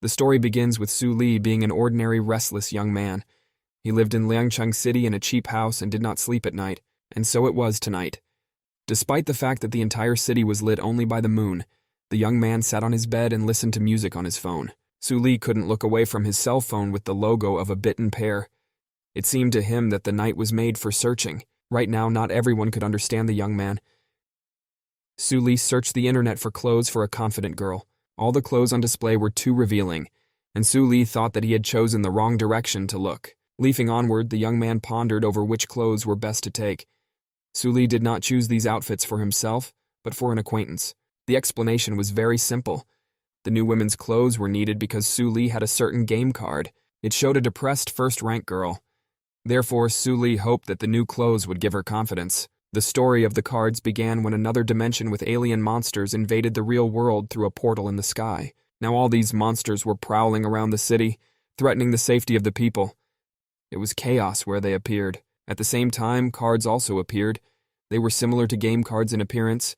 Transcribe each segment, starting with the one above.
The story begins with Su Li being an ordinary, restless young man. He lived in Liangcheng City in a cheap house and did not sleep at night, and so it was tonight. Despite the fact that the entire city was lit only by the moon, the young man sat on his bed and listened to music on his phone. Su Li couldn't look away from his cell phone with the logo of a bitten pear. It seemed to him that the night was made for searching. Right now, not everyone could understand the young man. Su Li searched the internet for clothes for a confident girl. All the clothes on display were too revealing, and Su Li thought that he had chosen the wrong direction to look. Leafing onward, the young man pondered over which clothes were best to take. Su Li did not choose these outfits for himself, but for an acquaintance. The explanation was very simple. The new women's clothes were needed because Su Li had a certain game card. It showed a depressed first-rank girl. Therefore, Su Li hoped that the new clothes would give her confidence. The story of the cards began when another dimension with alien monsters invaded the real world through a portal in the sky. Now all these monsters were prowling around the city, threatening the safety of the people. It was chaos where they appeared. At the same time, cards also appeared. They were similar to game cards in appearance,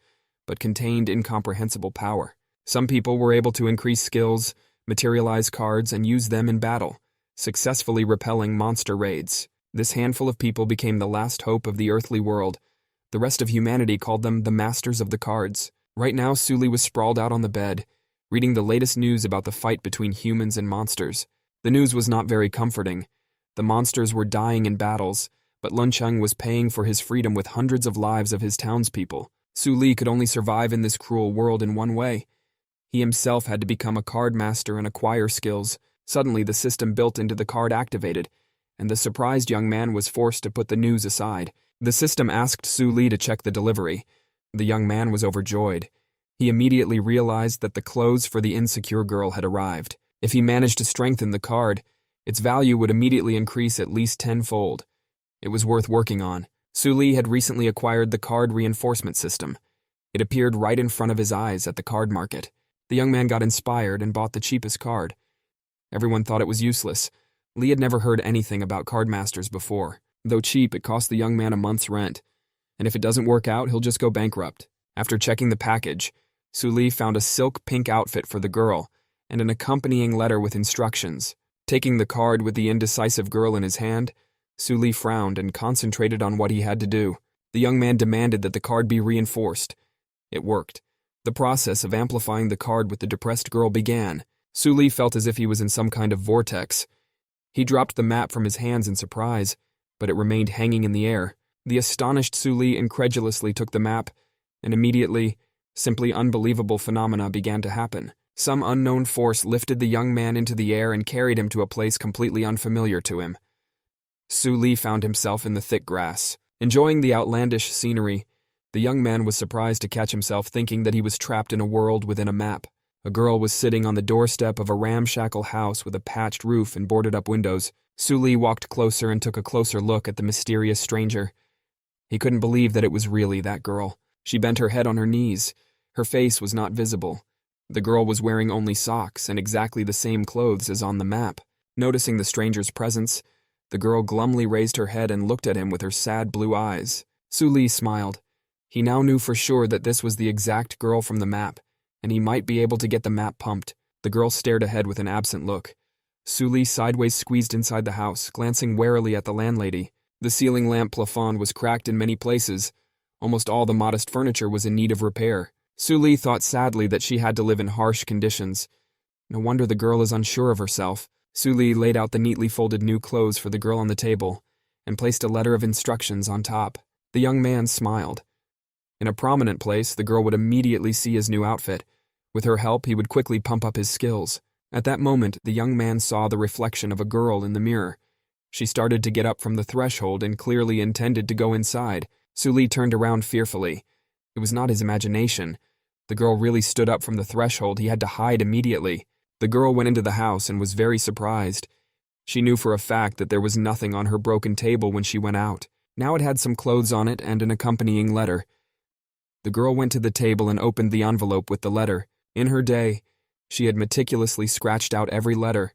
but contained incomprehensible power. Some people were able to increase skills, materialize cards, and use them in battle, successfully repelling monster raids. This handful of people became the last hope of the earthly world. The rest of humanity called them the masters of the cards. Right now, Su Li was sprawled out on the bed, reading the latest news about the fight between humans and monsters. The news was not very comforting. The monsters were dying in battles, but Luncheng was paying for his freedom with hundreds of lives of his townspeople. Su Li could only survive in this cruel world in one way. He himself had to become a card master and acquire skills. Suddenly, the system built into the card activated, and the surprised young man was forced to put the news aside. The system asked Su Li to check the delivery. The young man was overjoyed. He immediately realized that the clothes for the insecure girl had arrived. If he managed to strengthen the card, its value would immediately increase at least tenfold. It was worth working on. Su Li had recently acquired the card reinforcement system. It appeared right in front of his eyes at the card market. The young man got inspired and bought the cheapest card. Everyone thought it was useless. Li had never heard anything about card masters before. Though cheap, it cost the young man a month's rent. And if it doesn't work out, he'll just go bankrupt. After checking the package, Su Li found a silk pink outfit for the girl and an accompanying letter with instructions. Taking the card with the indecisive girl in his hand, Su Li frowned and concentrated on what he had to do. The young man demanded that the card be reinforced. It worked. The process of amplifying the card with the depressed girl began. Su Li felt as if he was in some kind of vortex. He dropped the map from his hands in surprise, but it remained hanging in the air. The astonished Su Li incredulously took the map, and immediately, simply unbelievable phenomena began to happen. Some unknown force lifted the young man into the air and carried him to a place completely unfamiliar to him. Su Li found himself in the thick grass. Enjoying the outlandish scenery, the young man was surprised to catch himself thinking that he was trapped in a world within a map. A girl was sitting on the doorstep of a ramshackle house with a patched roof and boarded-up windows. Su Li walked closer and took a closer look at the mysterious stranger. He couldn't believe that it was really that girl. She bent her head on her knees. Her face was not visible. The girl was wearing only socks and exactly the same clothes as on the map. Noticing the stranger's presence, the girl glumly raised her head and looked at him with her sad blue eyes. Su Li smiled. He now knew for sure that this was the exact girl from the map, and he might be able to get the map pumped. The girl stared ahead with an absent look. Su Li sideways squeezed inside the house, glancing warily at the landlady. The ceiling lamp plafond was cracked in many places. Almost all the modest furniture was in need of repair. Su Li thought sadly that she had to live in harsh conditions. No wonder the girl is unsure of herself. Su Li laid out the neatly folded new clothes for the girl on the table and placed a letter of instructions on top. The young man smiled. In a prominent place, the girl would immediately see his new outfit. With her help, he would quickly pump up his skills. At that moment, the young man saw the reflection of a girl in the mirror. She started to get up from the threshold and clearly intended to go inside. Su Li turned around fearfully. It was not his imagination. The girl really stood up from the threshold. He had to hide immediately. The girl went into the house and was very surprised. She knew for a fact that there was nothing on her broken table when she went out. Now it had some clothes on it and an accompanying letter. The girl went to the table and opened the envelope with the letter. In her day, she had meticulously scratched out every letter,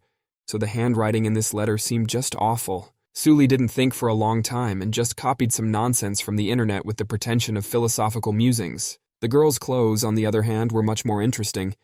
so the handwriting in this letter seemed just awful. Su Li didn't think for a long time and just copied some nonsense from the internet with the pretension of philosophical musings. The girl's clothes, on the other hand, were much more interesting.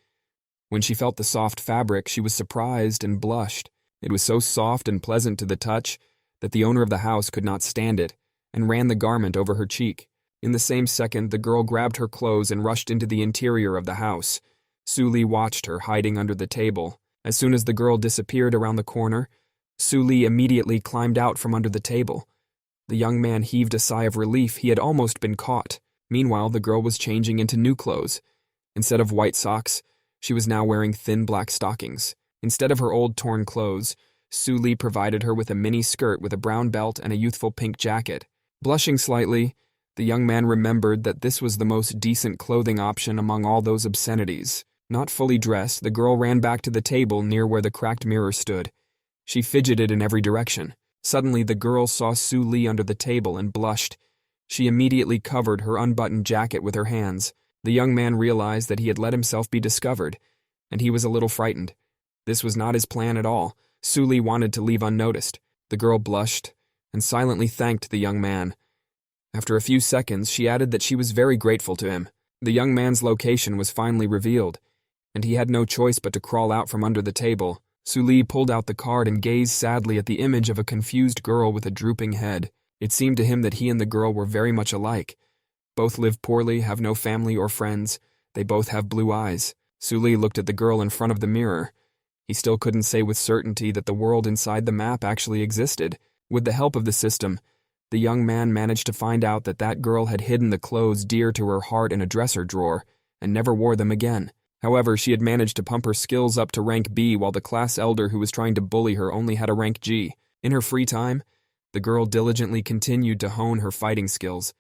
When she felt the soft fabric, she was surprised and blushed. It was so soft and pleasant to the touch that the owner of the house could not stand it and ran the garment over her cheek. In the same second, the girl grabbed her clothes and rushed into the interior of the house. Su-Li watched her hiding under the table. As soon as the girl disappeared around the corner, Su-Li immediately climbed out from under the table. The young man heaved a sigh of relief. He had almost been caught. Meanwhile, the girl was changing into new clothes. Instead of white socks, she was now wearing thin black stockings. Instead of her old torn clothes, Su-Li provided her with a mini skirt with a brown belt and a youthful pink jacket. Blushing slightly, the young man remembered that this was the most decent clothing option among all those obscenities. Not fully dressed, the girl ran back to the table near where the cracked mirror stood. She fidgeted in every direction. Suddenly, the girl saw Su-Li under the table and blushed. She immediately covered her unbuttoned jacket with her hands. The young man realized that he had let himself be discovered, and he was a little frightened. This was not his plan at all. Su-Li wanted to leave unnoticed. The girl blushed and silently thanked the young man. After a few seconds, she added that she was very grateful to him. The young man's location was finally revealed, and he had no choice but to crawl out from under the table. Su-Li pulled out the card and gazed sadly at the image of a confused girl with a drooping head. It seemed to him that he and the girl were very much alike. Both live poorly, have no family or friends. They both have blue eyes. Su-Li looked at the girl in front of the mirror. He still couldn't say with certainty that the world inside the map actually existed. With the help of the system, the young man managed to find out that that girl had hidden the clothes dear to her heart in a dresser drawer and never wore them again. However, she had managed to pump her skills up to rank B while the class elder who was trying to bully her only had a rank G. In her free time, the girl diligently continued to hone her fighting skills.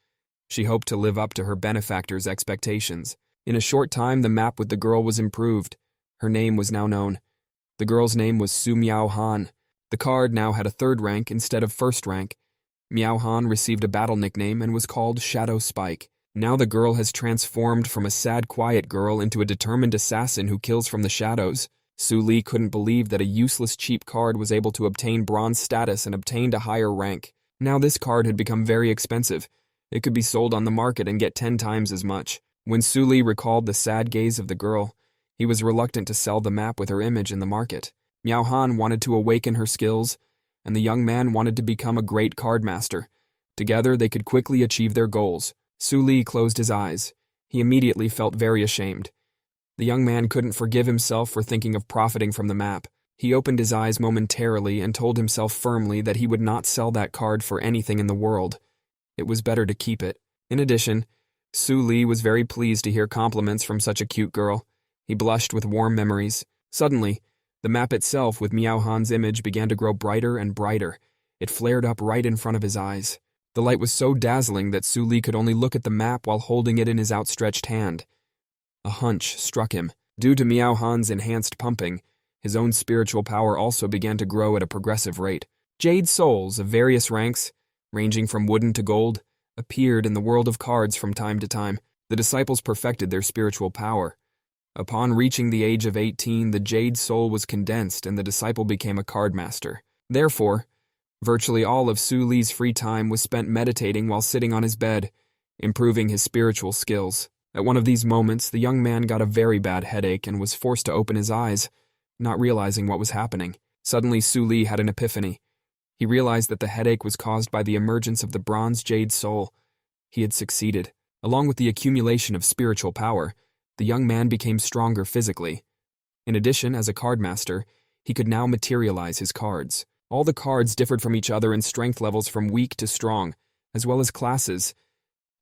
She hoped to live up to her benefactor's expectations. In a short time, the map with the girl was improved. Her name was now known. The girl's name was Su Miao Han. The card now had a third rank instead of first rank. Miao Han received a battle nickname and was called Shadow Spike. Now the girl has transformed from a sad, quiet girl into a determined assassin who kills from the shadows. Su-Li couldn't believe that a useless cheap card was able to obtain bronze status and obtained a higher rank. Now this card had become very expensive. It could be sold on the market and get 10 times as much. When Su-Li recalled the sad gaze of the girl, he was reluctant to sell the map with her image in the market. Miao Han wanted to awaken her skills, and the young man wanted to become a great card master. Together, they could quickly achieve their goals. Su-Li closed his eyes. He immediately felt very ashamed. The young man couldn't forgive himself for thinking of profiting from the map. He opened his eyes momentarily and told himself firmly that he would not sell that card for anything in the world. It was better to keep it. In addition, Su-Li was very pleased to hear compliments from such a cute girl. He blushed with warm memories. Suddenly, the map itself with Miao Han's image began to grow brighter and brighter. It flared up right in front of his eyes. The light was so dazzling that Su-Li could only look at the map while holding it in his outstretched hand. A hunch struck him. Due to Miao Han's enhanced pumping, his own spiritual power also began to grow at a progressive rate. Jade souls of various ranks, ranging from wooden to gold, appeared in the world of cards from time to time. The disciples perfected their spiritual power. Upon reaching the age of 18, the jade soul was condensed and the disciple became a card master. Therefore, virtually all of Su-Li's free time was spent meditating while sitting on his bed, improving his spiritual skills. At one of these moments, the young man got a very bad headache and was forced to open his eyes, not realizing what was happening. Suddenly, Su-Li had an epiphany. He realized that the headache was caused by the emergence of the bronze jade soul. He had succeeded. Along with the accumulation of spiritual power, the young man became stronger physically. In addition, as a card master, he could now materialize his cards. All the cards differed from each other in strength levels from weak to strong, as well as classes.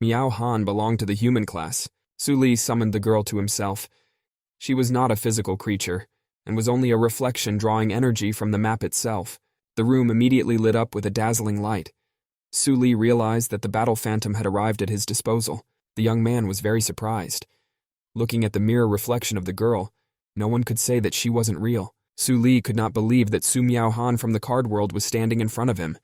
Miao Han belonged to the human class. Su-Li summoned the girl to himself. She was not a physical creature, and was only a reflection drawing energy from the map itself. The room immediately lit up with a dazzling light. Su-Li realized that the battle phantom had arrived at his disposal. The young man was very surprised. Looking at the mirror reflection of the girl, no one could say that she wasn't real. Su-Li could not believe that Su Miao Han from the card world was standing in front of him.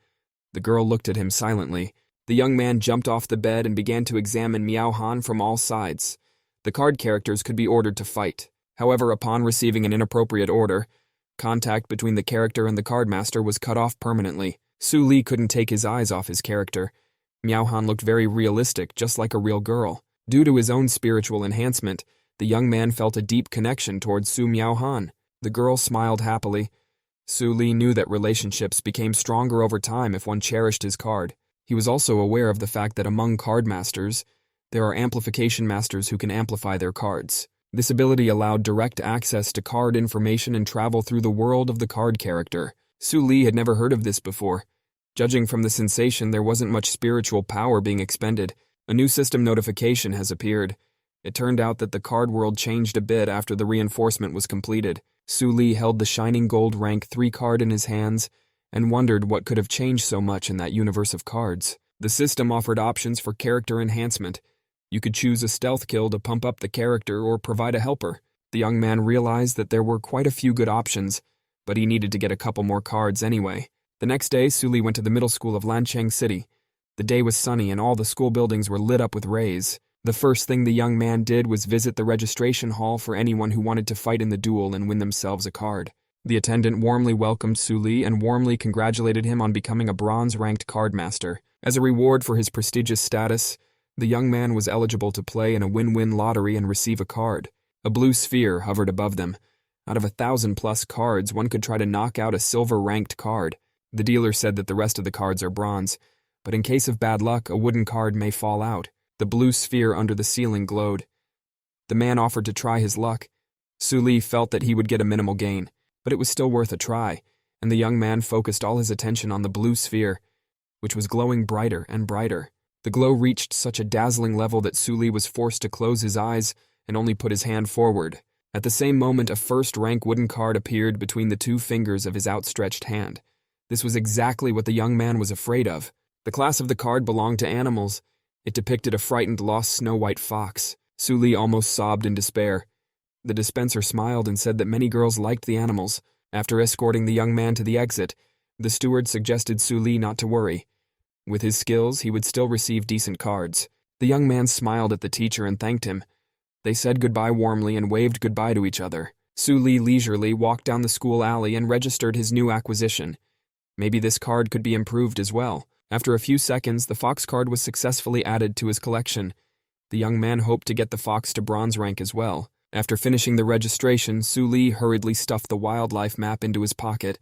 The girl looked at him silently. The young man jumped off the bed and began to examine Miao Han from all sides. The card characters could be ordered to fight. However, upon receiving an inappropriate order, contact between the character and the card master was cut off permanently. Su-Li couldn't take his eyes off his character. Miao Han looked very realistic, just like a real girl. Due to his own spiritual enhancement, The young man felt a deep connection towards Su Miaohan. The girl smiled happily. Su Li knew that relationships became stronger over time if one cherished his card. He was also aware of the fact that among card masters, there are amplification masters who can amplify their cards. This ability allowed direct access to card information and travel through the world of the card character. Su Li had never heard of this before. Judging from the sensation, there wasn't much spiritual power being expended. A new system notification has appeared. It turned out that the card world changed a bit after the reinforcement was completed. Su Li held the shining gold rank 3 card in his hands and wondered what could have changed so much in that universe of cards. The system offered options for character enhancement. You could choose a stealth kill to pump up the character or provide a helper. The young man realized that there were quite a few good options, but he needed to get a couple more cards anyway. The next day, Su Li went to the middle school of Lancheng City. The day was sunny and all the school buildings were lit up with rays. The first thing the young man did was visit the registration hall for anyone who wanted to fight in the duel and win themselves a card. The attendant warmly welcomed Su Li and warmly congratulated him on becoming a bronze-ranked card master. As a reward for his prestigious status, the young man was eligible to play in a win-win lottery and receive a card. A blue sphere hovered above them. Out of 1,000+ cards, one could try to knock out a silver-ranked card. The dealer said that the rest of the cards are bronze, but in case of bad luck, a wooden card may fall out. The blue sphere under the ceiling glowed. The man offered to try his luck. Su Li felt that he would get a minimal gain, but it was still worth a try, and the young man focused all his attention on the blue sphere, which was glowing brighter and brighter. The glow reached such a dazzling level that Su Li was forced to close his eyes and only put his hand forward. At the same moment, a first-rank wooden card appeared between the 2 fingers of his outstretched hand. This was exactly what the young man was afraid of. The class of the card belonged to animals. It depicted a frightened, lost snow-white fox. Su Li almost sobbed in despair. The dispenser smiled and said that many girls liked the animals. After escorting the young man to the exit, the steward suggested Su Li not to worry. With his skills, he would still receive decent cards. The young man smiled at the teacher and thanked him. They said goodbye warmly and waved goodbye to each other. Su Li leisurely walked down the school alley and registered his new acquisition. Maybe this card could be improved as well. After a few seconds, the fox card was successfully added to his collection. The young man hoped to get the fox to bronze rank as well. After finishing the registration, Su Li hurriedly stuffed the wildlife map into his pocket.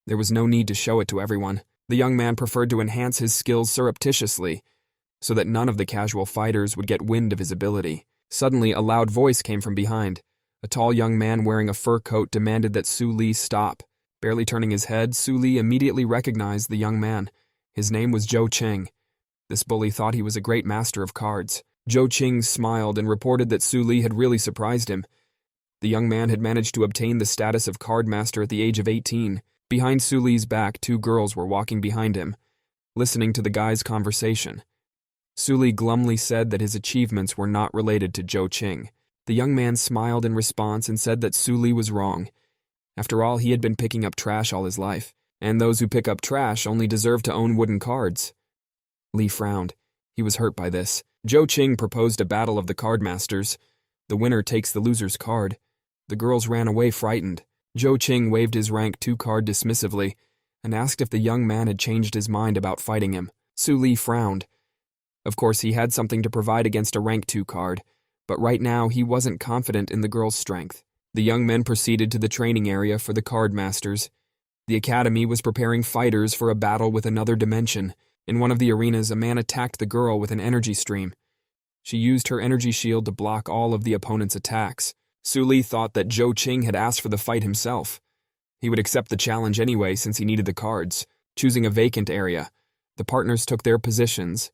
There was no need to show it to everyone. The young man preferred to enhance his skills surreptitiously, so that none of the casual fighters would get wind of his ability. Suddenly, a loud voice came from behind. A tall young man wearing a fur coat demanded that Su Li stop. Barely turning his head, Su Li immediately recognized the young man. His name was Zhou Qing. This bully thought he was a great master of cards. Zhou Qing smiled and reported that Su Li had really surprised him. The young man had managed to obtain the status of card master at the age of 18. Behind Su Li's back, 2 girls were walking behind him, listening to the guy's conversation. Su Li glumly said that his achievements were not related to Zhou Qing. The young man smiled in response and said that Su Li was wrong. After all, he had been picking up trash all his life, and those who pick up trash only deserve to own wooden cards. Li frowned. He was hurt by this. Zhou Qing proposed a battle of the card masters. The winner takes the loser's card. The girls ran away frightened. Zhou Qing waved his rank 2 card dismissively and asked if the young man had changed his mind about fighting him. Su Li frowned. Of course, he had something to provide against a rank 2 card, but right now he wasn't confident in the girl's strength. The young men proceeded to the training area for the card masters. The academy was preparing fighters for a battle with another dimension. In one of the arenas, a man attacked the girl with an energy stream. She used her energy shield to block all of the opponent's attacks. Su Li thought that Zhou Qing had asked for the fight himself. He would accept the challenge anyway since he needed the cards. Choosing a vacant area, the partners took their positions.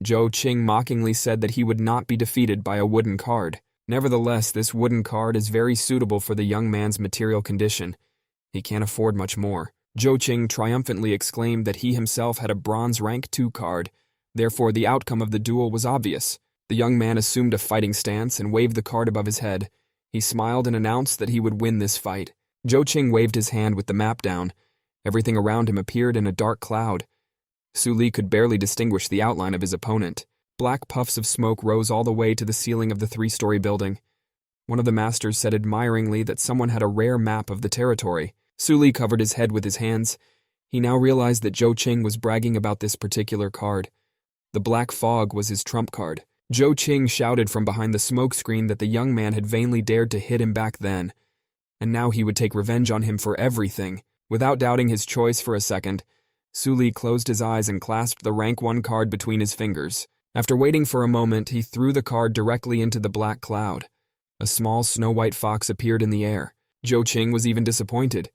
Zhou Qing mockingly said that he would not be defeated by a wooden card. Nevertheless, this wooden card is very suitable for the young man's material condition. He can't afford much more. Zhou Qing triumphantly exclaimed that he himself had a bronze rank 2 card. Therefore, the outcome of the duel was obvious. The young man assumed a fighting stance and waved the card above his head. He smiled and announced that he would win this fight. Zhou Qing waved his hand with the map down. Everything around him appeared in a dark cloud. Su Li could barely distinguish the outline of his opponent. Black puffs of smoke rose all the way to the ceiling of the 3-story building. One of the masters said admiringly that someone had a rare map of the territory. Su Li covered his head with his hands. He now realized that Zhou Qing was bragging about this particular card. The black fog was his trump card. Zhou Qing shouted from behind the smokescreen that the young man had vainly dared to hit him back then, and now he would take revenge on him for everything. Without doubting his choice for a second, Su Li closed his eyes and clasped the rank 1 card between his fingers. After waiting for a moment, he threw the card directly into the black cloud. A small snow-white fox appeared in the air. Zhou Qing was even disappointed.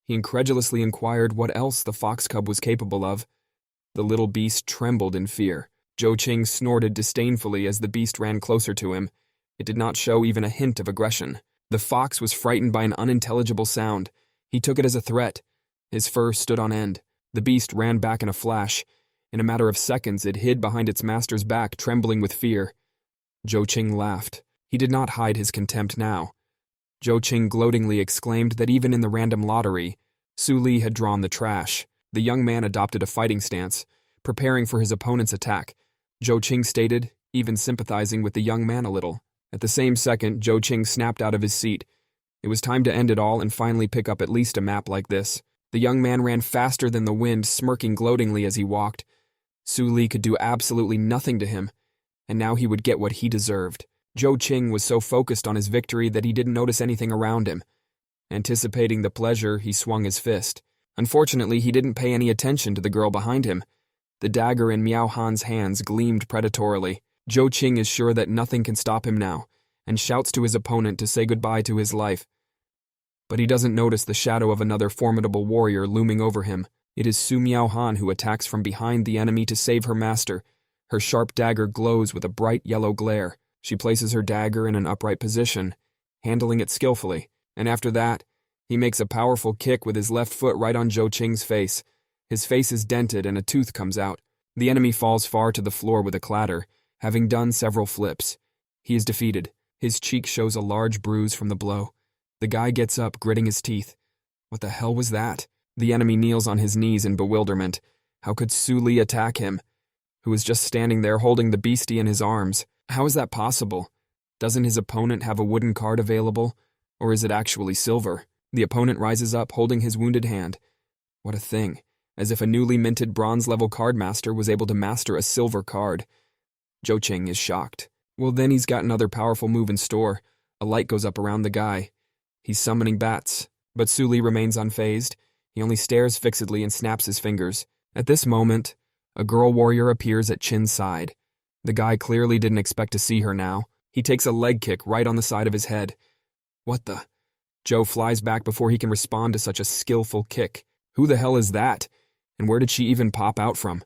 He incredulously inquired what else the fox cub was capable of. The little beast trembled in fear. Zhou Qing snorted disdainfully as the beast ran closer to him. It did not show even a hint of aggression. The fox was frightened by an unintelligible sound. He took it as a threat. His fur stood on end. The beast ran back in a flash. In a matter of seconds, it hid behind its master's back, trembling with fear. Zhou Qing laughed. He did not hide his contempt now. Zhou Qing gloatingly exclaimed that even in the random lottery, Su Li had drawn the trash. The young man adopted a fighting stance, preparing for his opponent's attack. Zhou Qing stated, even sympathizing with the young man a little. At the same second, Zhou Qing snapped out of his seat. It was time to end it all and finally pick up at least a map like this. The young man ran faster than the wind, smirking gloatingly as he walked. Su Li could do absolutely nothing to him, and now he would get what he deserved. Zhou Qing was so focused on his victory that he didn't notice anything around him. Anticipating the pleasure, he swung his fist. Unfortunately, he didn't pay any attention to the girl behind him. The dagger in Miao Han's hands gleamed predatorily. Zhou Qing is sure that nothing can stop him now, and shouts to his opponent to say goodbye to his life. But he doesn't notice the shadow of another formidable warrior looming over him. It is Su Miao Han who attacks from behind the enemy to save her master. Her sharp dagger glows with a bright yellow glare. She places her dagger in an upright position, handling it skillfully, and after that, he makes a powerful kick with his left foot right on Zhou Qing's face. His face is dented and a tooth comes out. The enemy falls far to the floor with a clatter, having done several flips. He is defeated. His cheek shows a large bruise from the blow. The guy gets up, gritting his teeth. What the hell was that? The enemy kneels on his knees in bewilderment. How could Su Li attack him, who was just standing there holding the beastie in his arms? How is that possible? Doesn't his opponent have a wooden card available? Or is it actually silver? The opponent rises up, holding his wounded hand. What a thing. As if a newly minted bronze-level card master was able to master a silver card. Zhou Qing is shocked. Well, then he's got another powerful move in store. A light goes up around the guy. He's summoning bats. But Su Li remains unfazed. He only stares fixedly and snaps his fingers. At this moment, a girl warrior appears at Qin's side. The guy clearly didn't expect to see her now. He takes a leg kick right on the side of his head. What the? Zhou flies back before he can respond to such a skillful kick. Who the hell is that? And where did she even pop out from?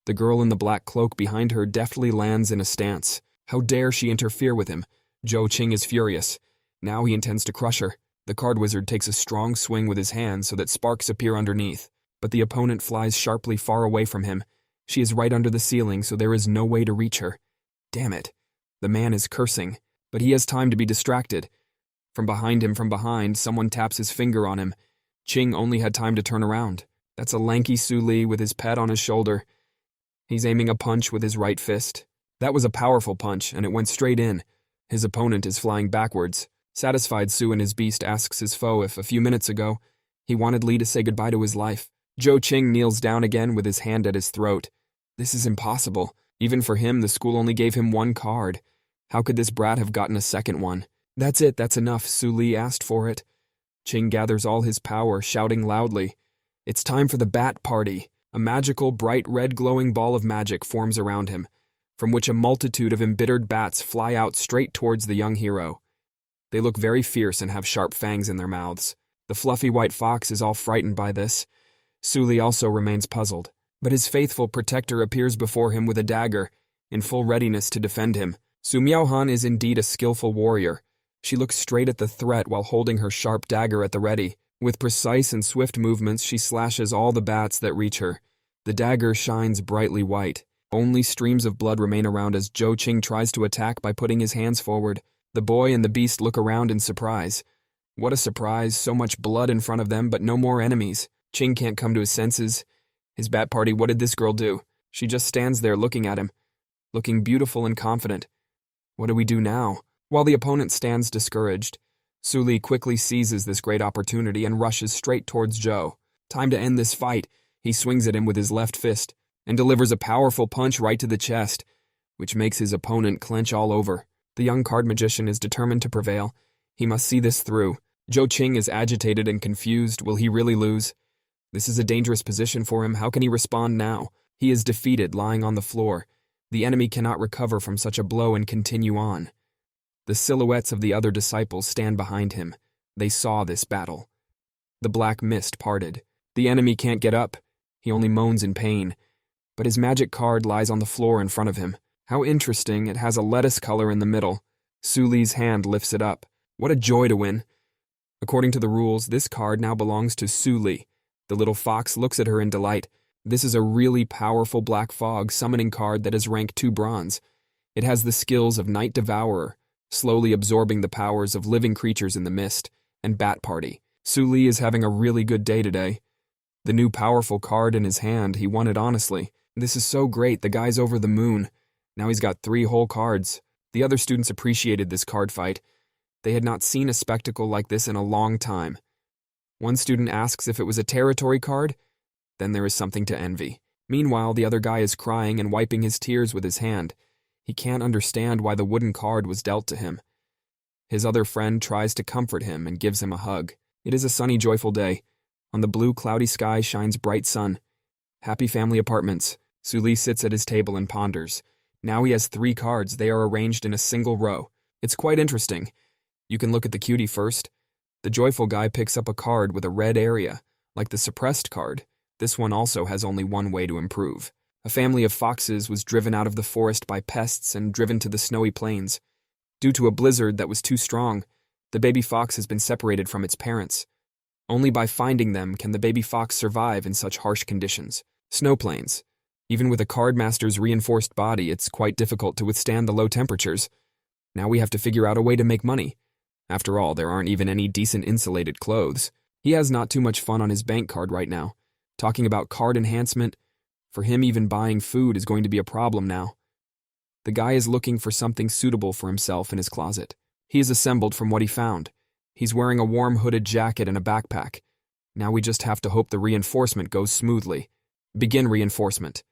The girl in the black cloak behind her deftly lands in a stance. How dare she interfere with him? Zhou Qing is furious. Now he intends to crush her. The card wizard takes a strong swing with his hand so that sparks appear underneath. But the opponent flies sharply far away from him. She is right under the ceiling, so there is no way to reach her. Damn it. The man is cursing, but he has time to be distracted. From behind, someone taps his finger on him. Qing only had time to turn around. That's a lanky Su Li with his pet on his shoulder. He's aiming a punch with his right fist. That was a powerful punch, and it went straight in. His opponent is flying backwards. Satisfied, Su and his beast asks his foe if, a few minutes ago, he wanted Li to say goodbye to his life. Zhou Qing kneels down again with his hand at his throat. This is impossible. Even for him, the school only gave him one card. How could this brat have gotten a second one? That's it, that's enough. Su Li asked for it. Qing gathers all his power, shouting loudly. It's time for the bat party. A magical, bright red glowing ball of magic forms around him, from which a multitude of embittered bats fly out straight towards the young hero. They look very fierce and have sharp fangs in their mouths. The fluffy white fox is all frightened by this. Su Li also remains puzzled, but his faithful protector appears before him with a dagger, in full readiness to defend him. Su Miaohan is indeed a skillful warrior. She looks straight at the threat while holding her sharp dagger at the ready. With precise and swift movements, she slashes all the bats that reach her. The dagger shines brightly white. Only streams of blood remain around as Zhou Qing tries to attack by putting his hands forward. The boy and the beast look around in surprise. What a surprise, so much blood in front of them, but no more enemies. Qing can't come to his senses. His bat party, what did this girl do? She just stands there looking at him, looking beautiful and confident. What do we do now? While the opponent stands discouraged, Su Li quickly seizes this great opportunity and rushes straight towards Zhou. Time to end this fight. He swings at him with his left fist and delivers a powerful punch right to the chest. which makes his opponent clench all over. The young card magician is determined to prevail. He must see this through. Zhou Qing is agitated and confused. Will he really lose? This is a dangerous position for him. How can he respond now? He is defeated, lying on the floor. The enemy cannot recover from such a blow and continue on. The silhouettes of the other disciples stand behind him. They saw this battle. The black mist parted. The enemy can't get up. He only moans in pain. But his magic card lies on the floor in front of him. How interesting, it has a lettuce color in the middle. Su Li's hand lifts it up. What a joy to win. According to the rules, this card now belongs to Su Li. The little fox looks at her in delight. This is a really powerful black fog summoning card that is rank 2 bronze. It has the skills of Night Devourer, slowly absorbing the powers of living creatures in the mist, and Bat Party. Su Li is having a really good day today. The new powerful card in his hand, he won it honestly. This is so great, the guy's over the moon. Now he's got 3 whole cards. The other students appreciated this card fight. They had not seen a spectacle like this in a long time. One student asks if it was a territory card. Then there is something to envy. Meanwhile, the other guy is crying and wiping his tears with his hand. He can't understand why the wooden card was dealt to him. His other friend tries to comfort him and gives him a hug. It is a sunny, joyful day. On the blue, cloudy sky shines bright sun. Happy family apartments. Su Li sits at his table and ponders. Now he has 3 cards. They are arranged in a single row. It's quite interesting. You can look at the cutie first. The joyful guy picks up a card with a red area, like the suppressed card. This one also has only one way to improve. A family of foxes was driven out of the forest by pests and driven to the snowy plains. Due to a blizzard that was too strong, the baby fox has been separated from its parents. Only by finding them can the baby fox survive in such harsh conditions. Snow plains. Even with a cardmaster's reinforced body, it's quite difficult to withstand the low temperatures. Now we have to figure out a way to make money. After all, there aren't even any decent insulated clothes. He has not too much fun on his bank card right now. Talking about card enhancement, for him even buying food is going to be a problem now. The guy is looking for something suitable for himself in his closet. He is assembled from what he found. He's wearing a warm hooded jacket and a backpack. Now we just have to hope the reinforcement goes smoothly. Begin reinforcement.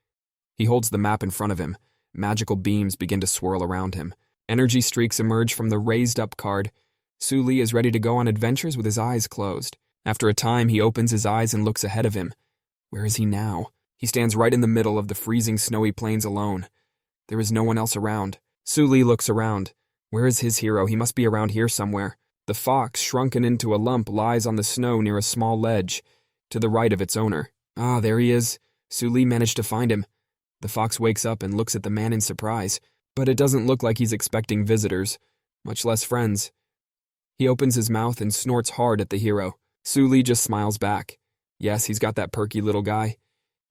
He holds the map in front of him. Magical beams begin to swirl around him. Energy streaks emerge from the raised-up card. Su Li is ready to go on adventures with his eyes closed. After a time, he opens his eyes and looks ahead of him. Where is he now? He stands right in the middle of the freezing snowy plains alone. There is no one else around. Su Li looks around. Where is his hero? He must be around here somewhere. The fox, shrunken into a lump, lies on the snow near a small ledge, to the right of its owner. Ah, there he is. Su Li managed to find him. The fox wakes up and looks at the man in surprise, but it doesn't look like he's expecting visitors, much less friends. He opens his mouth and snorts hard at the hero. Su Li just smiles back. Yes, he's got that perky little guy.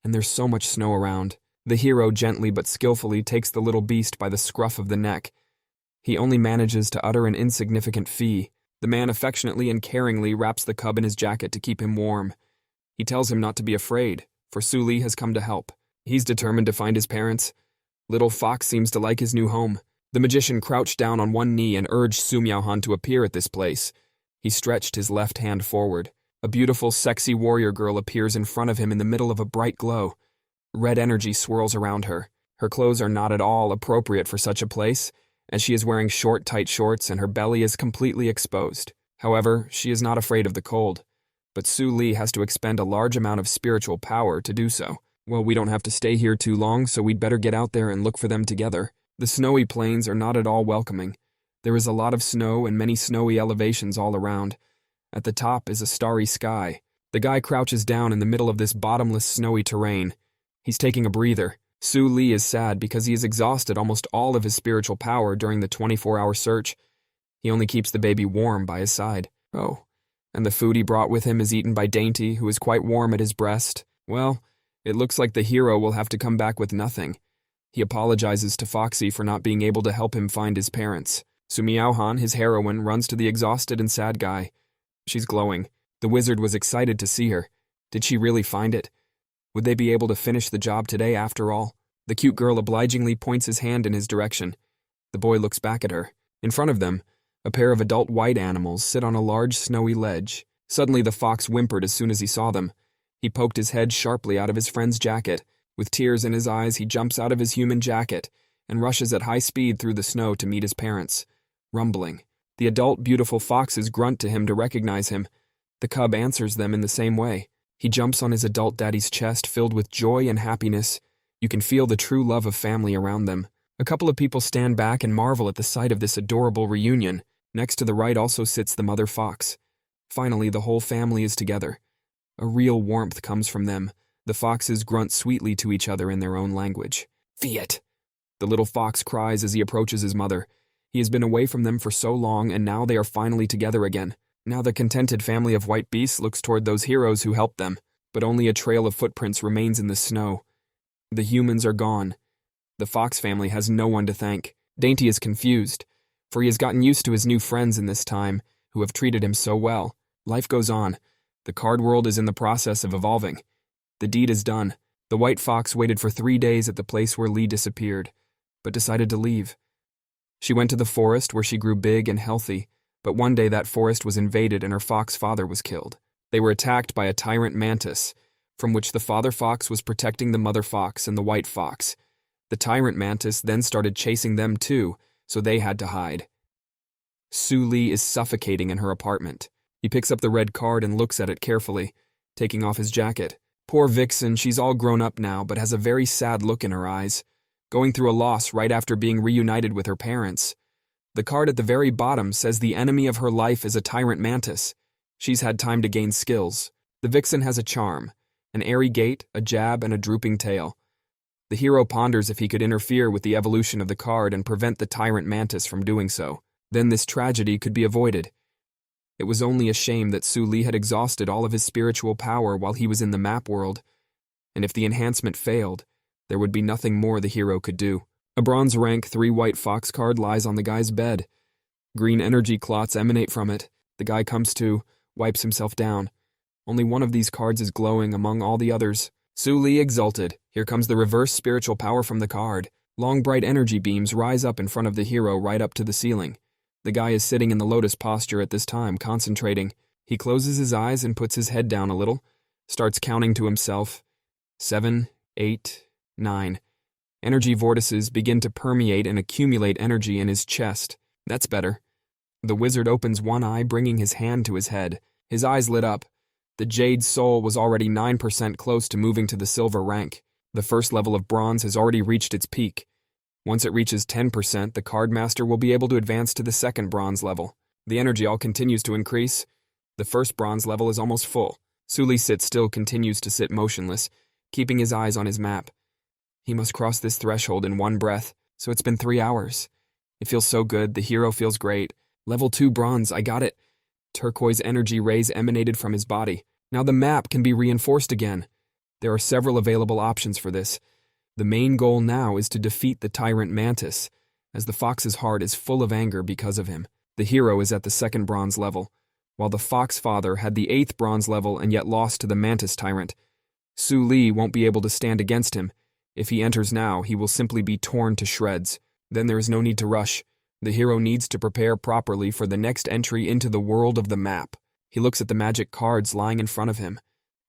And there's so much snow around. The hero gently but skillfully takes the little beast by the scruff of the neck. He only manages to utter an insignificant fee. The man affectionately and caringly wraps the cub in his jacket to keep him warm. He tells him not to be afraid, for Su Li has come to help. He's determined to find his parents. Little Fox seems to like his new home. The magician crouched down on one knee and urged Su Miaohan to appear at this place. He stretched his left hand forward. A beautiful, sexy warrior girl appears in front of him in the middle of a bright glow. Red energy swirls around her. Her clothes are not at all appropriate for such a place, as she is wearing short, tight shorts and her belly is completely exposed. However, she is not afraid of the cold. But Su Li has to expend a large amount of spiritual power to do so. Well, we don't have to stay here too long, so we'd better get out there and look for them together. The snowy plains are not at all welcoming. There is a lot of snow and many snowy elevations all around. At the top is a starry sky. The guy crouches down in the middle of this bottomless snowy terrain. He's taking a breather. Su Li is sad because he has exhausted almost all of his spiritual power during the 24-hour search. He only keeps the baby warm by his side. Oh, and the food he brought with him is eaten by Dainty, who is quite warm at his breast. Well, it looks like the hero will have to come back with nothing. He apologizes to Foxy for not being able to help him find his parents. Su Miaohan, his heroine, runs to the exhausted and sad guy. She's glowing. The wizard was excited to see her. Did she really find it? Would they be able to finish the job today after all? The cute girl obligingly points his hand in his direction. The boy looks back at her. In front of them, a pair of adult white animals sit on a large snowy ledge. Suddenly the fox whimpered as soon as he saw them. He poked his head sharply out of his friend's jacket. With tears in his eyes, he jumps out of his human jacket and rushes at high speed through the snow to meet his parents, rumbling. The adult, beautiful foxes grunt to him to recognize him. The cub answers them in the same way. He jumps on his adult daddy's chest, filled with joy and happiness. You can feel the true love of family around them. A couple of people stand back and marvel at the sight of this adorable reunion. Next to the right also sits the mother fox. Finally, the whole family is together. A real warmth comes from them. The foxes grunt sweetly to each other in their own language. Fiat! The little fox cries as he approaches his mother. He has been away from them for so long, and now they are finally together again. Now the contented family of white beasts looks toward those heroes who helped them, but only a trail of footprints remains in the snow. The humans are gone. The fox family has no one to thank. Dainty is confused, for he has gotten used to his new friends in this time, who have treated him so well. Life goes on. The card world is in the process of evolving. The deed is done. The white fox waited for 3 days at the place where Lee disappeared, but decided to leave. She went to the forest where she grew big and healthy, but one day that forest was invaded and her fox father was killed. They were attacked by a tyrant mantis, from which the father fox was protecting the mother fox and the white fox. The tyrant mantis then started chasing them too, so they had to hide. Su Lee is suffocating in her apartment. He picks up the red card and looks at it carefully, taking off his jacket. Poor Vixen, she's all grown up now, but has a very sad look in her eyes, going through a loss right after being reunited with her parents. The card at the very bottom says the enemy of her life is a tyrant mantis. She's had time to gain skills. The Vixen has a charm, an airy gait, a jab, and a drooping tail. The hero ponders if he could interfere with the evolution of the card and prevent the tyrant mantis from doing so. Then this tragedy could be avoided. It was only a shame that Su Lee had exhausted all of his spiritual power while he was in the map world, and if the enhancement failed, there would be nothing more the hero could do. A bronze rank 3 white fox card lies on the guy's bed. Green energy clots emanate from it. The guy comes to, wipes himself down. Only one of these cards is glowing among all the others. Su Lee exulted. Here comes the reverse spiritual power from the card. Long bright energy beams rise up in front of the hero right up to the ceiling. The guy is sitting in the lotus posture at this time, concentrating. He closes his eyes and puts his head down a little, starts counting to himself. 7, 8, 9. Energy vortices begin to permeate and accumulate energy in his chest. That's better. The wizard opens one eye, bringing his hand to his head. His eyes lit up. The Jade Soul was already 9% close to moving to the silver rank. The first level of bronze has already reached its peak. Once it reaches 10%, the card master will be able to advance to the second bronze level. The energy all continues to increase. The first bronze level is almost full. Su Lee sits still, continues to sit motionless, keeping his eyes on his map. He must cross this threshold in one breath, so it's been 3 hours. It feels so good, the hero feels great. Level 2 bronze, I got it. Turquoise energy rays emanated from his body. Now the map can be reinforced again. There are several available options for this. The main goal now is to defeat the tyrant mantis, as the fox's heart is full of anger because of him. The hero is at the 2nd bronze level, while the fox father had the 8th bronze level and yet lost to the mantis tyrant. Su Lee won't be able to stand against him. If he enters now, he will simply be torn to shreds. Then there is no need to rush. The hero needs to prepare properly for the next entry into the world of the map. He looks at the magic cards lying in front of him.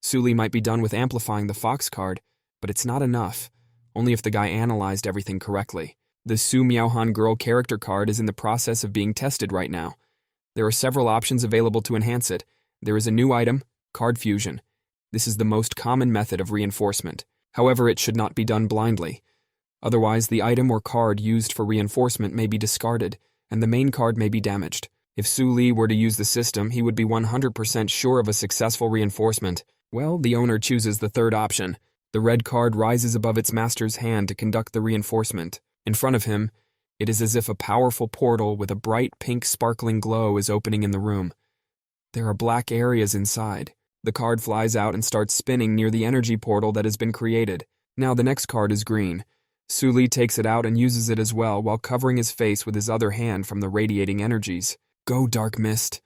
Su Lee might be done with amplifying the fox card, but it's not enough. Only if the guy analyzed everything correctly. The Su Miaohan girl character card is in the process of being tested right now. There are several options available to enhance it. There is a new item, card fusion. This is the most common method of reinforcement. However, it should not be done blindly. Otherwise, the item or card used for reinforcement may be discarded, and the main card may be damaged. If Su Lee were to use the system, he would be 100% sure of a successful reinforcement. Well, the owner chooses the third option. The red card rises above its master's hand to conduct the reinforcement. In front of him, it is as if a powerful portal with a bright pink sparkling glow is opening in the room. There are black areas inside. The card flies out and starts spinning near the energy portal that has been created. Now the next card is green. Su Lee takes it out and uses it as well while covering his face with his other hand from the radiating energies. Go, Dark Mist.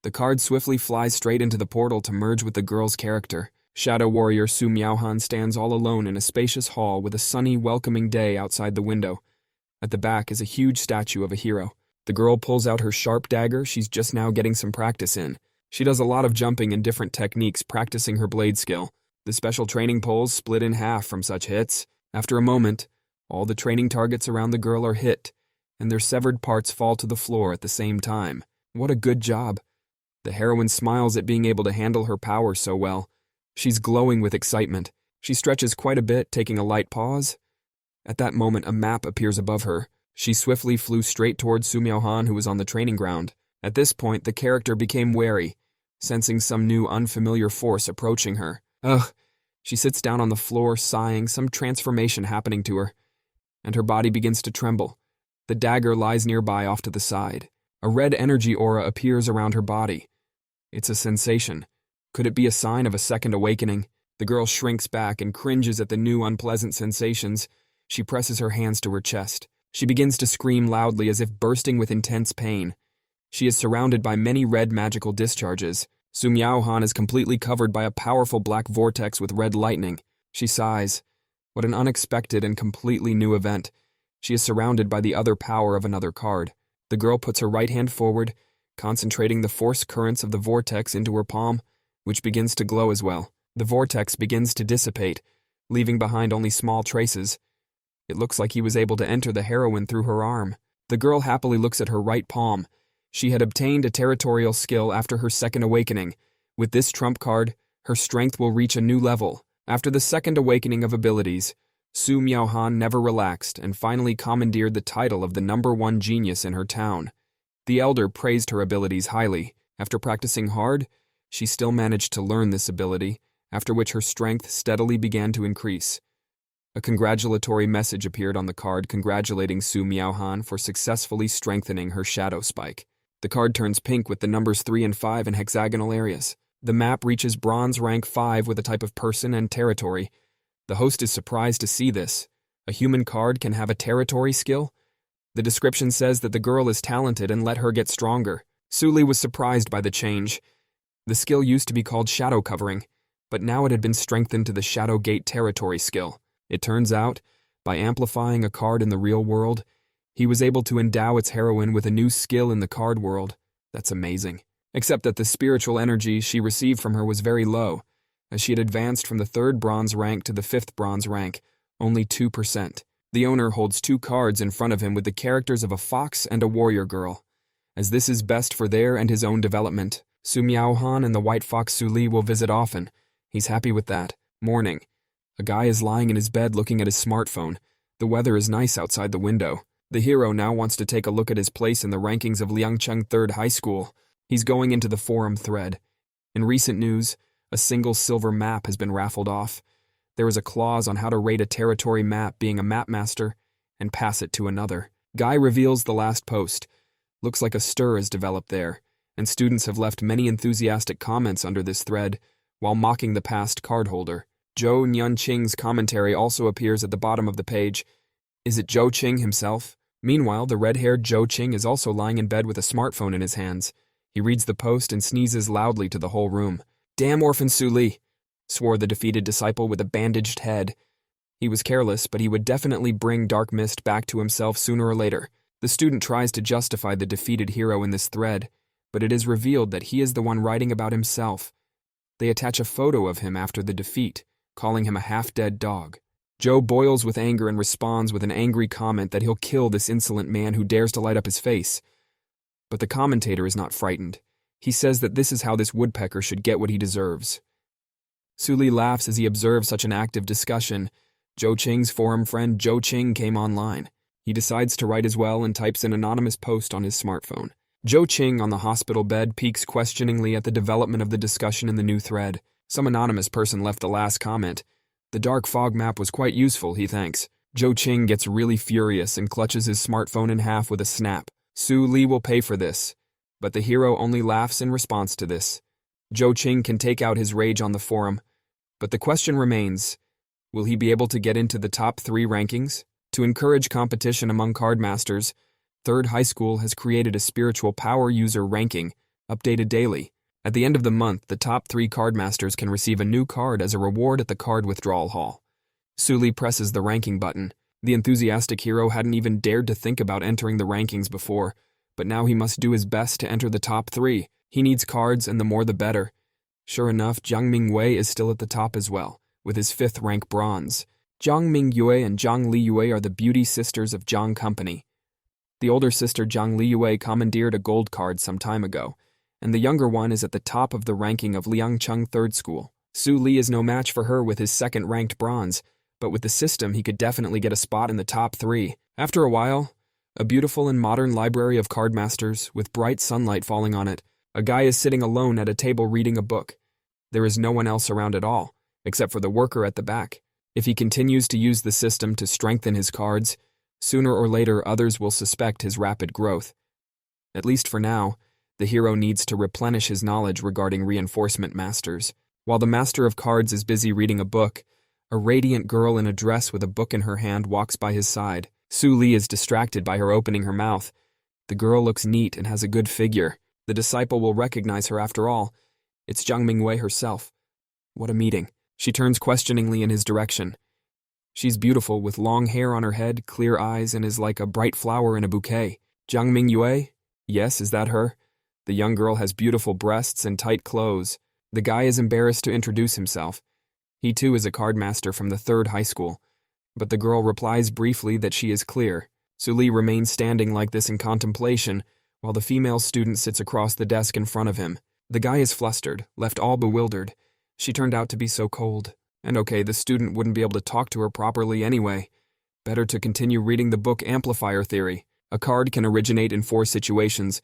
The card swiftly flies straight into the portal to merge with the girl's character. Shadow Warrior Su Miaohan stands all alone in a spacious hall with a sunny, welcoming day outside the window. At the back is a huge statue of a hero. The girl pulls out her sharp dagger she's just now getting some practice in. She does a lot of jumping and different techniques, practicing her blade skill. The special training poles split in half from such hits. After a moment, All the training targets around the girl are hit, and their severed parts fall to the floor at the same time. What a good job. The heroine smiles at being able to handle her power so well. She's glowing with excitement. She stretches quite a bit, taking a light pause. At that moment, a map appears above her. She swiftly flew straight towards Su Miaohan, who was on the training ground. At this point, the character became wary, sensing some new unfamiliar force approaching her. Ugh! She sits down on the floor, sighing, some transformation happening to her, and her body begins to tremble. The dagger lies nearby off to the side. A red energy aura appears around her body. It's a sensation. Could it be a sign of a second awakening? The girl shrinks back and cringes at the new unpleasant sensations. She presses her hands to her chest. She begins to scream loudly as if bursting with intense pain. She is surrounded by many red magical discharges. Su Miaohan is completely covered by a powerful black vortex with red lightning. She sighs. What an unexpected and completely new event. She is surrounded by the other power of another card. The girl puts her right hand forward, concentrating the force currents of the vortex into her palm, which begins to glow as well. The vortex begins to dissipate, leaving behind only small traces. It looks like he was able to enter the heroine through her arm. The girl happily looks at her right palm. She had obtained a territorial skill after her second awakening. With this trump card, her strength will reach a new level. After the second awakening of abilities, Su Miaohan never relaxed and finally commandeered the title of the #1 genius in her town. The elder praised her abilities highly. After practicing hard, she still managed to learn this ability, after which her strength steadily began to increase. A congratulatory message appeared on the card congratulating Su Miaohan for successfully strengthening her shadow spike. The card turns pink with the numbers 3 and 5 in hexagonal areas. The map reaches bronze rank 5 with a type of person and territory. The host is surprised to see this. A human card can have a territory skill? The description says that the girl is talented and let her get stronger. Su Li was surprised by the change. The skill used to be called Shadow Covering, but now it had been strengthened to the Shadow Gate Territory skill. It turns out, by amplifying a card in the real world, he was able to endow its heroine with a new skill in the card world. That's amazing. Except that the spiritual energy she received from her was very low, as she had advanced from the 3rd bronze rank to the 5th bronze rank, only 2%. The owner holds 2 cards in front of him with the characters of a fox and a warrior girl. As this is best for their and his own development, Su Miaohan and the white fox Su Li will visit often. He's happy with that. Morning. A guy is lying in his bed looking at his smartphone. The weather is nice outside the window. The hero now wants to take a look at his place in the rankings of Liangcheng 3rd High School. He's going into the forum thread. In recent news, a single silver map has been raffled off. There is a clause on how to rate a territory map being a map master and pass it to another. Guy reveals the last post. Looks like a stir has developed there, and students have left many enthusiastic comments under this thread while mocking the past card holder. Zhou Nyunqing's commentary also appears at the bottom of the page. Is it Zhou Qing himself? Meanwhile, the red-haired Zhou Qing is also lying in bed with a smartphone in his hands. He reads the post and sneezes loudly to the whole room. Damn orphan Su Li, swore the defeated disciple with a bandaged head. He was careless, but he would definitely bring Dark Mist back to himself sooner or later. The student tries to justify the defeated hero in this thread, but it is revealed that he is the one writing about himself. They attach a photo of him after the defeat, calling him a half-dead dog. Joe boils with anger and responds with an angry comment that he'll kill this insolent man who dares to light up his face. But the commentator is not frightened. He says that this is how this woodpecker should get what he deserves. Su Li laughs as he observes such an active discussion. Zhou Qing's forum friend Zhou Qing came online. He decides to write as well and types an anonymous post on his smartphone. Zhou Qing on the hospital bed peeks questioningly at the development of the discussion in the new thread. Some anonymous person left the last comment. The dark fog map was quite useful, he thanks. Zhou Qing gets really furious and clutches his smartphone in half with a snap. Su Li will pay for this, but the hero only laughs in response to this. Zhou Qing can take out his rage on the forum, but the question remains, will he be able to get into the top 3 rankings? To encourage competition among cardmasters, 3rd High School has created a spiritual power user ranking, updated daily. At the end of the month, the top 3 cardmasters can receive a new card as a reward at the card withdrawal hall. Su Li presses the ranking button. The enthusiastic hero hadn't even dared to think about entering the rankings before, but now he must do his best to enter the top 3. He needs cards, and the more the better. Sure enough, Jiang Mingwei is still at the top as well, with his 5th rank bronze. Zhang Mingyue and Zhang Liyue are the beauty sisters of Zhang Company. The older sister Zhang Liyue commandeered a gold card some time ago, and the younger one is at the top of the ranking of Liangcheng Third School. Su Li is no match for her with his second-ranked bronze, but with the system he could definitely get a spot in the top 3. After a while, a beautiful and modern library of card masters with bright sunlight falling on it. A guy is sitting alone at a table reading a book. There is no one else around at all, except for the worker at the back. If he continues to use the system to strengthen his cards, sooner or later others will suspect his rapid growth. At least for now, the hero needs to replenish his knowledge regarding reinforcement masters. While the master of cards is busy reading a book, a radiant girl in a dress with a book in her hand walks by his side. Su Li is distracted by her opening her mouth. The girl looks neat and has a good figure. The disciple will recognize her after all. It's Zhang Mingyue herself. What a meeting. She turns questioningly in his direction. She's beautiful, with long hair on her head, clear eyes, and is like a bright flower in a bouquet. Zhang Mingyue? Yes, is that her? The young girl has beautiful breasts and tight clothes. The guy is embarrassed to introduce himself. He too is a card master from the 3rd high school. But the girl replies briefly that she is clear. Su Li remains standing like this in contemplation, while the female student sits across the desk in front of him. The guy is flustered, left all bewildered. She turned out to be so cold. And okay, the student wouldn't be able to talk to her properly anyway. Better to continue reading the book Amplifier Theory. A card can originate in 4 situations: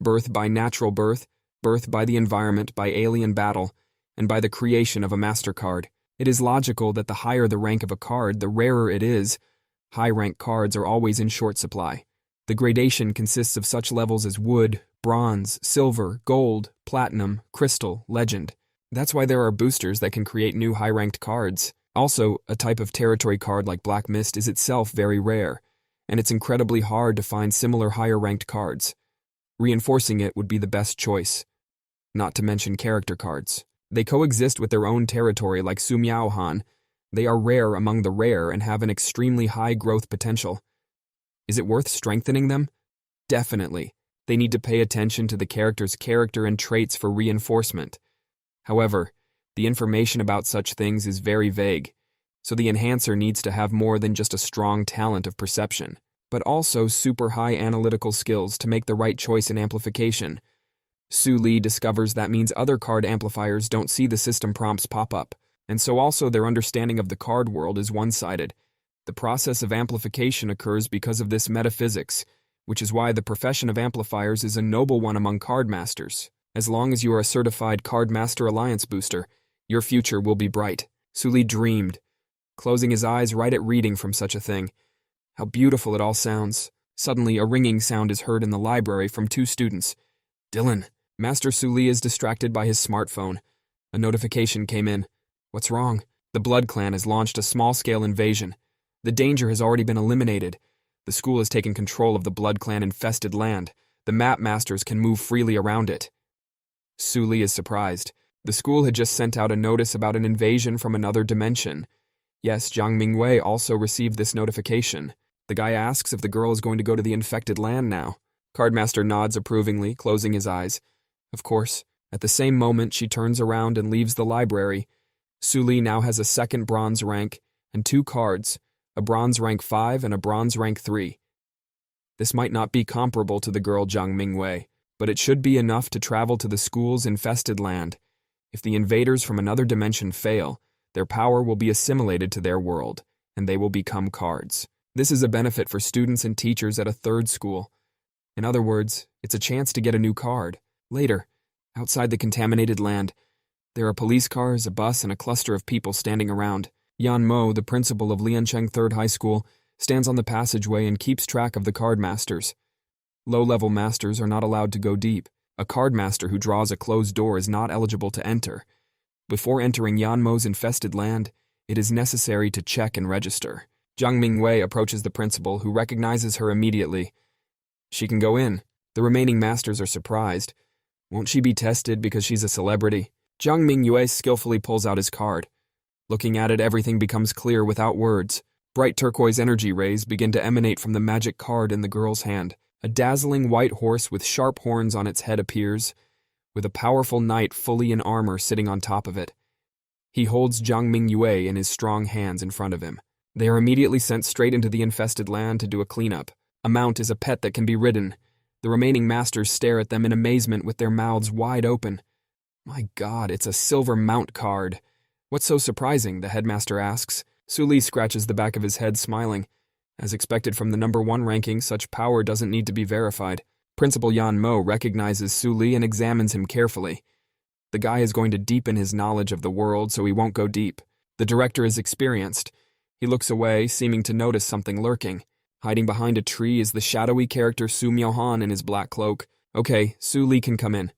birth by natural birth, birth by the environment, by alien battle, and by the creation of a master card. It is logical that the higher the rank of a card, the rarer it is. High-rank cards are always in short supply. The gradation consists of such levels as wood, bronze, silver, gold, platinum, crystal, legend. That's why there are boosters that can create new high-ranked cards. Also, a type of territory card like Black Mist is itself very rare, and it's incredibly hard to find similar higher-ranked cards. Reinforcing it would be the best choice. Not to mention character cards. They coexist with their own territory like Su Miaohan. They are rare among the rare and have an extremely high growth potential. Is it worth strengthening them? Definitely. They need to pay attention to the character's character and traits for reinforcement. However, the information about such things is very vague, so the enhancer needs to have more than just a strong talent of perception, but also super high analytical skills to make the right choice in amplification. Su Li discovers that means other card amplifiers don't see the system prompts pop up, and so also their understanding of the card world is one-sided. The process of amplification occurs because of this metaphysics, which is why the profession of amplifiers is a noble one among card masters. As long as you are a certified Card Master Alliance booster, your future will be bright. Su Li dreamed, closing his eyes right at reading from such a thing. How beautiful it all sounds. Suddenly, a ringing sound is heard in the library from 2 students. Dylan. Master Su Li is distracted by his smartphone. A notification came in. What's wrong? The Blood Clan has launched a small-scale invasion. The danger has already been eliminated. The school has taken control of the Blood Clan-infested land. The map masters can move freely around it. Su Li is surprised. The school had just sent out a notice about an invasion from another dimension. Yes, Zhang Mingyue also received this notification. The guy asks if the girl is going to go to the infected land now. Cardmaster nods approvingly, closing his eyes. Of course. At the same moment, she turns around and leaves the library. Su Li now has a 2nd bronze rank and 2 cards, a bronze rank 5 and a bronze rank 3. This might not be comparable to the girl Zhang Mingyue, but it should be enough to travel to the school's infested land. If the invaders from another dimension fail, their power will be assimilated to their world, and they will become cards. This is a benefit for students and teachers at a 3rd school. In other words, it's a chance to get a new card. Later, outside the contaminated land, there are police cars, a bus, and a cluster of people standing around. Yan Mo, the principal of Liancheng 3rd High School, stands on the passageway and keeps track of the card masters. Low-level masters are not allowed to go deep. A card master who draws a closed door is not eligible to enter. Before entering Yan Mo's infested land, it is necessary to check and register. Zhang Mingyue approaches the principal, who recognizes her immediately. She can go in. The remaining masters are surprised. Won't she be tested because she's a celebrity? Zhang Mingyue skillfully pulls out his card. Looking at it, everything becomes clear without words. Bright turquoise energy rays begin to emanate from the magic card in the girl's hand. A dazzling white horse with sharp horns on its head appears, with a powerful knight fully in armor sitting on top of it. He holds Zhang Mingyue in his strong hands in front of him. They are immediately sent straight into the infested land to do a cleanup. A mount is a pet that can be ridden. The remaining masters stare at them in amazement with their mouths wide open. My God, it's a silver mount card. What's so surprising? The headmaster asks. Su-Li scratches the back of his head, smiling. As expected from the number 1 ranking, such power doesn't need to be verified. Principal Yan Mo recognizes Su-Li and examines him carefully. The guy is going to deepen his knowledge of the world, so he won't go deep. The director is experienced. He looks away, seeming to notice something lurking. Hiding behind a tree is the shadowy character Su Myohan in his black cloak. Okay, Su-Li can come in.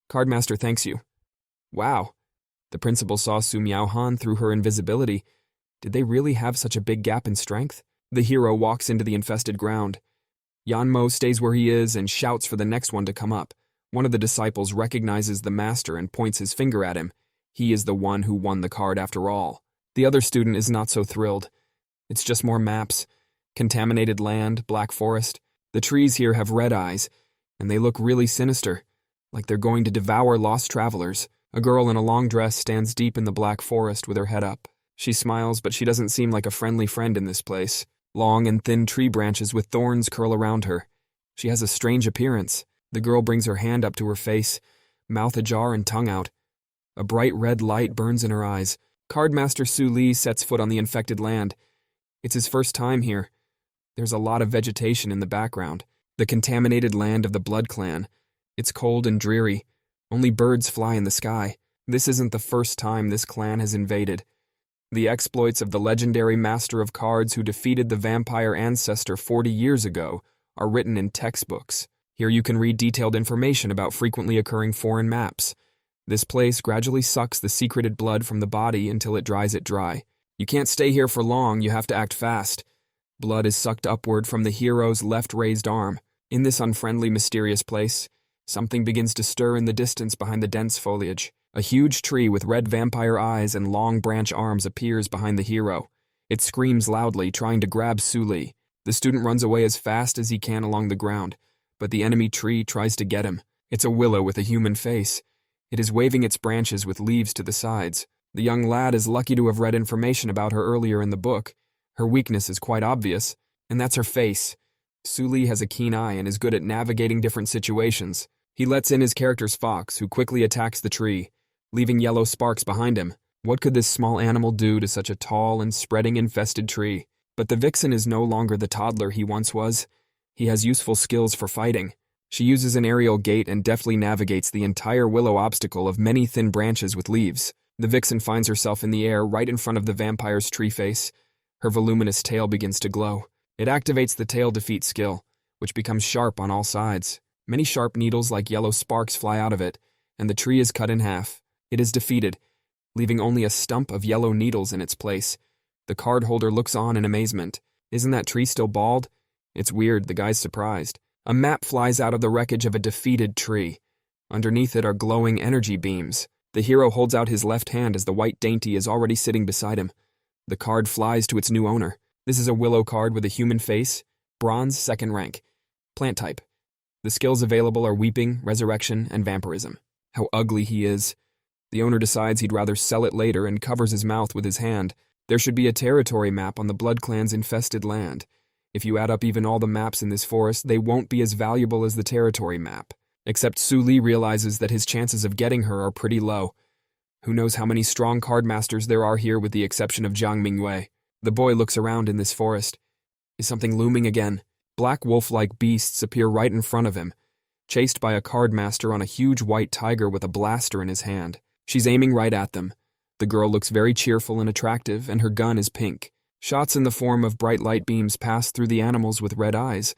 Cardmaster thanks you. Wow. The principal saw Su Myohan through her invisibility. Did they really have such a big gap in strength? The hero walks into the infested ground. Yan Mo stays where he is and shouts for the next one to come up. One of the disciples recognizes the master and points his finger at him. He is the one who won the card after all. The other student is not so thrilled. It's just more maps. Contaminated land, black forest. The trees here have red eyes, and they look really sinister, like they're going to devour lost travelers. A girl in a long dress stands deep in the black forest with her head up. She smiles, but she doesn't seem like a friendly friend in this place. Long and thin tree branches with thorns curl around her. She has a strange appearance. The girl brings her hand up to her face, mouth ajar and tongue out. A bright red light burns in her eyes. Cardmaster Su-Li sets foot on the infected land. It's his first time here. There's a lot of vegetation in the background. The contaminated land of the Blood Clan. It's cold and dreary. Only birds fly in the sky. This isn't the first time this clan has invaded. The exploits of the legendary master of cards who defeated the vampire ancestor 40 years ago are written in textbooks. Here you can read detailed information about frequently occurring foreign maps. This place gradually sucks the secreted blood from the body until it dries it dry. You can't stay here for long, you have to act fast. Blood is sucked upward from the hero's left raised arm. In this unfriendly, mysterious place, something begins to stir in the distance behind the dense foliage. A huge tree with red vampire eyes and long branch arms appears behind the hero. It screams loudly, trying to grab Su-Li. The student runs away as fast as he can along the ground, but the enemy tree tries to get him. It's a willow with a human face. It is waving its branches with leaves to the sides. The young lad is lucky to have read information about her earlier in the book. Her weakness is quite obvious, and that's her face. Su-Li has a keen eye and is good at navigating different situations. He lets in his character's fox, who quickly attacks the tree, leaving yellow sparks behind him. What could this small animal do to such a tall and spreading infested tree? But the vixen is no longer the toddler he once was. He has useful skills for fighting. She uses an aerial gait and deftly navigates the entire willow obstacle of many thin branches with leaves. The vixen finds herself in the air right in front of the vampire's tree face. Her voluminous tail begins to glow. It activates the tail defeat skill, which becomes sharp on all sides. Many sharp needles like yellow sparks fly out of it, and the tree is cut in half. It is defeated, leaving only a stump of yellow needles in its place. The card holder looks on in amazement. Isn't that tree still bald? It's weird, the guy's surprised. A map flies out of the wreckage of a defeated tree. Underneath it are glowing energy beams. The hero holds out his left hand as the white dainty is already sitting beside him. The card flies to its new owner. This is a willow card with a human face, bronze, 2nd rank. Plant type. The skills available are weeping, resurrection, and vampirism. How ugly he is. The owner decides he'd rather sell it later and covers his mouth with his hand. There should be a territory map on the Blood Clan's infested land. If you add up even all the maps in this forest, they won't be as valuable as the territory map. Except Su-Li realizes that his chances of getting her are pretty low. Who knows how many strong cardmasters there are here with the exception of Jiang Mingwei. The boy looks around in this forest. Is something looming again? Black wolf-like beasts appear right in front of him, chased by a cardmaster on a huge white tiger with a blaster in his hand. She's aiming right at them. The girl looks very cheerful and attractive, and her gun is pink. Shots in the form of bright light beams pass through the animals with red eyes.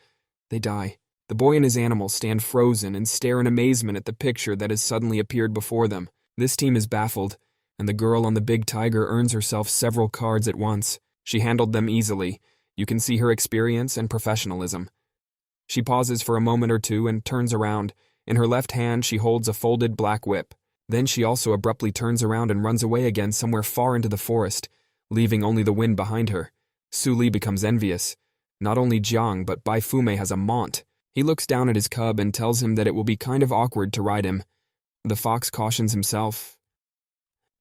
They die. The boy and his animal stand frozen and stare in amazement at the picture that has suddenly appeared before them. This team is baffled, and the girl on the big tiger earns herself several cards at once. She handled them easily. You can see her experience and professionalism. She pauses for a moment or two and turns around. In her left hand, she holds a folded black whip. Then she also abruptly turns around and runs away again somewhere far into the forest, leaving only the wind behind her. Su-Li becomes envious. Not only Jiang, but Bai Fume has a mont. He looks down at his cub and tells him that it will be kind of awkward to ride him. The fox cautions himself.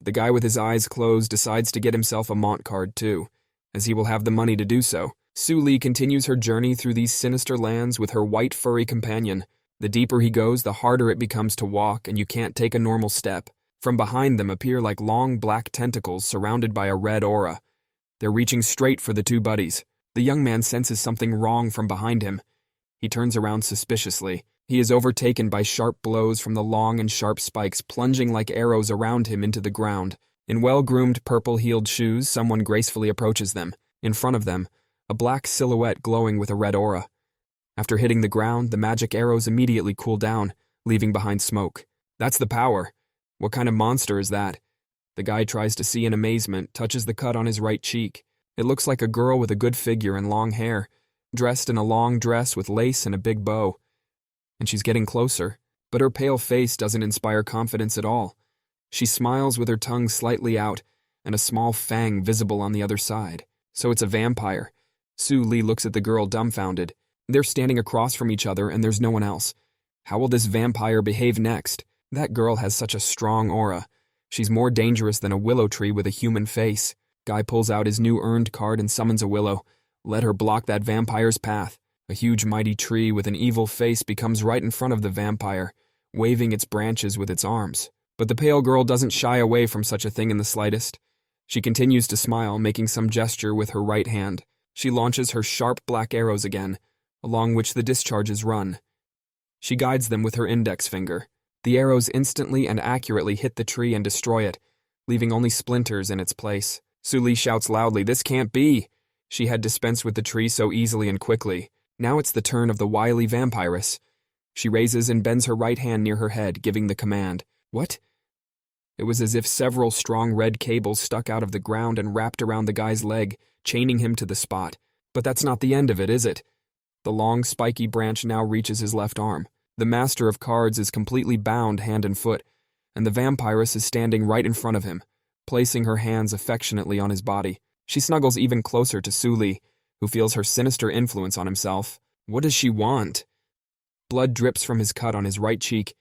The guy with his eyes closed decides to get himself a mont card too. as he will have the money to do so. Su Li continues her journey through these sinister lands with her white furry companion. The deeper he goes, the harder it becomes to walk, and you can't take a normal step. From behind them appear like long black tentacles surrounded by a red aura. They're reaching straight for the two buddies. The young man senses something wrong from behind him. He turns around suspiciously. He is overtaken by sharp blows from the long and sharp spikes plunging like arrows around him into the ground. In well-groomed purple-heeled shoes, someone gracefully approaches them. In front of them, a black silhouette glowing with a red aura. After hitting the ground, the magic arrows immediately cool down, leaving behind smoke. That's the power. What kind of monster is that? The guy tries to see in amazement, touches the cut on his right cheek. It looks like a girl with a good figure and long hair, dressed in a long dress with lace and a big bow. And she's getting closer, but her pale face doesn't inspire confidence at all. She smiles with her tongue slightly out, and a small fang visible on the other side. So it's a vampire. Su Li looks at the girl dumbfounded. They're standing across from each other and there's no one else. How will this vampire behave next? That girl has such a strong aura. She's more dangerous than a willow tree with a human face. Guy pulls out his new earned card and summons a willow. Let her block that vampire's path. A huge mighty tree with an evil face becomes right in front of the vampire, waving its branches with its arms. But the pale girl doesn't shy away from such a thing in the slightest. She continues to smile, making some gesture with her right hand. She launches her sharp black arrows again, along which the discharges run. She guides them with her index finger. The arrows instantly and accurately hit the tree and destroy it, leaving only splinters in its place. Su Li shouts loudly, "This can't be!" She had dispensed with the tree so easily and quickly. Now it's the turn of the wily vampiress. She raises and bends her right hand near her head, giving the command. What? It was as if several strong red cables stuck out of the ground and wrapped around the guy's leg, chaining him to the spot. But that's not the end of it, is it? The long, spiky branch now reaches his left arm. The Master of Cards is completely bound hand and foot, and the vampiress is standing right in front of him, placing her hands affectionately on his body. She snuggles even closer to Su Li, who feels her sinister influence on himself. What does she want? Blood drips from his cut on his right cheek.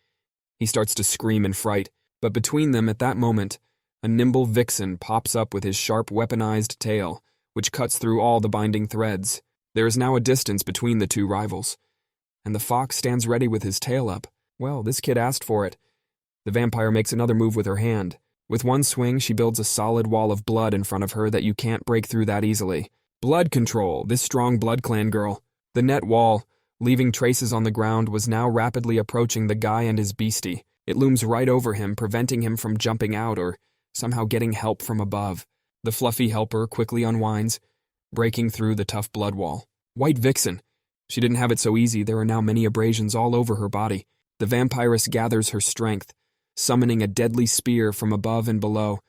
He starts to scream in fright, but between them at that moment, a nimble vixen pops up with his sharp weaponized tail, which cuts through all the binding threads. There is now a distance between the two rivals, and the fox stands ready with his tail up. Well, this kid asked for it. The vampire makes another move with her hand. With one swing, she builds a solid wall of blood in front of her that you can't break through that easily. Blood control, this strong Blood Clan girl. The net wall, leaving traces on the ground, was now rapidly approaching the guy and his beastie. It looms right over him, preventing him from jumping out or somehow getting help from above. The fluffy helper quickly unwinds, breaking through the tough blood wall. White Vixen. She didn't have it so easy. There are now many abrasions all over her body. The vampiress gathers her strength, summoning a deadly spear from above and below.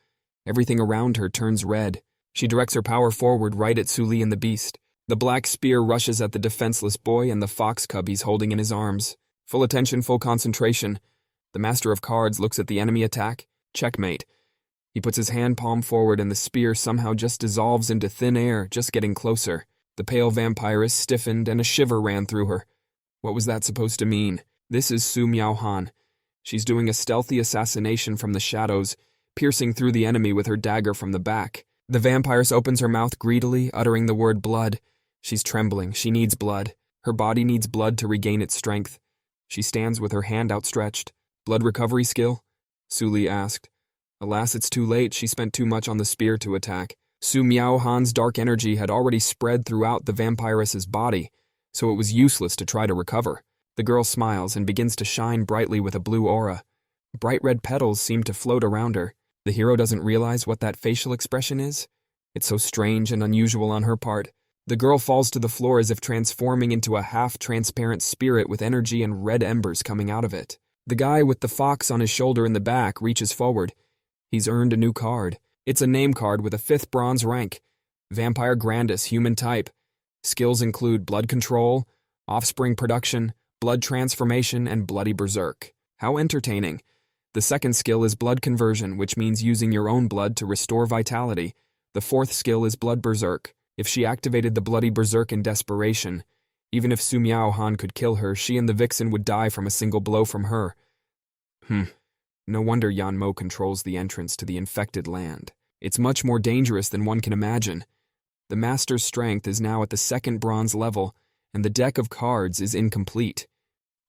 Everything around her turns red. She directs her power forward right at Su Li and the beast. The black spear rushes at the defenseless boy and the fox cub he's holding in his arms. Full attention, full concentration. The Master of Cards looks at the enemy attack. Checkmate. He puts his hand palm forward and the spear somehow just dissolves into thin air, just getting closer. The pale vampiress stiffened and a shiver ran through her. What was that supposed to mean? This is Su Miaohan. She's doing a stealthy assassination from the shadows, piercing through the enemy with her dagger from the back. The vampiress opens her mouth greedily, uttering the word blood. She's trembling. She needs blood. Her body needs blood to regain its strength. She stands with her hand outstretched. Blood recovery skill? Su Li asked. Alas, it's too late. She spent too much on the spear to attack. Su Miaohan's dark energy had already spread throughout the vampiress's body, so it was useless to try to recover. The girl smiles and begins to shine brightly with a blue aura. Bright red petals seem to float around her. The hero doesn't realize what that facial expression is. It's so strange and unusual on her part. The girl falls to the floor as if transforming into a half-transparent spirit with energy and red embers coming out of it. The guy with the fox on his shoulder in the back reaches forward. He's earned a new card. It's a name card with a 5th bronze rank. Vampire Grandis, human type. Skills include blood control, offspring production, blood transformation, and bloody berserk. How entertaining. The second skill is blood conversion, which means using your own blood to restore vitality. The 4th skill is blood berserk. If she activated the bloody berserk in desperation, even if Su Miaohan could kill her, she and the vixen would die from a single blow from her. No wonder Yan Mo controls the entrance to the infected land. It's much more dangerous than one can imagine. The master's strength is now at the second bronze level, and the deck of cards is incomplete.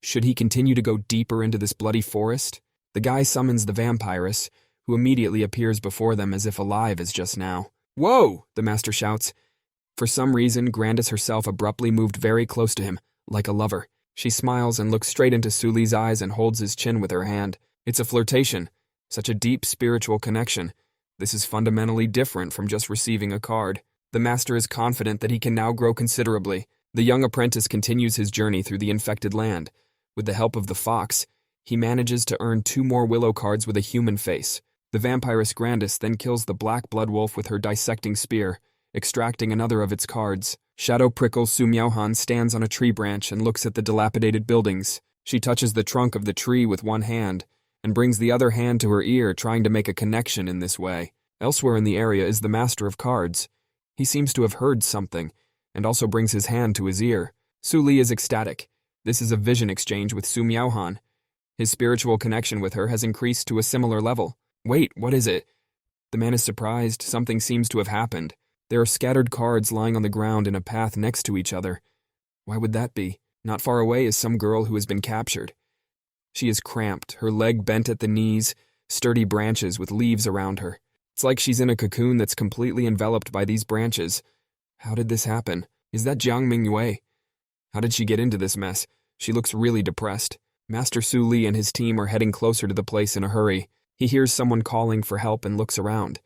Should he continue to go deeper into this bloody forest? The guy summons the vampiress, who immediately appears before them as if alive as just now. "Whoa!" the master shouts. For some reason, Grandis herself abruptly moved very close to him, like a lover. She smiles and looks straight into Suli's eyes and holds his chin with her hand. It's a flirtation, such a deep spiritual connection. This is fundamentally different from just receiving a card. The master is confident that he can now grow considerably. The young apprentice continues his journey through the infected land. With the help of the fox, he manages to earn 2 more willow cards with a human face. The vampiress Grandis then kills the black blood wolf with her dissecting spear, extracting another of its cards. Shadow Prickle Su Miaohan stands on a tree branch and looks at the dilapidated buildings. She touches the trunk of the tree with one hand and brings the other hand to her ear, trying to make a connection in this way. Elsewhere in the area is the master of cards. He seems to have heard something and also brings his hand to his ear. Su Li is ecstatic. This is a vision exchange with Su Miaohan. His spiritual connection with her has increased to a similar level. Wait, what is it? The man is surprised. Something seems to have happened. There are scattered cards lying on the ground in a path next to each other. Why would that be? Not far away is some girl who has been captured. She is cramped, her leg bent at the knees, sturdy branches with leaves around her. It's like she's in a cocoon that's completely enveloped by these branches. How did this happen? Is that Jiang Mingyue? How did she get into this mess? She looks really depressed. Master Su Li and his team are heading closer to the place in a hurry. He hears someone calling for help and looks around.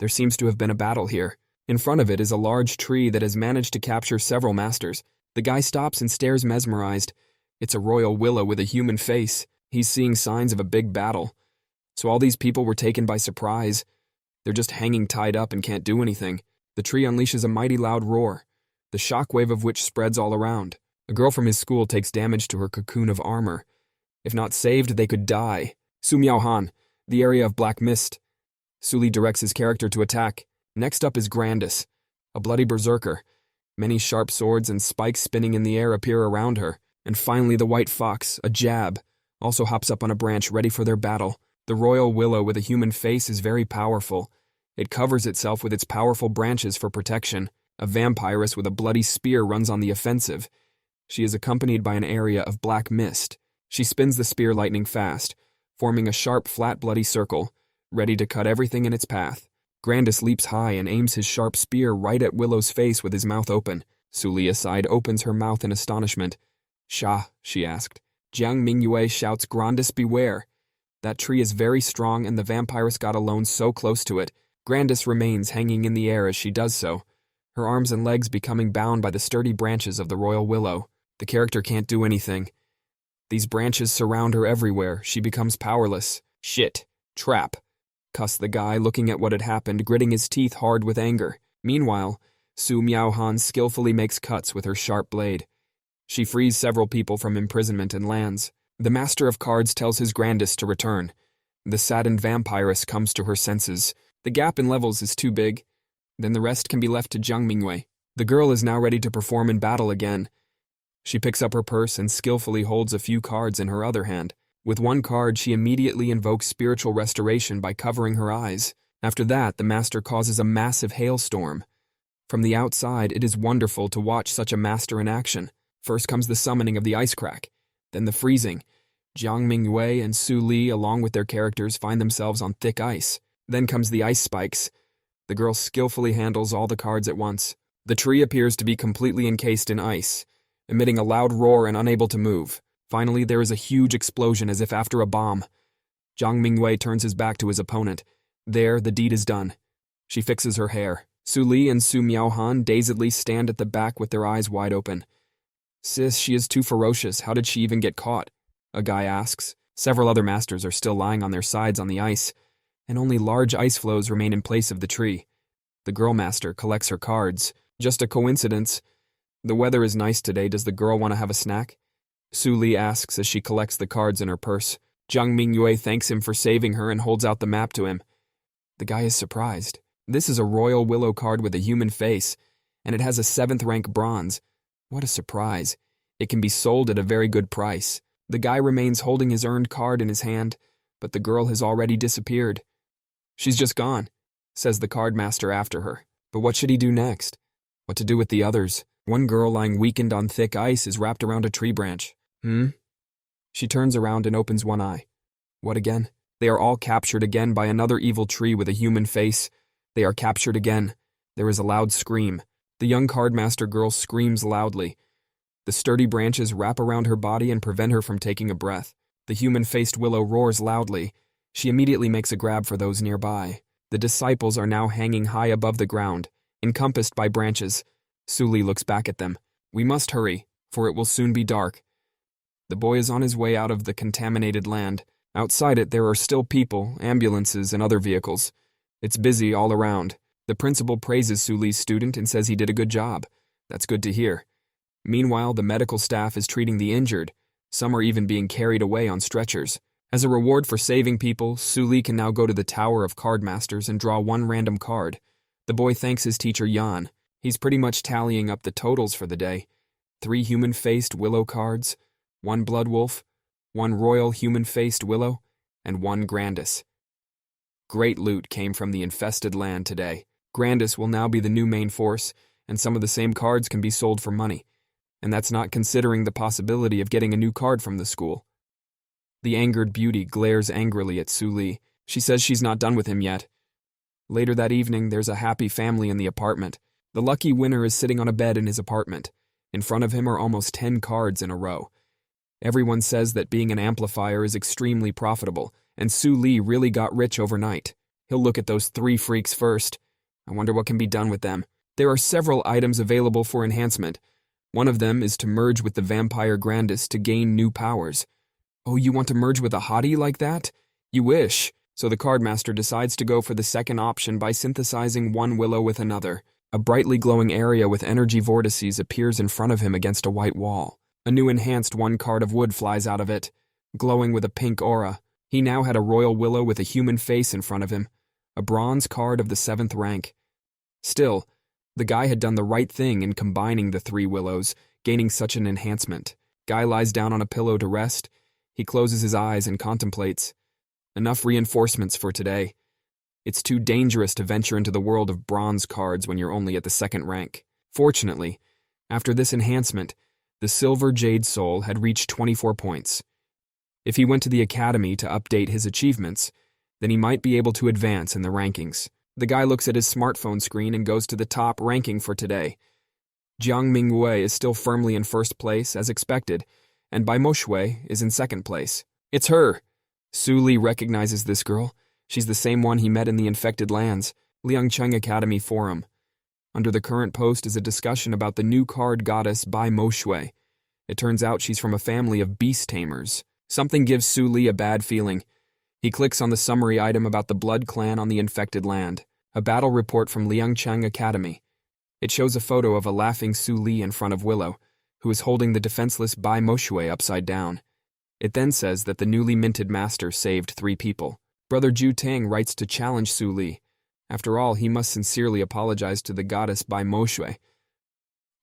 There seems to have been a battle here. In front of it is a large tree that has managed to capture several masters. The guy stops and stares mesmerized. It's a royal willow with a human face. He's seeing signs of a big battle. So all these people were taken by surprise. They're just hanging tied up and can't do anything. The tree unleashes a mighty loud roar, the shockwave of which spreads all around. A girl from his school takes damage to her cocoon of armor. If not saved, they could die. Su Miaohan, the area of black mist. Su Li directs his character to attack. Next up is Grandis, a bloody berserker. Many sharp swords and spikes spinning in the air appear around her. And finally the white fox, a jab, also hops up on a branch ready for their battle. The royal willow with a human face is very powerful. It covers itself with its powerful branches for protection. A vampiress with a bloody spear runs on the offensive. She is accompanied by an area of black mist. She spins the spear lightning fast, forming a sharp, flat, bloody circle, ready to cut everything in its path. Grandis leaps high and aims his sharp spear right at Willow's face with his mouth open. Su Li aside opens her mouth in astonishment. "Sha," she asked. Jiang Mingyue shouts, "Grandis, beware." That tree is very strong and the vampiress got alone so close to it. Grandis remains hanging in the air as she does so, her arms and legs becoming bound by the sturdy branches of the royal willow. The character can't do anything. These branches surround her everywhere. She becomes powerless. "Shit. Trap," cussed the guy, looking at what had happened, gritting his teeth hard with anger. Meanwhile, Su Miaohan skillfully makes cuts with her sharp blade. She frees several people from imprisonment and lands. The master of cards tells his Grandis to return. The saddened vampiress comes to her senses. The gap in levels is too big. Then the rest can be left to Jiang Mingyue. The girl is now ready to perform in battle again. She picks up her purse and skillfully holds a few cards in her other hand. With one card, she immediately invokes spiritual restoration by covering her eyes. After that, the master causes a massive hailstorm. From the outside, it is wonderful to watch such a master in action. First comes the summoning of the ice crack, then the freezing. Jiang Mingyue and Su Li, along with their characters, find themselves on thick ice. Then comes the ice spikes. The girl skillfully handles all the cards at once. The tree appears to be completely encased in ice, emitting a loud roar and unable to move. Finally, there is a huge explosion as if after a bomb. Jiang Mingyue turns his back to his opponent. There, the deed is done. She fixes her hair. Su Li and Su Miaohan dazedly stand at the back with their eyes wide open. "Sis, she is too ferocious. How did she even get caught?" a guy asks. Several other masters are still lying on their sides on the ice, and only large ice floes remain in place of the tree. The girl master collects her cards. Just a coincidence. "The weather is nice today. Does the girl want to have a snack?" Su Li asks as she collects the cards in her purse. Jiang Mingyue thanks him for saving her and holds out the map to him. The guy is surprised. This is a royal willow card with a human face, and it has a 7th rank bronze. What a surprise. It can be sold at a very good price. The guy remains holding his earned card in his hand, but the girl has already disappeared. "She's just gone," says the card master after her. But what should he do next? What to do with the others? One girl lying weakened on thick ice is wrapped around a tree branch. She turns around and opens one eye. What again? They are all captured again by another evil tree with a human face. They are captured again. There is a loud scream. The young cardmaster girl screams loudly. The sturdy branches wrap around her body and prevent her from taking a breath. The human-faced Willow roars loudly. She immediately makes a grab for those nearby. The disciples are now hanging high above the ground, encompassed by branches. Suli looks back at them. We must hurry, for it will soon be dark. The boy is on his way out of the contaminated land. Outside it there are still people, ambulances, and other vehicles. It's busy all around. The principal praises Suli's student and says he did a good job. That's good to hear. Meanwhile, the medical staff is treating the injured. Some are even being carried away on stretchers. As a reward for saving people, Suli can now go to the Tower of Cardmasters and draw one random card. The boy thanks his teacher Jan. He's pretty much tallying up the totals for the day. 3 human-faced Willow cards, 1 Blood Wolf, 1 Royal Human-Faced Willow, and 1 Grandis. Great loot came from the infested land today. Grandis will now be the new main force, and some of the same cards can be sold for money. And that's not considering the possibility of getting a new card from the school. The angered beauty glares angrily at Suli. She says she's not done with him yet. Later that evening, there's a happy family in the apartment. The lucky winner is sitting on a bed in his apartment. In front of him are almost 10 cards in a row. Everyone says that being an amplifier is extremely profitable, and Suli really got rich overnight. He'll look at those 3 freaks first. I wonder what can be done with them. There are several items available for enhancement. One of them is to merge with the vampire Grandis to gain new powers. Oh, you want to merge with a hottie like that? You wish. So the cardmaster decides to go for the second option by synthesizing one Willow with another. A brightly glowing area with energy vortices appears in front of him against a white wall. A new enhanced 1 card of wood flies out of it, glowing with a pink aura. He now had a Royal Willow with a human face in front of him, a bronze card of the 7th rank. Still, the guy had done the right thing in combining the 3 Willows, gaining such an enhancement. Guy lies down on a pillow to rest. He closes his eyes and contemplates. Enough reinforcements for today. It's too dangerous to venture into the world of bronze cards when you're only at the 2nd rank. Fortunately, after this enhancement, the Silver Jade Soul had reached 24 points. If he went to the academy to update his achievements, then he might be able to advance in the rankings. The guy looks at his smartphone screen and goes to the top ranking for today. Jiang Mingwei is still firmly in 1st place, as expected, and Bai Moshui is in 2nd place. It's her! Suli recognizes this girl. She's the same one he met in the infected lands, Liangcheng Academy Forum. Under the current post is a discussion about the new card goddess Bai Moshui. It turns out she's from a family of beast tamers. Something gives Suli a bad feeling. He clicks on the summary item about the Blood Clan on the infected land, a battle report from Liangcheng Academy. It shows a photo of a laughing Suli in front of Willow, who is holding the defenseless Bai Moshui upside down. It then says that the newly minted master saved 3 people. Brother Ju Tang writes to challenge Suli. After all, he must sincerely apologize to the goddess Bai Moshui.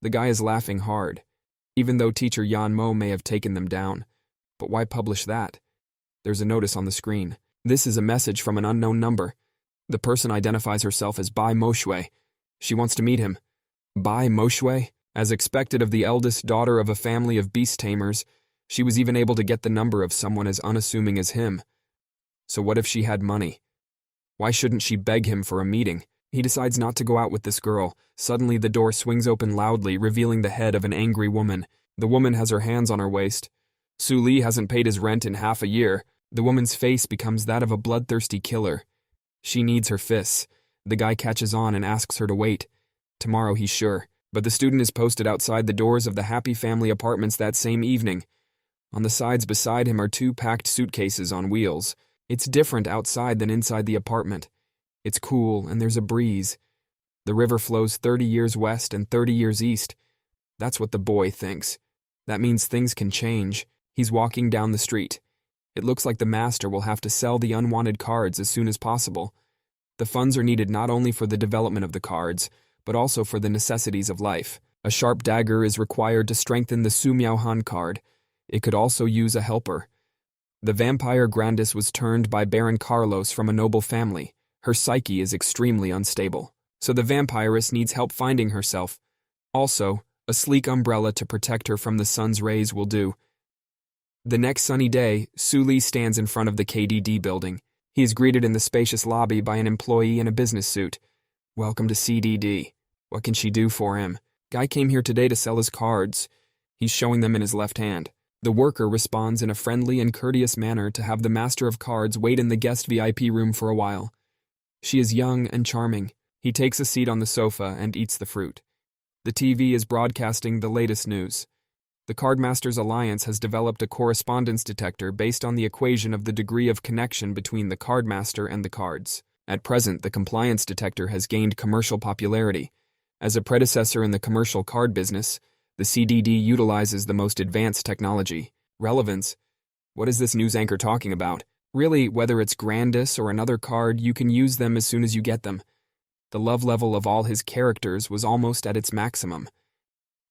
The guy is laughing hard, even though teacher Yan Mo may have taken them down. But why publish that? There's a notice on the screen. This is a message from an unknown number. The person identifies herself as Bai Moshui. She wants to meet him. Bai Moshui? As expected of the eldest daughter of a family of beast tamers, she was even able to get the number of someone as unassuming as him. So what if she had money? Why shouldn't she beg him for a meeting? He decides not to go out with this girl. Suddenly the door swings open loudly, revealing the head of an angry woman. The woman has her hands on her waist. Suli hasn't paid his rent in half a year. The woman's face becomes that of a bloodthirsty killer. She needs her fists. The guy catches on and asks her to wait. Tomorrow he's sure. But the student is posted outside the doors of the Happy Family apartments that same evening. On the sides beside him are 2 packed suitcases on wheels. It's different outside than inside the apartment. It's cool and there's a breeze. The river flows 30 years west and 30 years east. That's what the boy thinks. That means things can change. He's walking down the street. It looks like the master will have to sell the unwanted cards as soon as possible. The funds are needed not only for the development of the cards, but also for the necessities of life. A sharp dagger is required to strengthen the Su Miaohan card. It could also use a helper. The vampire Grandis was turned by Baron Carlos from a noble family. Her psyche is extremely unstable, so the vampiress needs help finding herself. Also, a sleek umbrella to protect her from the sun's rays will do. The next sunny day, Su Li stands in front of the KDD building. He is greeted in the spacious lobby by an employee in a business suit. "Welcome to CDD. What can she do for him?" "Guy came here today to sell his cards." He's showing them in his left hand. The worker responds in a friendly and courteous manner to have the master of cards wait in the guest VIP room for a while. She is young and charming. He takes a seat on the sofa and eats the fruit. The TV is broadcasting the latest news. The Cardmasters Alliance has developed a correspondence detector based on the equation of the degree of connection between the cardmaster and the cards. At present, the compliance detector has gained commercial popularity. As a predecessor in the commercial card business, the CDD utilizes the most advanced technology. Relevance. What is this news anchor talking about? Really, whether it's Grandis or another card, you can use them as soon as you get them. The love level of all his characters was almost at its maximum.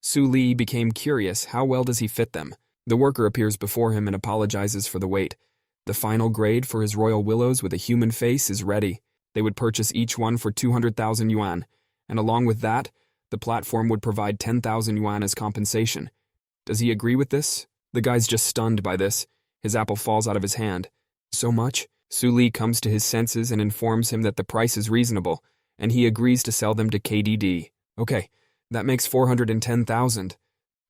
Su Li became curious, how well does he fit them? The worker appears before him and apologizes for the wait. The final grade for his royal willows with a human face is ready. They would purchase each one for 200,000 yuan, and along with that, the platform would provide 10,000 yuan as compensation. Does he agree with this? The guy's just stunned by this. His apple falls out of his hand. So much? Su Li comes to his senses and informs him that the price is reasonable, and he agrees to sell them to KDD. Okay, that makes 410,000.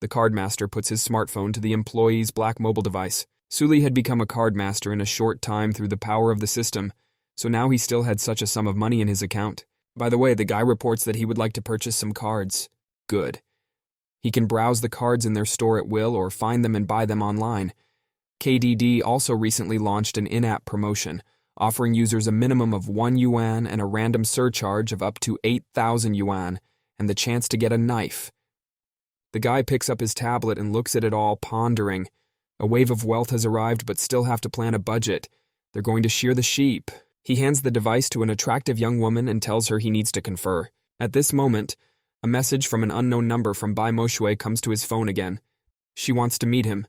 The cardmaster puts his smartphone to the employee's black mobile device. Su Li had become a cardmaster in a short time through the power of the system, so now he still had such a sum of money in his account. By the way, the guy reports that he would like to purchase some cards. Good. He can browse the cards in their store at will or find them and buy them online. KDD also recently launched an in-app promotion, offering users a minimum of 1 yuan and a random surcharge of up to 8,000 yuan, and the chance to get a knife. The guy picks up his tablet and looks at it all, pondering. A wave of wealth has arrived, but still have to plan a budget. They're going to shear the sheep. He hands the device to an attractive young woman and tells her he needs to confer. At this moment, a message from an unknown number from Bai Moshui comes to his phone again. She wants to meet him.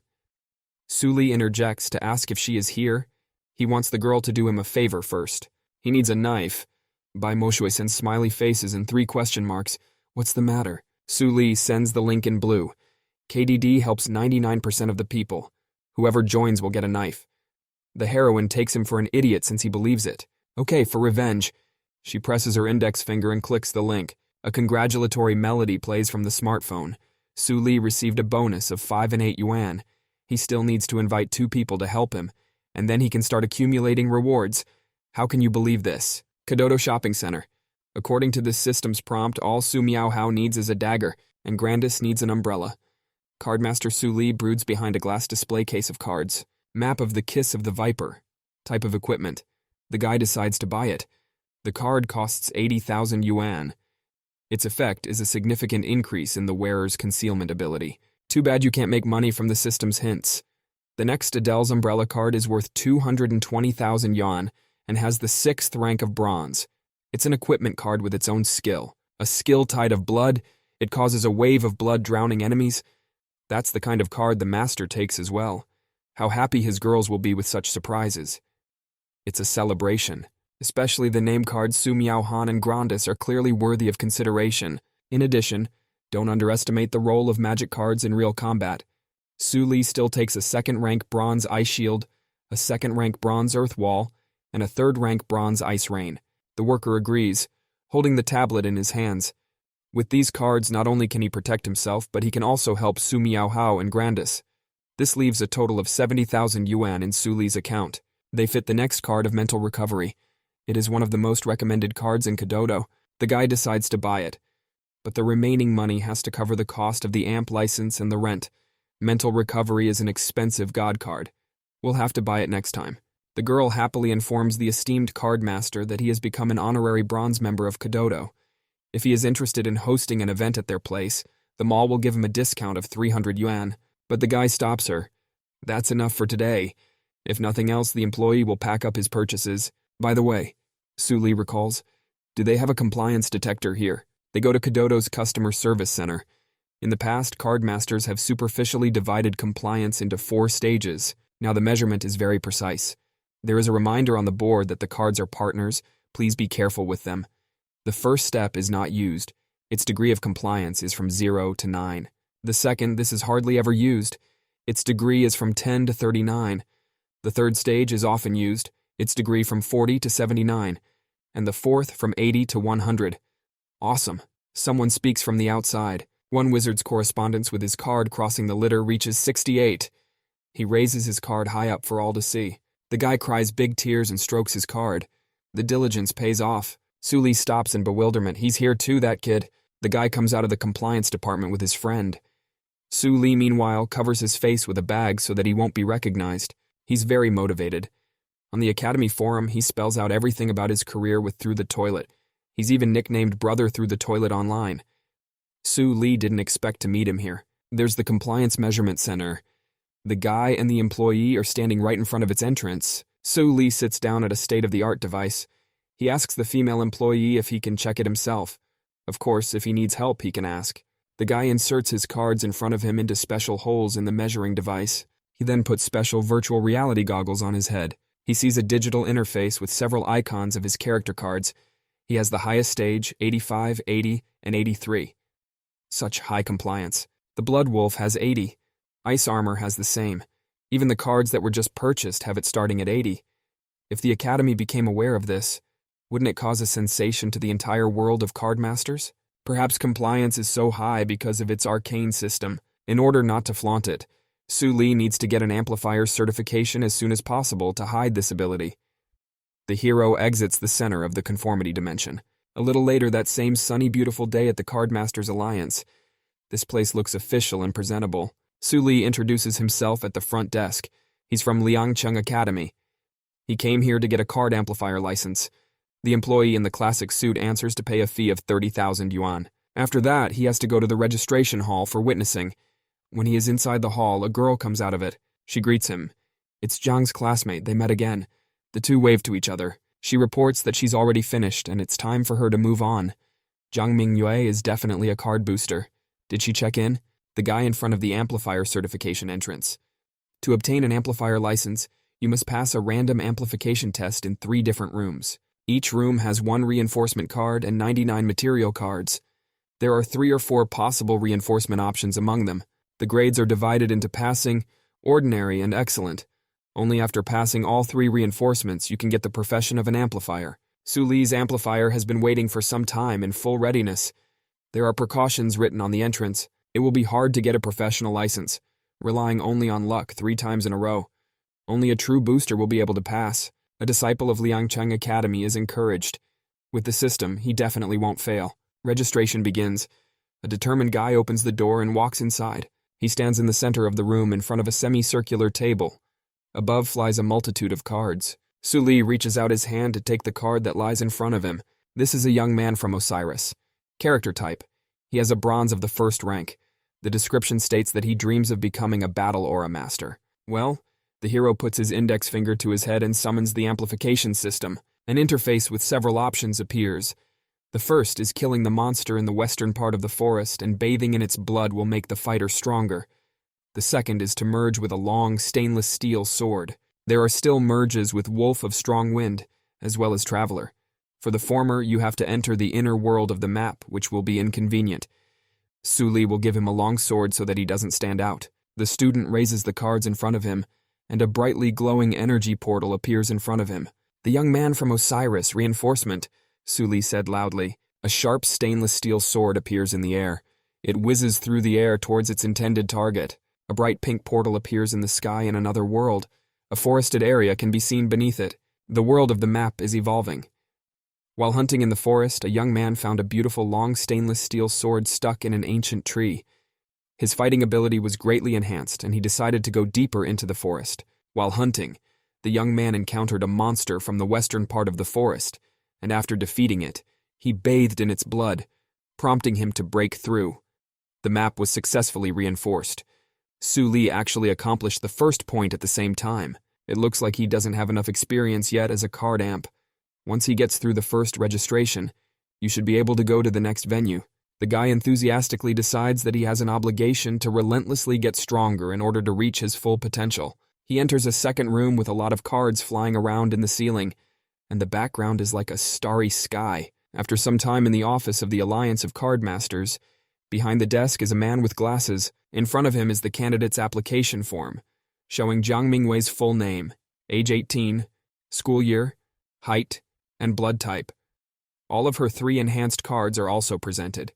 Su Li interjects to ask if she is here. He wants the girl to do him a favor first. He needs a knife. Bai Moshui sends smiley faces and 3 question marks. What's the matter? Su Li sends the link in blue. KDD helps 99% of the people. Whoever joins will get a knife. The heroine takes him for an idiot since he believes it. Okay, for revenge. She presses her index finger and clicks the link. A congratulatory melody plays from the smartphone. Su Li received a bonus of 5 and 8 yuan. He still needs to invite 2 people to help him, and then he can start accumulating rewards. How can you believe this? Kododo Shopping Center. According to this system's prompt, all Su Miaohao needs is a dagger, and Grandis needs an umbrella. Cardmaster Su Li broods behind a glass display case of cards. Map of the Kiss of the Viper. Type of equipment. The guy decides to buy it. The card costs 80,000 yuan. Its effect is a significant increase in the wearer's concealment ability. Too bad you can't make money from the system's hints. The next Adele's umbrella card is worth 220,000 yuan and has the 6th rank of bronze. It's an equipment card with its own skill. A skill tide of blood. It causes a wave of blood drowning enemies. That's the kind of card the master takes as well. How happy his girls will be with such surprises. It's a celebration. Especially the name cards Su Miaohan and Grandis are clearly worthy of consideration. In addition, don't underestimate the role of magic cards in real combat. Su Li still takes a 2nd rank bronze ice shield, a 2nd rank bronze earth wall, and a 3rd rank bronze ice rain. The worker agrees, holding the tablet in his hands. With these cards, not only can he protect himself, but he can also help Su Miaohao and Grandis. This leaves a total of 70,000 yuan in Su Li's account. They fit the next card of mental recovery. It is one of the most recommended cards in Kododo. The guy decides to buy it. But the remaining money has to cover the cost of the AMP license and the rent. Mental recovery is an expensive god card. We'll have to buy it next time. The girl happily informs the esteemed card master that he has become an honorary bronze member of Kododo. If he is interested in hosting an event at their place, the mall will give him a discount of 300 yuan. But the guy stops her. That's enough for today. If nothing else, the employee will pack up his purchases. By the way, Su Li recalls, do they have a compliance detector here? They go to Kododo's customer service center. In the past, card masters have superficially divided compliance into 4 stages. Now the measurement is very precise. There is a reminder on the board that the cards are partners. Please be careful with them. The first step is not used. Its degree of compliance is from 0 to 9. The second, this is hardly ever used. Its degree is from 10 to 39. The third stage is often used. Its degree from 40 to 79. And the fourth from 80 to 100. Awesome. Someone speaks from the outside. One wizard's correspondence with his card crossing the litter reaches 68. He raises his card high up for all to see. The guy cries big tears and strokes his card. The diligence pays off. Su-Li stops in bewilderment. He's here too, that kid. The guy comes out of the compliance department with his friend. Su-Li, meanwhile, covers his face with a bag so that he won't be recognized. He's very motivated. On the Academy forum, he spells out everything about his career with Through the Toilet. He's even nicknamed Brother Through the Toilet online. Su-Li didn't expect to meet him here. There's the Compliance Measurement Center. The guy and the employee are standing right in front of its entrance. Su-Li sits down at a state-of-the-art device. He asks the female employee if he can check it himself. Of course, if he needs help, he can ask. The guy inserts his cards in front of him into special holes in the measuring device. He then puts special virtual reality goggles on his head. He sees a digital interface with several icons of his character cards. He has the highest stage, 85, 80, and 83. Such high compliance. The Blood Wolf has 80. Ice Armor has the same. Even the cards that were just purchased have it starting at 80. If the Academy became aware of this, wouldn't it cause a sensation to the entire world of cardmasters? Perhaps compliance is so high because of its arcane system. In order not to flaunt it, Su-Li needs to get an amplifier certification as soon as possible to hide this ability. The hero exits the center of the conformity dimension. A little later that same sunny, beautiful day at the Cardmasters Alliance. This place looks official and presentable. Su-Li introduces himself at the front desk. He's from Liangcheng Academy. He came here to get a card amplifier license. The employee in the classic suit answers to pay a fee of 30,000 yuan. After that, he has to go to the registration hall for witnessing. When he is inside the hall, a girl comes out of it. She greets him. It's Zhang's classmate. They met again. The two wave to each other. She reports that she's already finished and it's time for her to move on. Zhang Mingyue is definitely a card booster. Did she check in? The guy in front of the amplifier certification entrance. To obtain an amplifier license, you must pass a random amplification test in 3 different rooms. Each room has 1 reinforcement card and 99 material cards. There are 3 or 4 possible reinforcement options among them. The grades are divided into passing, ordinary, and excellent. Only after passing all 3 reinforcements you can get the profession of an amplifier. Su-Li's amplifier has been waiting for some time in full readiness. There are precautions written on the entrance. It will be hard to get a professional license, relying only on luck 3 times in a row. Only a true booster will be able to pass. A disciple of Liangcheng Academy is encouraged. With the system, he definitely won't fail. Registration begins. A determined guy opens the door and walks inside. He stands in the center of the room in front of a semicircular table. Above flies a multitude of cards. Su-Li reaches out his hand to take the card that lies in front of him. This is a young man from Osiris. Character type. He has a bronze of the 1st rank. The description states that he dreams of becoming a battle aura master. Well, the hero puts his index finger to his head and summons the amplification system. An interface with several options appears. The first is killing the monster in the western part of the forest, and bathing in its blood will make the fighter stronger. The second is to merge with a long stainless steel sword. There are still merges with Wolf of Strong Wind, as well as Traveler. For the former, you have to enter the inner world of the map, which will be inconvenient. Su-Li will give him a long sword so that he doesn't stand out. The student raises the cards in front of him, and a brightly glowing energy portal appears in front of him. The young man from Osiris, reinforcement, Su-Li said loudly. A sharp stainless steel sword appears in the air. It whizzes through the air towards its intended target. A bright pink portal appears in the sky in another world. A forested area can be seen beneath it. The world of the map is evolving. While hunting in the forest, a young man found a beautiful long stainless steel sword stuck in an ancient tree. His fighting ability was greatly enhanced, and he decided to go deeper into the forest. While hunting, the young man encountered a monster from the western part of the forest, and after defeating it, he bathed in its blood, prompting him to break through. The map was successfully reinforced. Su-Li actually accomplished the first point at the same time. It looks like he doesn't have enough experience yet as a card amp. Once he gets through the first registration, you should be able to go to the next venue. The guy enthusiastically decides that he has an obligation to relentlessly get stronger in order to reach his full potential. He enters a second room with a lot of cards flying around in the ceiling, and the background is like a starry sky. After some time in the office of the Alliance of Card Masters, behind the desk is a man with glasses. In front of him is the candidate's application form, showing Jiang Mingwei's full name, age 18, school year, height, and blood type. All of her 3 enhanced cards are also presented.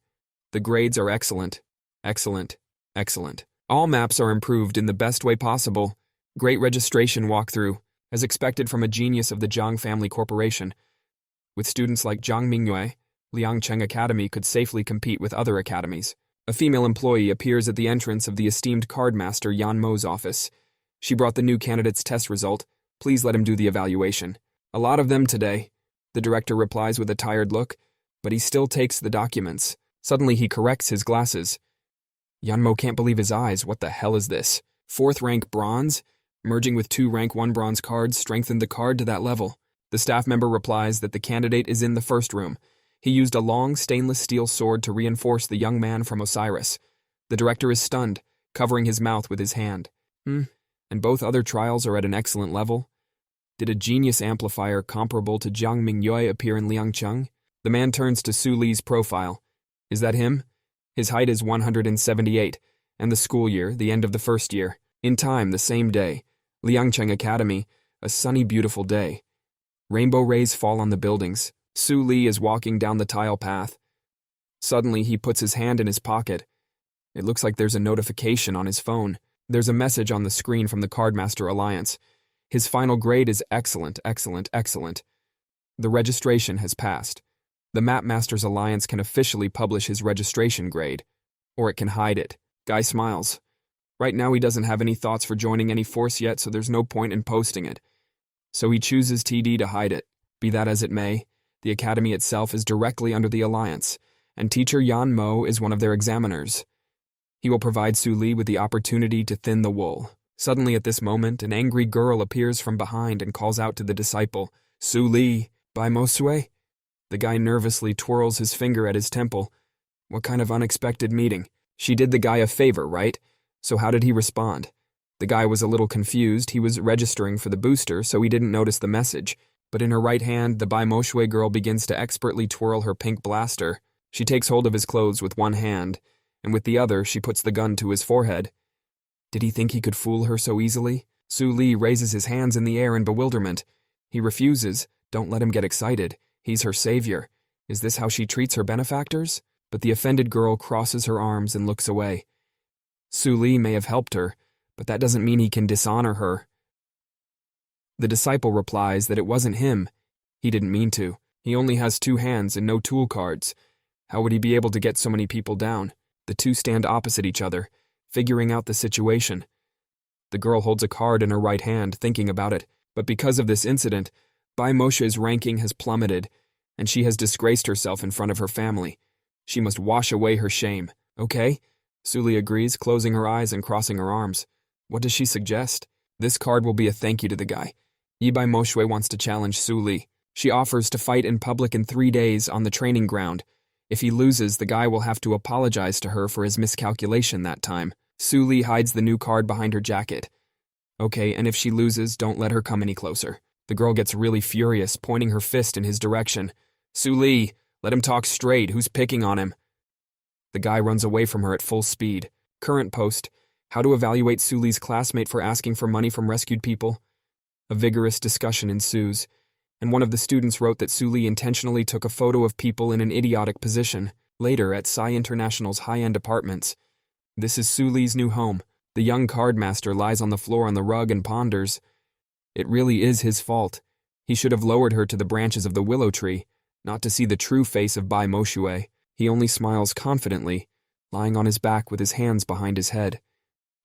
The grades are excellent, excellent, excellent. All maps are improved in the best way possible. Great registration walkthrough, as expected from a genius of the Jiang Family Corporation. With students like Jiang Mingwei, Liangcheng Academy could safely compete with other academies. A female employee appears at the entrance of the esteemed cardmaster Yan Mo's office. She brought the new candidate's test result. Please let him do the evaluation. A lot of them today. The director replies with a tired look, but he still takes the documents. Suddenly he corrects his glasses. Yan Mo can't believe his eyes. What the hell is this? 4th rank bronze? Merging with 2 rank 1 bronze cards strengthened the card to that level. The staff member replies that the candidate is in the first room. He used a long stainless steel sword to reinforce the young man from Osiris. The director is stunned, covering his mouth with his hand. And both other trials are at an excellent level? Did a genius amplifier comparable to Jiang Mingyue appear in Liangcheng? The man turns to Su Li's profile. Is that him? His height is 178, and the school year, the end of the first year. In time, the same day. Liangcheng Academy, a sunny, beautiful day. Rainbow rays fall on the buildings. Su Li is walking down the tile path. Suddenly, he puts his hand in his pocket. It looks like there's a notification on his phone. There's a message on the screen from the Cardmaster Alliance. His final grade is excellent, excellent, excellent. The registration has passed. The Map Masters Alliance can officially publish his registration grade, or it can hide it. Guy smiles. Right now he doesn't have any thoughts for joining any force yet, so there's no point in posting it. So he chooses TD to hide it. Be that as it may, the academy itself is directly under the Alliance, and teacher Yan Mo is one of their examiners. He will provide Su Li with the opportunity to thin the wool. Suddenly at this moment, an angry girl appears from behind and calls out to the disciple, Su Li, Bai Mosue? The guy nervously twirls his finger at his temple. What kind of unexpected meeting? She did the guy a favor, right? So how did he respond? The guy was a little confused. He was registering for the booster, so he didn't notice the message. But in her right hand, the Bai Mosue girl begins to expertly twirl her pink blaster. She takes hold of his clothes with one hand, and with the other she puts the gun to his forehead. Did he think he could fool her so easily? Su Li raises his hands in the air in bewilderment. He refuses. Don't let him get excited. He's her savior. Is this how she treats her benefactors? But the offended girl crosses her arms and looks away. Su Li may have helped her, but that doesn't mean he can dishonor her. The disciple replies that it wasn't him. He didn't mean to. He only has 2 hands and no tool cards. How would he be able to get so many people down? The two stand opposite each other, figuring out the situation. The girl holds a card in her right hand, thinking about it, but because of this incident, Bai Moshe's ranking has plummeted, and she has disgraced herself in front of her family. She must wash away her shame. Okay? Su Li agrees, closing her eyes and crossing her arms. What does she suggest? This card will be a thank you to the guy. Yi Bai Moshe wants to challenge Su Li. She offers to fight in public in 3 days on the training ground. If he loses, the guy will have to apologize to her for his miscalculation that time. Su Li hides the new card behind her jacket. Okay, and if she loses, don't let her come any closer. The girl gets really furious, pointing her fist in his direction. Su Li, let him talk straight. Who's picking on him? The guy runs away from her at full speed. Current post. How to evaluate Su Li's classmate for asking for money from rescued people. A vigorous discussion ensues, and one of the students wrote that Su Li intentionally took a photo of people in an idiotic position. Later, at Psy International's high-end apartments. This is Su Li's new home. The young cardmaster lies on the floor on the rug and ponders. It really is his fault. He should have lowered her to the branches of the willow tree, not to see the true face of Bai Moshue. He only smiles confidently, lying on his back with his hands behind his head.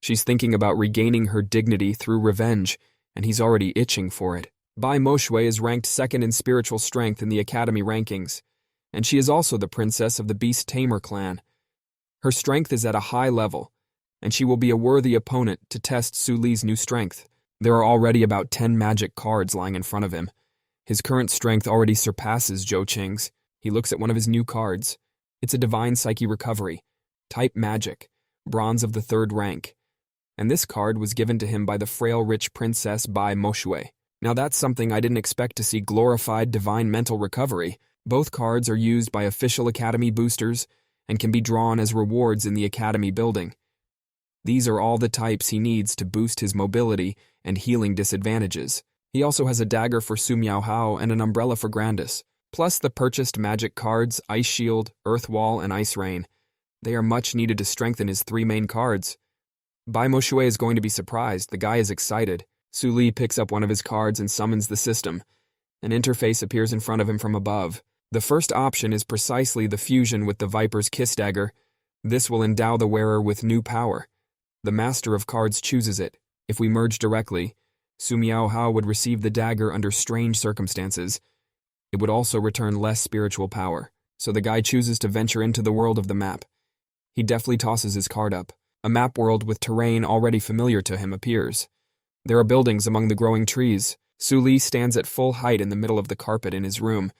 She's thinking about regaining her dignity through revenge, and he's already itching for it. Bai Moshue is ranked 2nd in spiritual strength in the academy rankings, and she is also the princess of the Beast Tamer clan. Her strength is at a high level, and she will be a worthy opponent to test Su Li's new strength. There are already about 10 magic cards lying in front of him. His current strength already surpasses Zhou Qing's. He looks at one of his new cards. It's a Divine Psyche Recovery, type Magic, bronze of the 3rd rank. And this card was given to him by the frail rich princess Bai Moshue. Now that's something I didn't expect to see: glorified divine mental recovery. Both cards are used by official Academy boosters and can be drawn as rewards in the Academy building. These are all the types he needs to boost his mobility and healing disadvantages. He also has a dagger for Su Miao Hao and an umbrella for Grandis, plus the purchased magic cards Ice Shield, Earth Wall, and Ice Rain. They are much needed to strengthen his 3 main cards. Bai Moshue is going to be surprised. The guy is excited. Su Li picks up one of his cards and summons the system. An interface appears in front of him from above. The first option is precisely the fusion with the Viper's Kiss dagger. This will endow the wearer with new power. The Master of Cards chooses it. If we merge directly, Su Miao Hao would receive the dagger under strange circumstances. It would also return less spiritual power, so the guy chooses to venture into the world of the map. He deftly tosses his card up. A map world with terrain already familiar to him appears. There are buildings among the growing trees. Su Li stands at full height in the middle of the carpet in his room.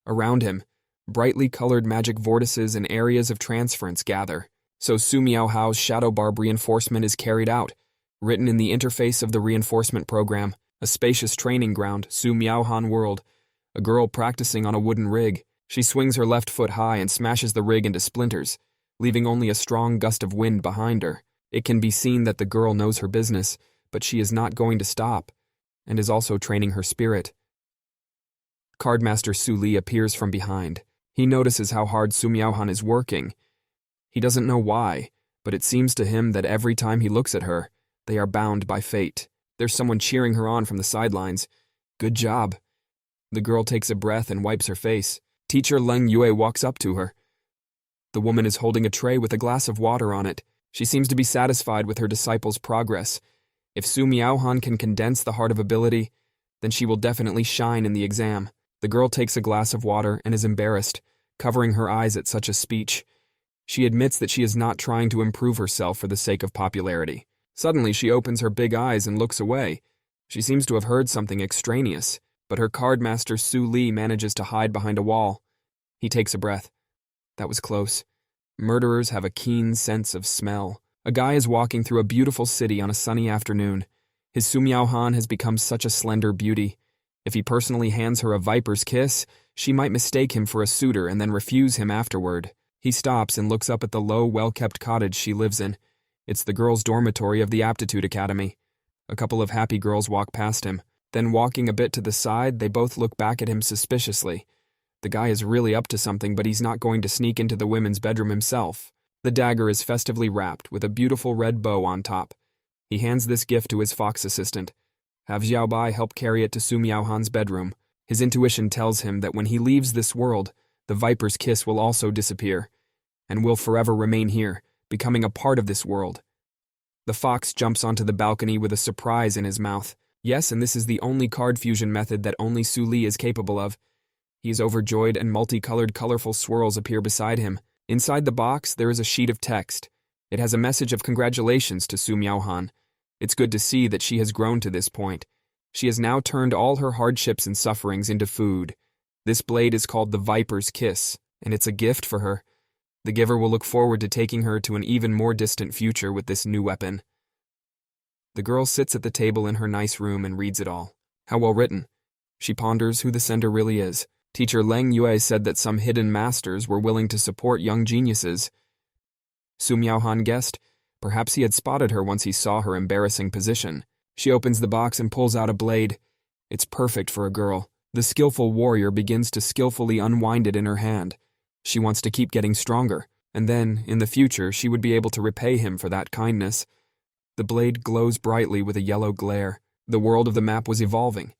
Around him, brightly colored magic vortices and areas of transference gather. So Su Miao Hao's Shadow Barb reinforcement is carried out. Written in the interface of the reinforcement program, a spacious training ground, Su Miao Han World. A girl practicing on a wooden rig. She swings her left foot high and smashes the rig into splinters, leaving only a strong gust of wind behind her. It can be seen that the girl knows her business, but she is not going to stop, and is also training her spirit. Cardmaster Su Li appears from behind. He notices how hard Su Miaohan is working. He doesn't know why, but it seems to him that every time he looks at her, they are bound by fate. There's someone cheering her on from the sidelines. Good job. The girl takes a breath and wipes her face. Teacher Leng Yue walks up to her. The woman is holding a tray with a glass of water on it. She seems to be satisfied with her disciple's progress. If Su Miaohan can condense the heart of ability, then she will definitely shine in the exam. The girl takes a glass of water and is embarrassed, covering her eyes at such a speech. She admits that she is not trying to improve herself for the sake of popularity. Suddenly, she opens her big eyes and looks away. She seems to have heard something extraneous, but her cardmaster Su Li manages to hide behind a wall. He takes a breath. That was close. Murderers have a keen sense of smell. A guy is walking through a beautiful city on a sunny afternoon. His Su Miaohan has become such a slender beauty. If he personally hands her a viper's kiss, she might mistake him for a suitor and then refuse him afterward. He stops and looks up at the low, well-kept cottage she lives in. It's the girls' dormitory of the Aptitude Academy. A couple of happy girls walk past him. Then walking a bit to the side, they both look back at him suspiciously. The guy is really up to something, but he's not going to sneak into the women's bedroom himself. The dagger is festively wrapped with a beautiful red bow on top. He hands this gift to his fox assistant. Have Xiaobai help carry it to Su Miaohan's bedroom. His intuition tells him that when he leaves this world, the viper's kiss will also disappear, and will forever remain here, becoming a part of this world. The fox jumps onto the balcony with a surprise in his mouth. Yes, and this is the only card fusion method that only Su Li is capable of. He is overjoyed and multicolored colorful swirls appear beside him. Inside the box, there is a sheet of text. It has a message of congratulations to Su Miaohan. It's good to see that she has grown to this point. She has now turned all her hardships and sufferings into food. This blade is called the Viper's Kiss, and it's a gift for her. The giver will look forward to taking her to an even more distant future with this new weapon. The girl sits at the table in her nice room and reads it all. How well written. She ponders who the sender really is. Teacher Leng Yue said that some hidden masters were willing to support young geniuses. Su Miaohan guessed. Perhaps he had spotted her once he saw her embarrassing position. She opens the box and pulls out a blade. It's perfect for a girl. The skillful warrior begins to skillfully unwind it in her hand. She wants to keep getting stronger, and then, in the future, she would be able to repay him for that kindness. The blade glows brightly with a yellow glare. The world of the map was evolving.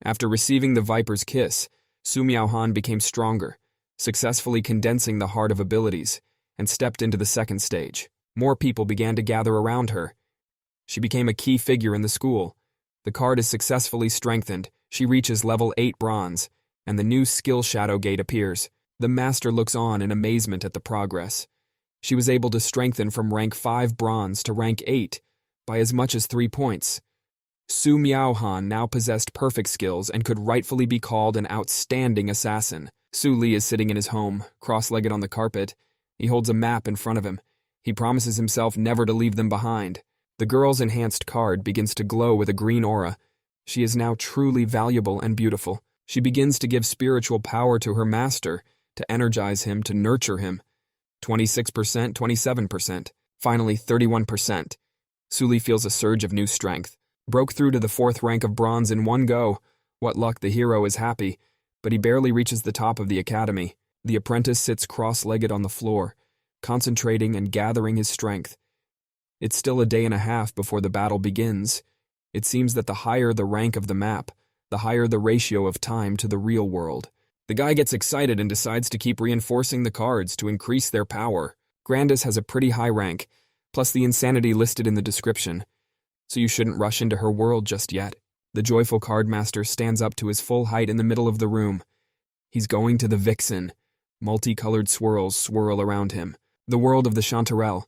After receiving the Viper's Kiss, Su Miaohan became stronger, successfully condensing the heart of abilities, and stepped into the second stage. More people began to gather around her. She became a key figure in the school. The card is successfully strengthened. She reaches level 8 bronze, and the new skill shadow gate appears. The master looks on in amazement at the progress. She was able to strengthen from rank 5 bronze to rank 8 by as much as 3 points. Su Miaohan now possessed perfect skills and could rightfully be called an outstanding assassin. Su Li is sitting in his home, cross-legged on the carpet. He holds a map in front of him. He promises himself never to leave them behind. The girl's enhanced card begins to glow with a green aura. She is now truly valuable and beautiful. She begins to give spiritual power to her master, to energize him, to nurture him. 26%, 27%, finally 31%. Suli feels a surge of new strength. Broke through to the 4th rank of bronze in one go. What luck, the hero is happy, but he barely reaches the top of the academy. The apprentice sits cross-legged on the floor, concentrating and gathering his strength. It's still a day and a half before the battle begins. It seems that the higher the rank of the map, the higher the ratio of time to the real world. The guy gets excited and decides to keep reinforcing the cards to increase their power. Grandis has a pretty high rank, plus the insanity listed in the description, so you shouldn't rush into her world just yet. The joyful cardmaster stands up to his full height in the middle of the room. He's going to the Vixen. Multicolored swirls swirl around him. The world of the Chanterelle.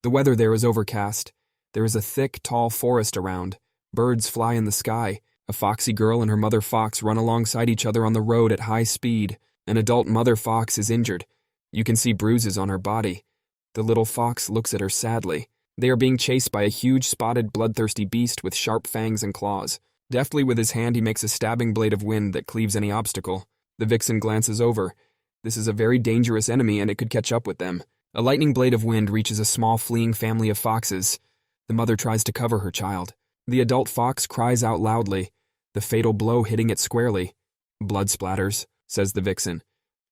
The weather there is overcast. There is a thick, tall forest around. Birds fly in the sky. A foxy girl and her mother fox run alongside each other on the road at high speed. An adult mother fox is injured. You can see bruises on her body. The little fox looks at her sadly. They are being chased by a huge, spotted, bloodthirsty beast with sharp fangs and claws. Deftly with his hand he makes a stabbing blade of wind that cleaves any obstacle. The vixen glances over. This is a very dangerous enemy and it could catch up with them. A lightning blade of wind reaches a small fleeing family of foxes. The mother tries to cover her child. The adult fox cries out loudly, the fatal blow hitting it squarely. Blood splatters, says the vixen.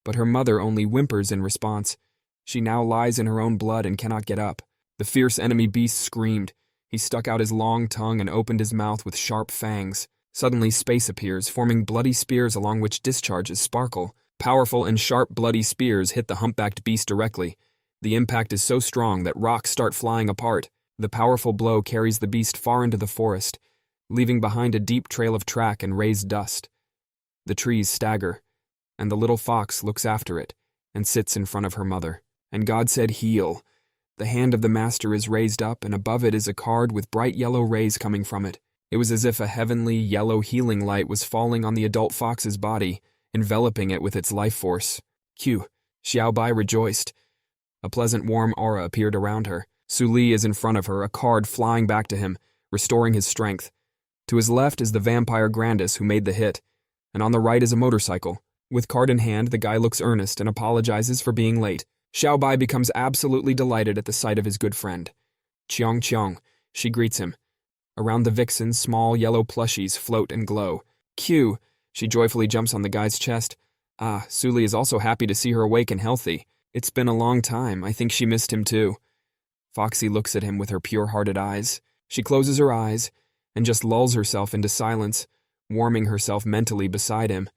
But her mother only whimpers in response. She now lies in her own blood and cannot get up. The fierce enemy beast screamed. He stuck out his long tongue and opened his mouth with sharp fangs. Suddenly space appears, forming bloody spears along which discharges sparkle. Powerful and sharp bloody spears hit the humpbacked beast directly. The impact is so strong that rocks start flying apart. The powerful blow carries the beast far into the forest, leaving behind a deep trail of track and raised dust. The trees stagger, and the little fox looks after it and sits in front of her mother. And God said, "Heal." The hand of the master is raised up, and above it is a card with bright yellow rays coming from it. It was as if a heavenly yellow healing light was falling on the adult fox's body, enveloping it with its life force. Q. Xiaobai rejoiced. A pleasant warm aura appeared around her. Suli is in front of her, a card flying back to him, restoring his strength. To his left is the vampire Grandis who made the hit, and on the right is a motorcycle. With card in hand, the guy looks earnest and apologizes for being late. Xiaobai becomes absolutely delighted at the sight of his good friend. Chiong Chiong, she greets him. Around the vixen, small yellow plushies float and glow. Q, she joyfully jumps on the guy's chest. Ah, Suli is also happy to see her awake and healthy. It's been a long time, I think she missed him too. Foxy looks at him with her pure-hearted eyes. She closes her eyes and just lulls herself into silence, warming herself mentally beside him.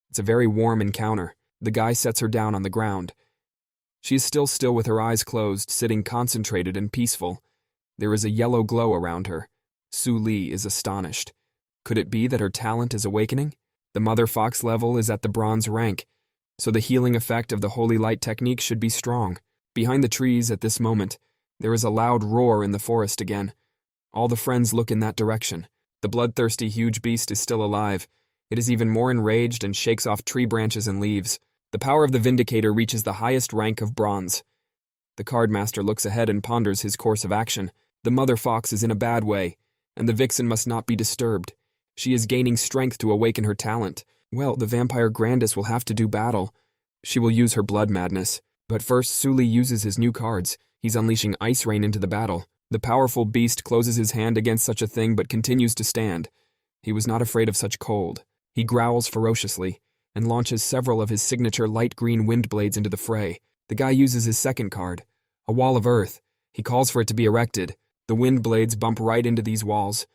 It's a very warm encounter. The guy sets her down on the ground. She is still with her eyes closed, sitting concentrated and peaceful. There is a yellow glow around her. Suli is astonished. Could it be that her talent is awakening? The mother fox level is at the bronze rank, so the healing effect of the holy light technique should be strong. Behind the trees at this moment, there is a loud roar in the forest again. All the friends look in that direction. The bloodthirsty huge beast is still alive. It is even more enraged and shakes off tree branches and leaves. The power of the Vindicator reaches the highest rank of bronze. The cardmaster looks ahead and ponders his course of action. The mother fox is in a bad way, and the vixen must not be disturbed. She is gaining strength to awaken her talent. Well, the vampire Grandis will have to do battle. She will use her blood madness. But first, Suli uses his new cards. He's unleashing Ice Rain into the battle. The powerful beast closes his hand against such a thing but continues to stand. He was not afraid of such cold. He growls ferociously and launches several of his signature light green wind blades into the fray. The guy uses his second card, a wall of earth. He calls for it to be erected. The wind blades bump right into these walls.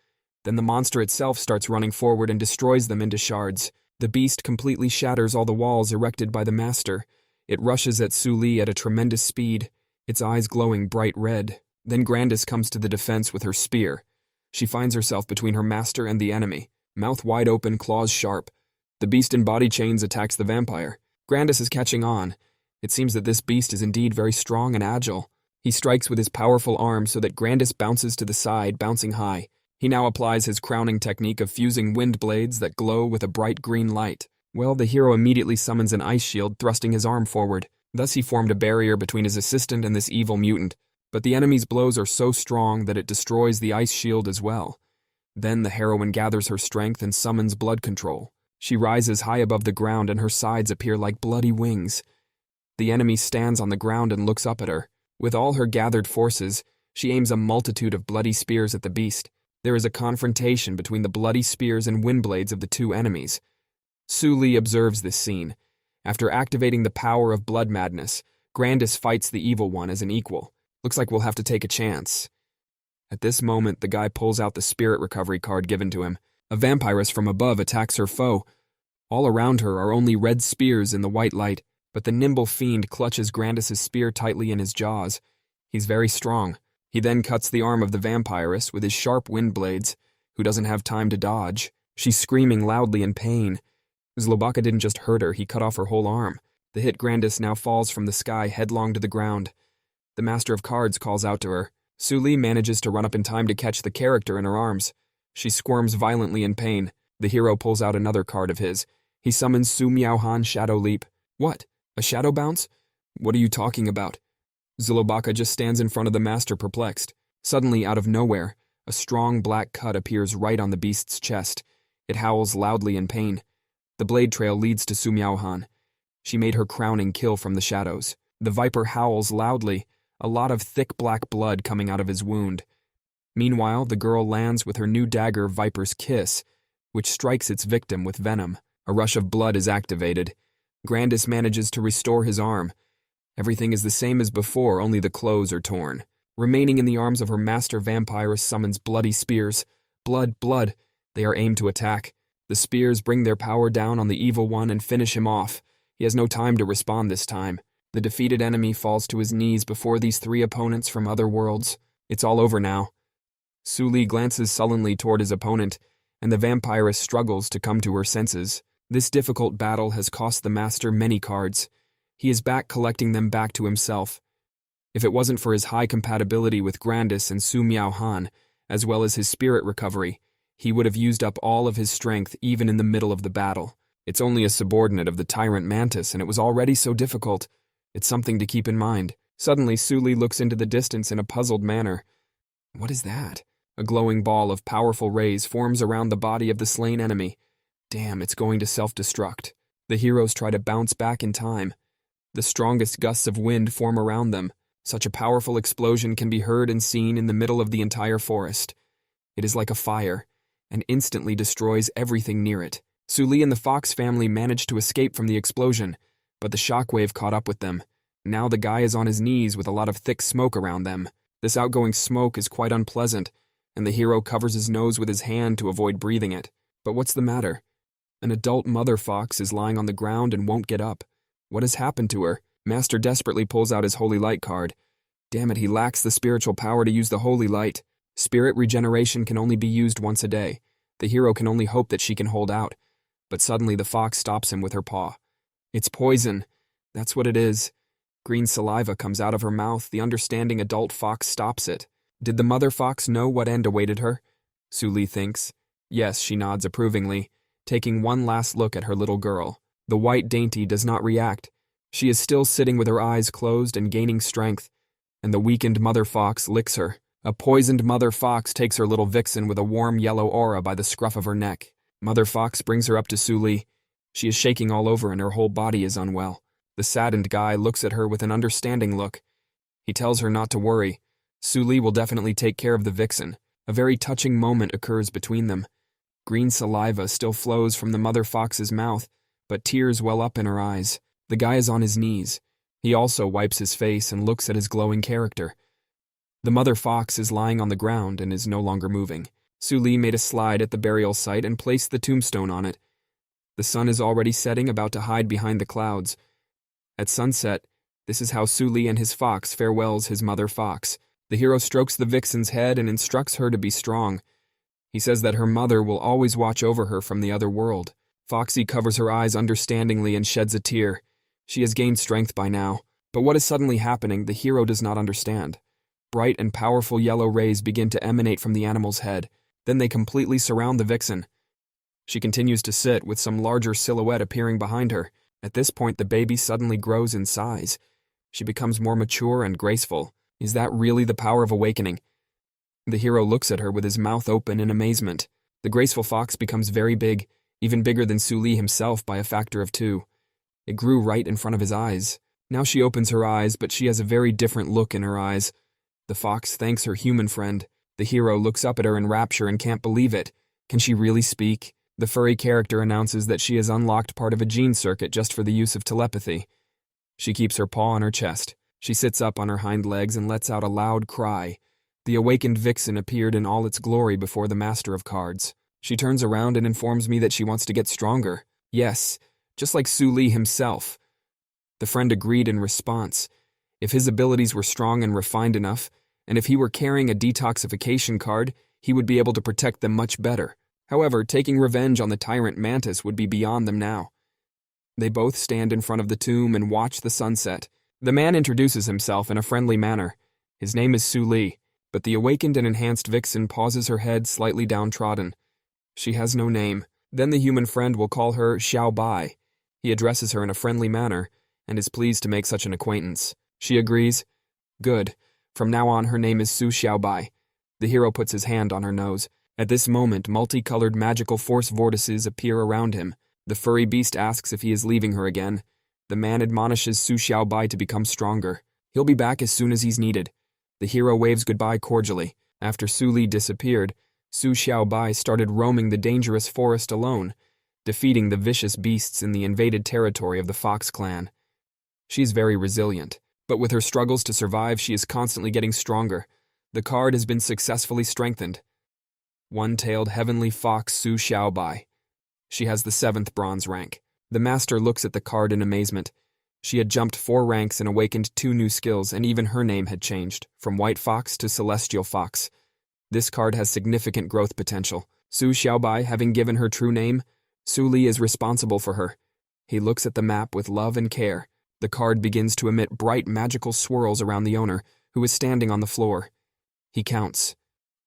Then the monster itself starts running forward and destroys them into shards. The beast completely shatters all the walls erected by the master. It rushes at Suli at a tremendous speed, its eyes glowing bright red. Then Grandis comes to the defense with her spear. She finds herself between her master and the enemy, mouth wide open, claws sharp. The beast in body chains attacks the vampire. Grandis is catching on. It seems that this beast is indeed very strong and agile. He strikes with his powerful arm so that Grandis bounces to the side, bouncing high. He now applies his crowning technique of fusing wind blades that glow with a bright green light. Well, the hero immediately summons an ice shield, thrusting his arm forward. Thus he formed a barrier between his assistant and this evil mutant. But the enemy's blows are so strong that it destroys the ice shield as well. Then the heroine gathers her strength and summons blood control. She rises high above the ground and her sides appear like bloody wings. The enemy stands on the ground and looks up at her. With all her gathered forces, she aims a multitude of bloody spears at the beast. There is a confrontation between the bloody spears and wind blades of the two enemies. Su Li observes this scene. After activating the power of blood madness, Grandis fights the evil one as an equal. Looks like we'll have to take a chance. At this moment, the guy pulls out the spirit recovery card given to him. A vampiress from above attacks her foe. All around her are only red spears in the white light, but the nimble fiend clutches Grandis' spear tightly in his jaws. He's very strong. He then cuts the arm of the vampiress with his sharp wind blades, who doesn't have time to dodge. She's screaming loudly in pain. Zlobaka didn't just hurt her, he cut off her whole arm. The hit Grandis now falls from the sky headlong to the ground. The Master of Cards calls out to her. Su Li manages to run up in time to catch the character in her arms. She squirms violently in pain. The hero pulls out another card of his. He summons Su Miaohan Shadow Leap. What? A shadow bounce? What are you talking about? Zlobaka just stands in front of the master perplexed. Suddenly, out of nowhere, a strong black cut appears right on the beast's chest. It howls loudly in pain. The blade trail leads to Su Miaohan. She made her crowning kill from the shadows. The viper howls loudly, a lot of thick black blood coming out of his wound. Meanwhile, the girl lands with her new dagger Viper's Kiss, which strikes its victim with venom. A rush of blood is activated. Grandis manages to restore his arm. Everything is the same as before, only the clothes are torn. Remaining in the arms of her master vampiress summons bloody spears. Blood, blood. They are aimed to attack. The spears bring their power down on the evil one and finish him off. He has no time to respond this time. The defeated enemy falls to his knees before these three opponents from other worlds. It's all over now. Su Li glances sullenly toward his opponent, and the vampiress struggles to come to her senses. This difficult battle has cost the master many cards. He is back collecting them back to himself. If it wasn't for his high compatibility with Grandis and Su Miaohan, as well as his spirit recovery, he would have used up all of his strength even in the middle of the battle. It's only a subordinate of the Tyrant Mantis, and it was already so difficult. It's something to keep in mind. Suddenly, Su Li looks into the distance in a puzzled manner. What is that? A glowing ball of powerful rays forms around the body of the slain enemy. Damn, it's going to self-destruct. The heroes try to bounce back in time. The strongest gusts of wind form around them. Such a powerful explosion can be heard and seen in the middle of the entire forest. It is like a fire, and instantly destroys everything near it. Su Li and the Fox family managed to escape from the explosion, but the shockwave caught up with them. Now the guy is on his knees with a lot of thick smoke around them. This outgoing smoke is quite unpleasant, and the hero covers his nose with his hand to avoid breathing it. But what's the matter? An adult mother fox is lying on the ground and won't get up. What has happened to her? Master desperately pulls out his Holy Light card. Damn it, he lacks the spiritual power to use the Holy Light. Spirit regeneration can only be used once a day. The hero can only hope that she can hold out. But suddenly the fox stops him with her paw. It's poison. That's what it is. Green saliva comes out of her mouth. The understanding adult fox stops it. Did the mother fox know what end awaited her? Su Li thinks. Yes, she nods approvingly, taking one last look at her little girl. The white dainty does not react. She is still sitting with her eyes closed and gaining strength, and the weakened mother fox licks her. A poisoned mother fox takes her little vixen with a warm yellow aura by the scruff of her neck. Mother fox brings her up to Su Li. She is shaking all over and her whole body is unwell. The saddened guy looks at her with an understanding look. He tells her not to worry. Su Li will definitely take care of the vixen. A very touching moment occurs between them. Green saliva still flows from the mother fox's mouth, but tears well up in her eyes. The guy is on his knees. He also wipes his face and looks at his glowing character. The mother fox is lying on the ground and is no longer moving. Su Li made a slide at the burial site and placed the tombstone on it. The sun is already setting, about to hide behind the clouds. At sunset, this is how Su Li and his fox farewells his mother fox. The hero strokes the vixen's head and instructs her to be strong. He says that her mother will always watch over her from the other world. Foxy covers her eyes understandingly and sheds a tear. She has gained strength by now, but what is suddenly happening, the hero does not understand. Bright and powerful yellow rays begin to emanate from the animal's head. Then they completely surround the vixen. She continues to sit, with some larger silhouette appearing behind her. At this point, the baby suddenly grows in size. She becomes more mature and graceful. Is that really the power of awakening? The hero looks at her with his mouth open in amazement. The graceful fox becomes very big. even bigger than Su Li himself by a factor of 2. It grew right in front of his eyes. Now she opens her eyes, but she has a very different look in her eyes. The fox thanks her human friend. The hero looks up at her in rapture and can't believe it. Can she really speak? The furry character announces that she has unlocked part of a gene circuit just for the use of telepathy. She keeps her paw on her chest. She sits up on her hind legs and lets out a loud cry. The awakened vixen appeared in all its glory before the master of cards. She turns around and informs me that she wants to get stronger. Yes, just like Su Li himself. The friend agreed in response. If his abilities were strong and refined enough, and if he were carrying a detoxification card, he would be able to protect them much better. However, taking revenge on the tyrant mantis would be beyond them now. They both stand in front of the tomb and watch the sunset. The man introduces himself in a friendly manner. His name is Su Li, but the awakened and enhanced vixen pauses her head slightly downtrodden. She has no name. Then the human friend will call her Xiao Bai. He addresses her in a friendly manner and is pleased to make such an acquaintance. She agrees. Good. From now on, her name is Su Xiao Bai. The hero puts his hand on her nose. At this moment, multicolored magical force vortices appear around him. The furry beast asks if he is leaving her again. The man admonishes Su Xiaobai to become stronger. He'll be back as soon as he's needed. The hero waves goodbye cordially. After Su Li disappeared, Su Xiaobai started roaming the dangerous forest alone, defeating the vicious beasts in the invaded territory of the Fox clan. She's very resilient, but with her struggles to survive, she is constantly getting stronger. The card has been successfully strengthened. One-tailed heavenly fox Su Xiaobai. She has the 7th bronze rank. The master looks at the card in amazement. She had jumped 4 ranks and awakened 2 new skills, and even her name had changed, from White Fox to Celestial Fox. This card has significant growth potential. Su Xiaobai having given her true name, Su Li is responsible for her. He looks at the map with love and care. The card begins to emit bright magical swirls around the owner, who is standing on the floor. He counts.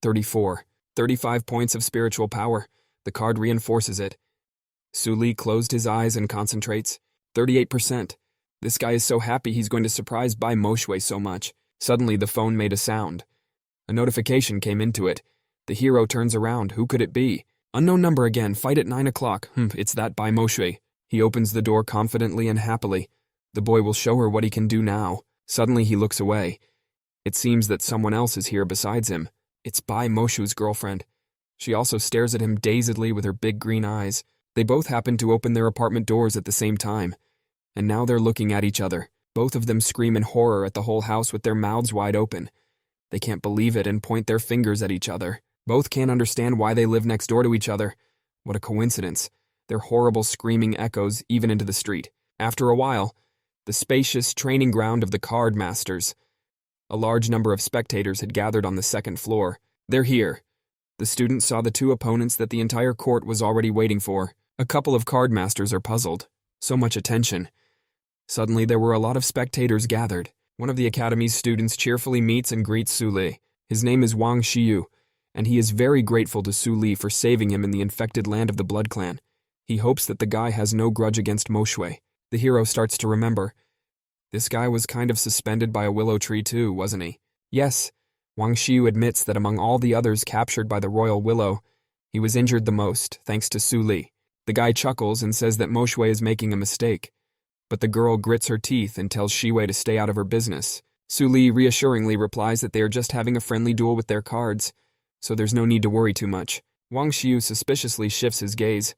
34. 35 points of spiritual power. The card reinforces it. Su Li closed his eyes and concentrates. 38%. This guy is so happy he's going to surprise Bai Moshui so much. Suddenly the phone made a sound. A notification came into it. The hero turns around. Who could it be? Unknown number again. Fight at 9 o'clock. It's that Bai Moshui. He opens the door confidently and happily. The boy will show her what he can do now. Suddenly he looks away. It seems that someone else is here besides him. It's Bai Moshu's girlfriend. She also stares at him dazedly with her big green eyes. They both happen to open their apartment doors at the same time. And now they're looking at each other. Both of them scream in horror at the whole house with their mouths wide open. They can't believe it and point their fingers at each other. Both can't understand why they live next door to each other. What a coincidence. Their horrible screaming echoes even into the street. After a while, the spacious training ground of the card masters. A large number of spectators had gathered on the 2nd floor. They're here. The students saw the 2 opponents that the entire court was already waiting for. A couple of card masters are puzzled. So much attention. Suddenly there were a lot of spectators gathered. One of the academy's students cheerfully meets and greets Su Li. His name is Wang Xiyu, and he is very grateful to Su Li for saving him in the infected land of the Blood Clan. He hopes that the guy has no grudge against Moshui. The hero starts to remember. This guy was kind of suspended by a willow tree too, wasn't he? Yes. Wang Xiyu admits that among all the others captured by the royal willow, he was injured the most, thanks to Su Li. The guy chuckles and says that Moshui is making a mistake. But the girl grits her teeth and tells Shiwei to stay out of her business. Su Li reassuringly replies that they are just having a friendly duel with their cards, so there's no need to worry too much. Wang Xiyu suspiciously shifts his gaze.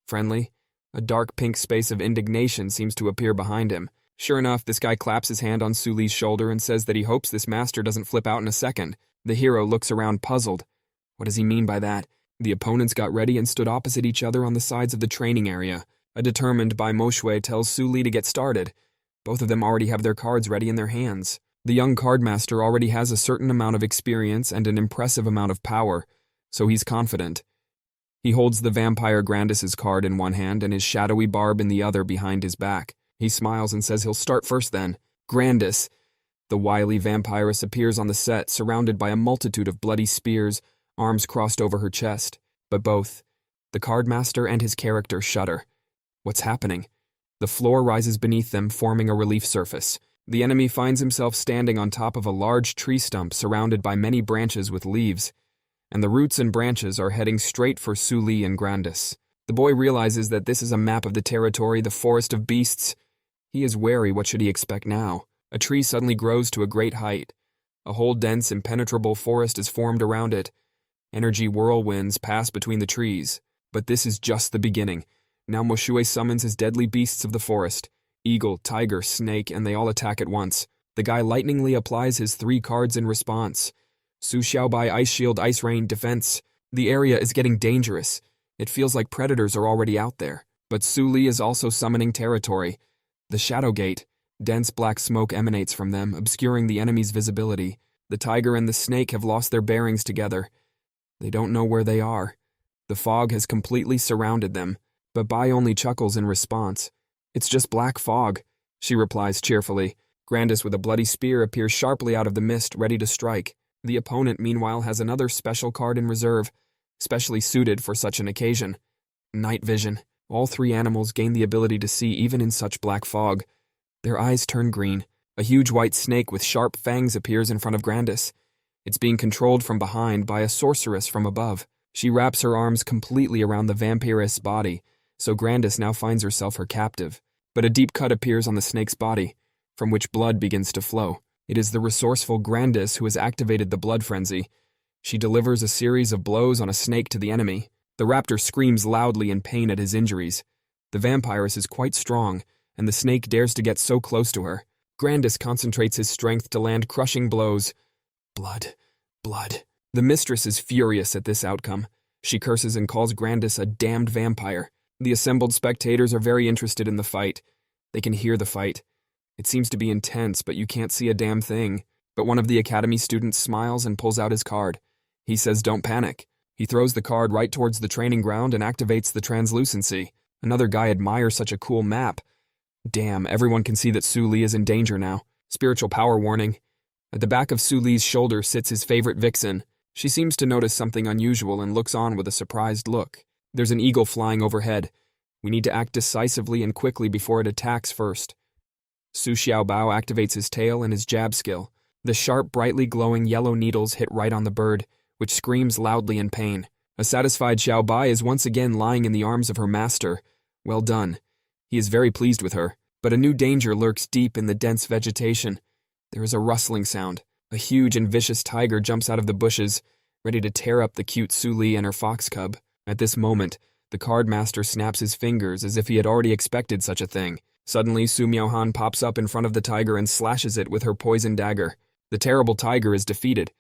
Friendly? A dark pink space of indignation seems to appear behind him. Sure enough, this guy claps his hand on Su Li's shoulder and says that he hopes this master doesn't flip out in a second. The hero looks around puzzled. What does he mean by that? The opponents got ready and stood opposite each other on the sides of the training area. A determined Bai Moshui tells Su Li to get started. Both of them already have their cards ready in their hands. The young cardmaster already has a certain amount of experience and an impressive amount of power, so he's confident. He holds the Vampire Grandis's card in one hand and his shadowy barb in the other behind his back. He smiles and says he'll start first then. Grandis. The wily vampiress appears on the set, surrounded by a multitude of bloody spears, arms crossed over her chest. But both, the cardmaster and his character, shudder. What's happening? The floor rises beneath them, forming a relief surface. The enemy finds himself standing on top of a large tree stump surrounded by many branches with leaves, and the roots and branches are heading straight for Su Li and Grandis. The boy realizes that this is a map of the territory, the forest of beasts. He is wary. What should he expect now? A tree suddenly grows to a great height. A whole dense, impenetrable forest is formed around it. Energy whirlwinds pass between the trees. But this is just the beginning. Now Moshue summons his deadly beasts of the forest. Eagle, tiger, snake, and they all attack at once. The guy lightningly applies his 3 cards in response. Su Xiaobai, Ice Shield, Ice Rain, Defense. The area is getting dangerous. It feels like predators are already out there. But Su Li is also summoning territory. The Shadow Gate. Dense black smoke emanates from them, obscuring the enemy's visibility. The tiger and the snake have lost their bearings together. They don't know where they are. The fog has completely surrounded them, but Bai only chuckles in response. It's just black fog, she replies cheerfully. Grandis with a bloody spear appears sharply out of the mist, ready to strike. The opponent, meanwhile, has another special card in reserve, specially suited for such an occasion. Night vision. All 3 animals gain the ability to see even in such black fog. Their eyes turn green. A huge white snake with sharp fangs appears in front of Grandis. It's being controlled from behind by a sorceress from above. She wraps her arms completely around the vampirist's body, so Grandis now finds herself her captive. But a deep cut appears on the snake's body, from which blood begins to flow. It is the resourceful Grandis who has activated the blood frenzy. She delivers a series of blows on a snake to the enemy. The raptor screams loudly in pain at his injuries. The vampiress is quite strong, and the snake dares to get so close to her. Grandis concentrates his strength to land crushing blows. Blood. Blood. The mistress is furious at this outcome. She curses and calls Grandis a damned vampire. The assembled spectators are very interested in the fight. They can hear the fight. It seems to be intense, but you can't see a damn thing. But one of the academy students smiles and pulls out his card. He says, "Don't panic." He throws the card right towards the training ground and activates the translucency. Another guy admires such a cool map. Damn, everyone can see that Su Li is in danger now. Spiritual power warning. At the back of Su Li's shoulder sits his favorite vixen. She seems to notice something unusual and looks on with a surprised look. There's an eagle flying overhead. We need to act decisively and quickly before it attacks first. Su Xiaobao activates his tail and his jab skill. The sharp, brightly glowing yellow needles hit right on the bird, which screams loudly in pain. A satisfied Xiaobai is once again lying in the arms of her master. Well done. He is very pleased with her, but a new danger lurks deep in the dense vegetation. There is a rustling sound. A huge and vicious tiger jumps out of the bushes, ready to tear up the cute Su Li and her fox cub. At this moment, the card master snaps his fingers as if he had already expected such a thing. Suddenly, Su Miaohan pops up in front of the tiger and slashes it with her poison dagger. The terrible tiger is defeated.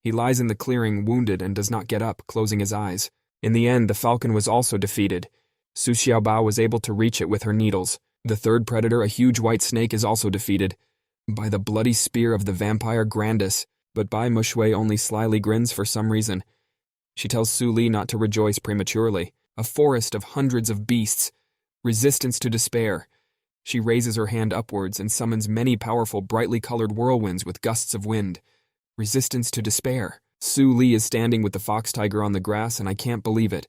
He lies in the clearing, wounded, and does not get up, closing his eyes. In the end, the falcon was also defeated. Su Xiaobao was able to reach it with her needles. The third predator, a huge white snake, is also defeated by the bloody spear of the vampire Grandis, but Bai Mushui only slyly grins for some reason. She tells Su Li not to rejoice prematurely. A forest of hundreds of beasts. Resistance to despair. She raises her hand upwards and summons many powerful, brightly colored whirlwinds with gusts of wind. Resistance to despair. Su Li is standing with the fox tiger on the grass, and I can't believe it.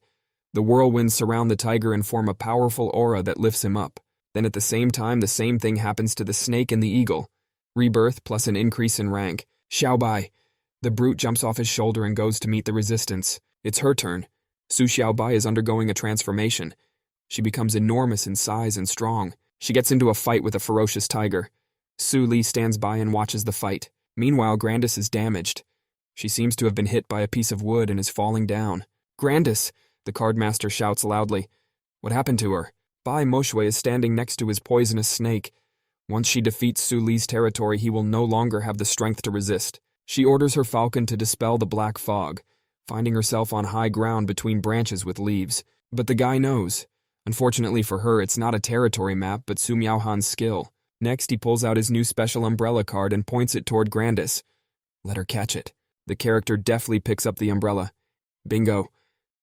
The whirlwinds surround the tiger and form a powerful aura that lifts him up. Then at the same time, the same thing happens to the snake and the eagle. Rebirth plus an increase in rank. Xiaobai. The brute jumps off his shoulder and goes to meet the resistance. It's her turn. Su Xiaobai is undergoing a transformation. She becomes enormous in size and strong. She gets into a fight with a ferocious tiger. Su Li stands by and watches the fight. Meanwhile, Grandis is damaged. She seems to have been hit by a piece of wood and is falling down. "Grandis!" the cardmaster shouts loudly. What happened to her? Bai Moshue is standing next to his poisonous snake. Once she defeats Su Li's territory, he will no longer have the strength to resist. She orders her falcon to dispel the black fog, finding herself on high ground between branches with leaves. But the guy knows. Unfortunately for her, it's not a territory map, but Su Miaohan's skill. Next, he pulls out his new special umbrella card and points it toward Grandis. Let her catch it. The character deftly picks up the umbrella. Bingo.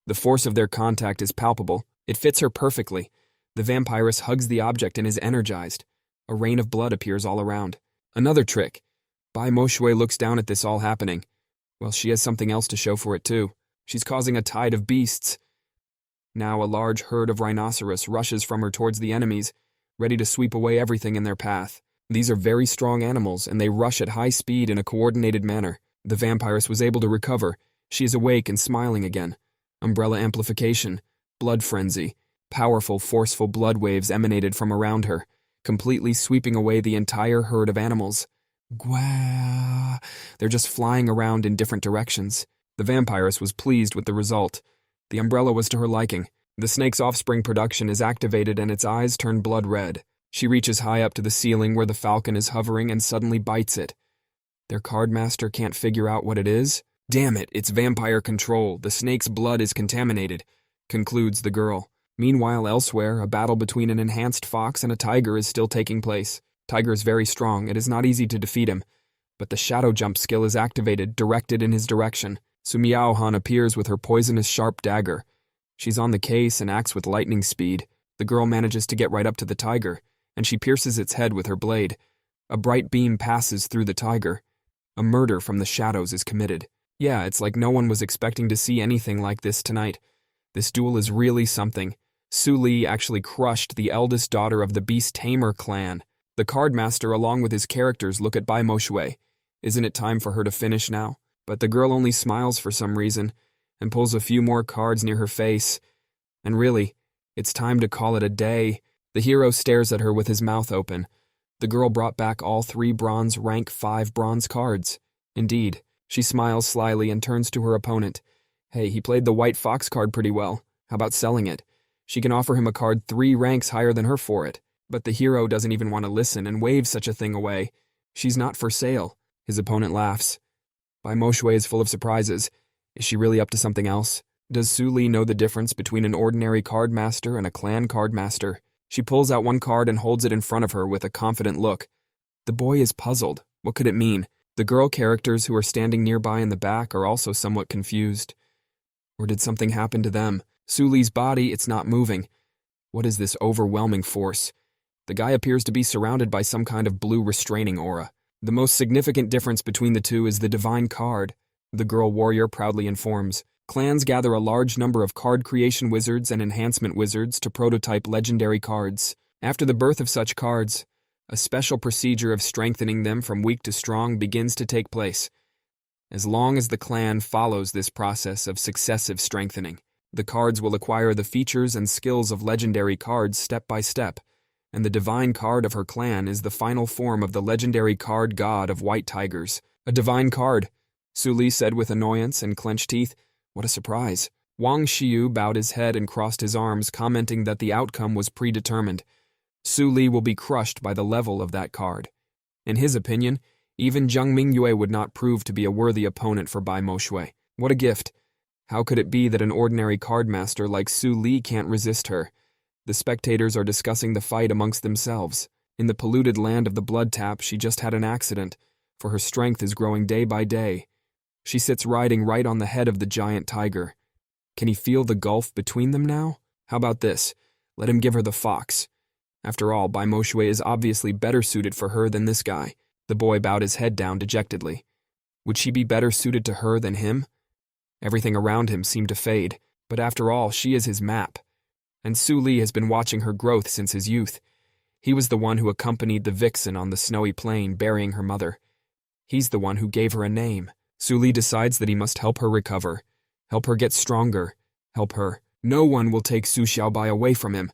The force of their contact is palpable. It fits her perfectly. The vampiress hugs the object and is energized. A rain of blood appears all around. Another trick. Bai Moshue looks down at this all happening. Well, she has something else to show for it too. She's causing a tide of beasts. Now a large herd of rhinoceros rushes from her towards the enemies, ready to sweep away everything in their path. These are very strong animals, and they rush at high speed in a coordinated manner. The vampiress was able to recover. She is awake and smiling again. Umbrella amplification. Blood frenzy. Powerful, forceful blood waves emanated from around her, completely sweeping away the entire herd of animals. Gwah! They're just flying around in different directions. The vampiress was pleased with the result. The umbrella was to her liking. The snake's offspring production is activated and its eyes turn blood red. She reaches high up to the ceiling where the falcon is hovering and suddenly bites it. Their cardmaster can't figure out what it is? Damn it, it's vampire control. The snake's blood is contaminated, concludes the girl. Meanwhile, elsewhere, a battle between an enhanced fox and a tiger is still taking place. Tiger is very strong. It is not easy to defeat him. But the shadow jump skill is activated, directed in his direction. Sumiao-han appears with her poisonous sharp dagger. She's on the case and acts with lightning speed. The girl manages to get right up to the tiger, and she pierces its head with her blade. A bright beam passes through the tiger. A murder from the shadows is committed. Yeah, it's like no one was expecting to see anything like this tonight. This duel is really something. Su Li actually crushed the eldest daughter of the Beast Tamer clan. The cardmaster, along with his characters, look at Bai Moshui. Isn't it time for her to finish now? But the girl only smiles for some reason and pulls a few more cards near her face. And really, it's time to call it a day. The hero stares at her with his mouth open. The girl brought back all 3 bronze rank 5 bronze cards. Indeed, she smiles slyly and turns to her opponent. Hey, he played the white fox card pretty well. How about selling it? She can offer him a card 3 ranks higher than her for it. But the hero doesn't even want to listen and waves such a thing away. She's not for sale. His opponent laughs. Bai Moshui is full of surprises. Is she really up to something else? Does Su Li know the difference between an ordinary card master and a clan card master? She pulls out one card and holds it in front of her with a confident look. The boy is puzzled. What could it mean? The girl characters who are standing nearby in the back are also somewhat confused. Or did something happen to them? Su Li's body, it's not moving. What is this overwhelming force? The guy appears to be surrounded by some kind of blue restraining aura. The most significant difference between the two is the divine card, the girl warrior proudly informs. Clans gather a large number of card creation wizards and enhancement wizards to prototype legendary cards. After the birth of such cards, a special procedure of strengthening them from weak to strong begins to take place. As long as the clan follows this process of successive strengthening, the cards will acquire the features and skills of legendary cards step by step, and the divine card of her clan is the final form of the legendary card god of white tigers. A divine card, Su Li said with annoyance and clenched teeth. What a surprise. Wang Xiu bowed his head and crossed his arms, commenting that the outcome was predetermined. Su Li will be crushed by the level of that card. In his opinion, even Zhang Mingyue would not prove to be a worthy opponent for Bai Moshui. What a gift. How could it be that an ordinary cardmaster like Su Li can't resist her? The spectators are discussing the fight amongst themselves. In the polluted land of the blood tap, she just had an accident, for her strength is growing day by day. She sits riding right on the head of the giant tiger. Can he feel the gulf between them now? How about this? Let him give her the fox. After all, Bai Moshui is obviously better suited for her than this guy. The boy bowed his head down dejectedly. Would she be better suited to her than him? Everything around him seemed to fade, but after all, she is his map. And Su Li has been watching her growth since his youth. He was the one who accompanied the vixen on the snowy plain burying her mother. He's the one who gave her a name. Su Li decides that he must help her recover, help her get stronger, help her. No one will take Su Xiaobai away from him.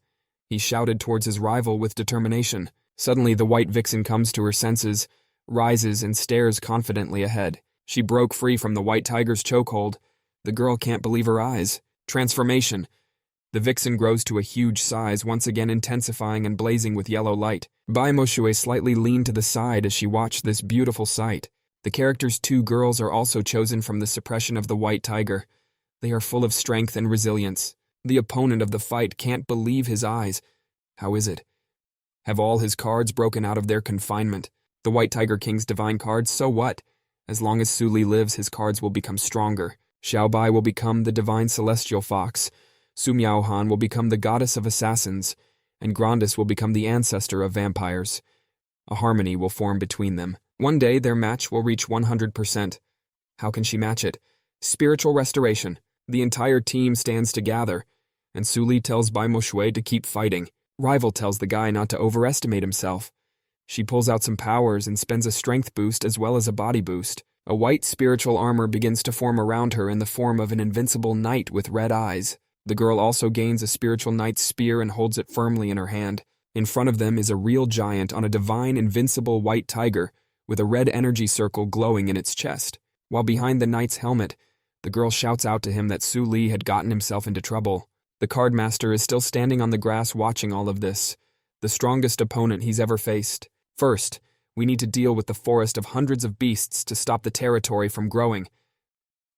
He shouted towards his rival with determination. Suddenly the white vixen comes to her senses, rises and stares confidently ahead. She broke free from the white tiger's chokehold. The girl can't believe her eyes. Transformation. The vixen grows to a huge size, once again intensifying and blazing with yellow light. Bai Moshui slightly leaned to the side as she watched this beautiful sight. The character's 2 girls are also chosen from the suppression of the white tiger. They are full of strength and resilience. The opponent of the fight can't believe his eyes. How is it? Have all his cards broken out of their confinement? The white tiger king's divine cards, so what? As long as Su Li lives, his cards will become stronger. Xiaobai will become the divine celestial fox. Su Miaohan will become the goddess of assassins, and Grandis will become the ancestor of vampires. A harmony will form between them. One day their match will reach 100%. How can she match it? Spiritual restoration. The entire team stands to gather, and Su Li tells Bai Moshui to keep fighting. Rival tells the guy not to overestimate himself. She pulls out some powers and spends a strength boost as well as a body boost. A white spiritual armor begins to form around her in the form of an invincible knight with red eyes. The girl also gains a spiritual knight's spear and holds it firmly in her hand. In front of them is a real giant on a divine, invincible white tiger with a red energy circle glowing in its chest. While behind the knight's helmet, the girl shouts out to him that Su Li had gotten himself into trouble. The cardmaster is still standing on the grass watching all of this, the strongest opponent he's ever faced. First, we need to deal with the forest of hundreds of beasts to stop the territory from growing.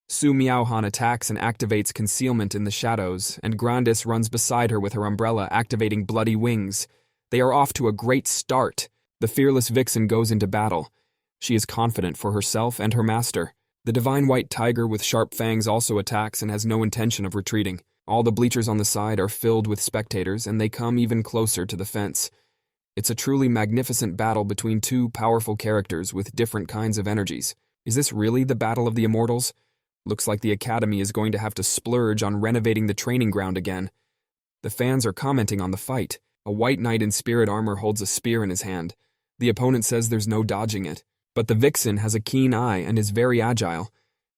Su Miaohan attacks and activates concealment in the shadows, and Grandis runs beside her with her umbrella, activating bloody wings. They are off to a great start. The fearless vixen goes into battle. She is confident for herself and her master. The divine white tiger with sharp fangs also attacks and has no intention of retreating. All the bleachers on the side are filled with spectators, and they come even closer to the fence. It's a truly magnificent battle between two powerful characters with different kinds of energies. Is this really the Battle of the Immortals? Looks like the Academy is going to have to splurge on renovating the training ground again. The fans are commenting on the fight. A white knight in spirit armor holds a spear in his hand. The opponent says there's no dodging it. But the vixen has a keen eye and is very agile.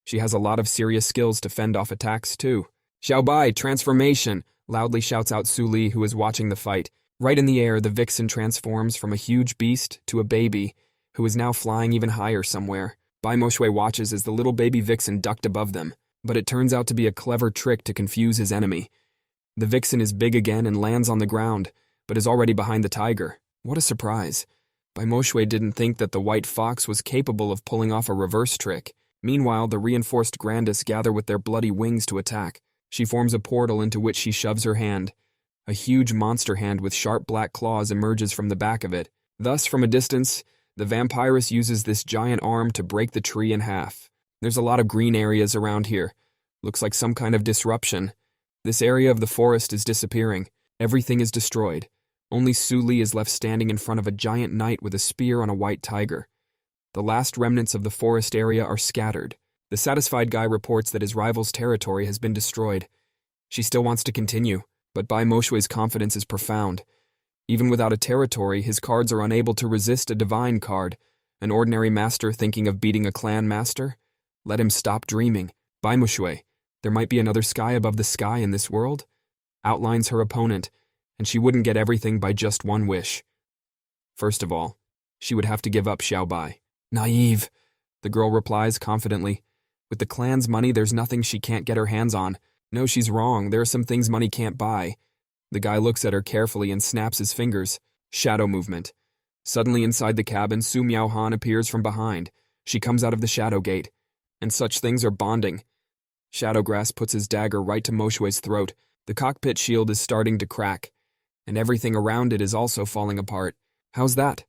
She has a lot of serious skills to fend off attacks, too. "Xiaobai, transformation!" loudly shouts out Su Li, who is watching the fight. Right in the air, the vixen transforms from a huge beast to a baby, who is now flying even higher somewhere. Bai Moshui watches as the little baby vixen ducked above them, but it turns out to be a clever trick to confuse his enemy. The vixen is big again and lands on the ground, but is already behind the tiger. What a surprise. Bai Moshui didn't think that the white fox was capable of pulling off a reverse trick. Meanwhile, the reinforced Grandis gather with their bloody wings to attack. She forms a portal into which she shoves her hand. A huge monster hand with sharp black claws emerges from the back of it. Thus, from a distance, the vampiress uses this giant arm to break the tree in half. There's a lot of green areas around here. Looks like some kind of disruption. This area of the forest is disappearing. Everything is destroyed. Only Su Li is left standing in front of a giant knight with a spear on a white tiger. The last remnants of the forest area are scattered. The satisfied guy reports that his rival's territory has been destroyed. She still wants to continue, but Bai Moshui's confidence is profound. Even without a territory, his cards are unable to resist a divine card. An ordinary master thinking of beating a clan master? Let him stop dreaming. Bai Moshui, there might be another sky above the sky in this world? Outlines her opponent, and she wouldn't get everything by just one wish. First of all, she would have to give up Xiaobai. Naive, the girl replies confidently. With the clan's money, there's nothing she can't get her hands on. No, she's wrong. There are some things money can't buy. The guy looks at her carefully and snaps his fingers. Shadow movement. Suddenly inside the cabin, Su Miaohan appears from behind. She comes out of the shadow gate. And such things are bonding. Shadowgrass puts his dagger right to Moshue's throat. The cockpit shield is starting to crack, and everything around it is also falling apart. How's that?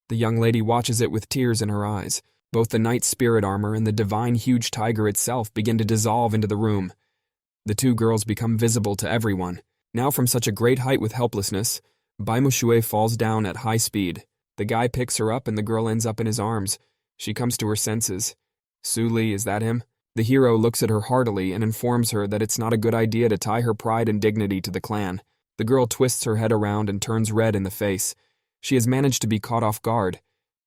The young lady watches it with tears in her eyes. Both the knight's spirit armor and the divine huge tiger itself begin to dissolve into the room. The two girls become visible to everyone. Now from such a great height with helplessness, Bai Moshui falls down at high speed. The guy picks her up and the girl ends up in his arms. She comes to her senses. Su Li, is that him? The hero looks at her heartily and informs her that it's not a good idea to tie her pride and dignity to the clan. The girl twists her head around and turns red in the face. She has managed to be caught off guard.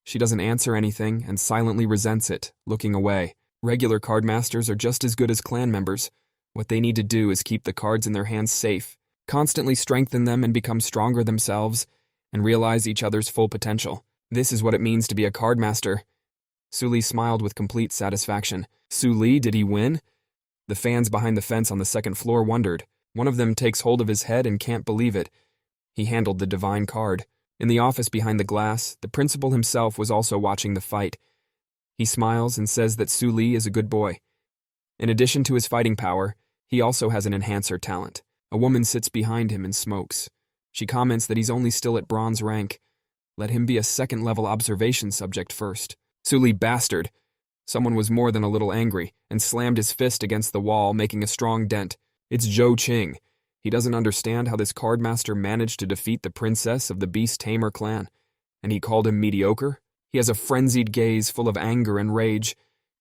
She doesn't answer anything and silently resents it, looking away. Regular cardmasters are just as good as clan members. What they need to do is keep the cards in their hands safe, constantly strengthen them and become stronger themselves, and realize each other's full potential. This is what it means to be a cardmaster. Su Li smiled with complete satisfaction. Su Li, did he win? The fans behind the fence on the second floor wondered. One of them takes hold of his head and can't believe it. He handled the divine card. In the office behind the glass, the principal himself was also watching the fight. He smiles and says that Su Li is a good boy. In addition to his fighting power, he also has an enhancer talent. A woman sits behind him and smokes. She comments that he's only still at bronze rank. Let him be a second-level observation subject first. Su Li bastard! Someone was more than a little angry and slammed his fist against the wall, making a strong dent. It's Zhou Qing. He doesn't understand how this cardmaster managed to defeat the princess of the Beast Tamer clan. And he called him mediocre? He has a frenzied gaze full of anger and rage.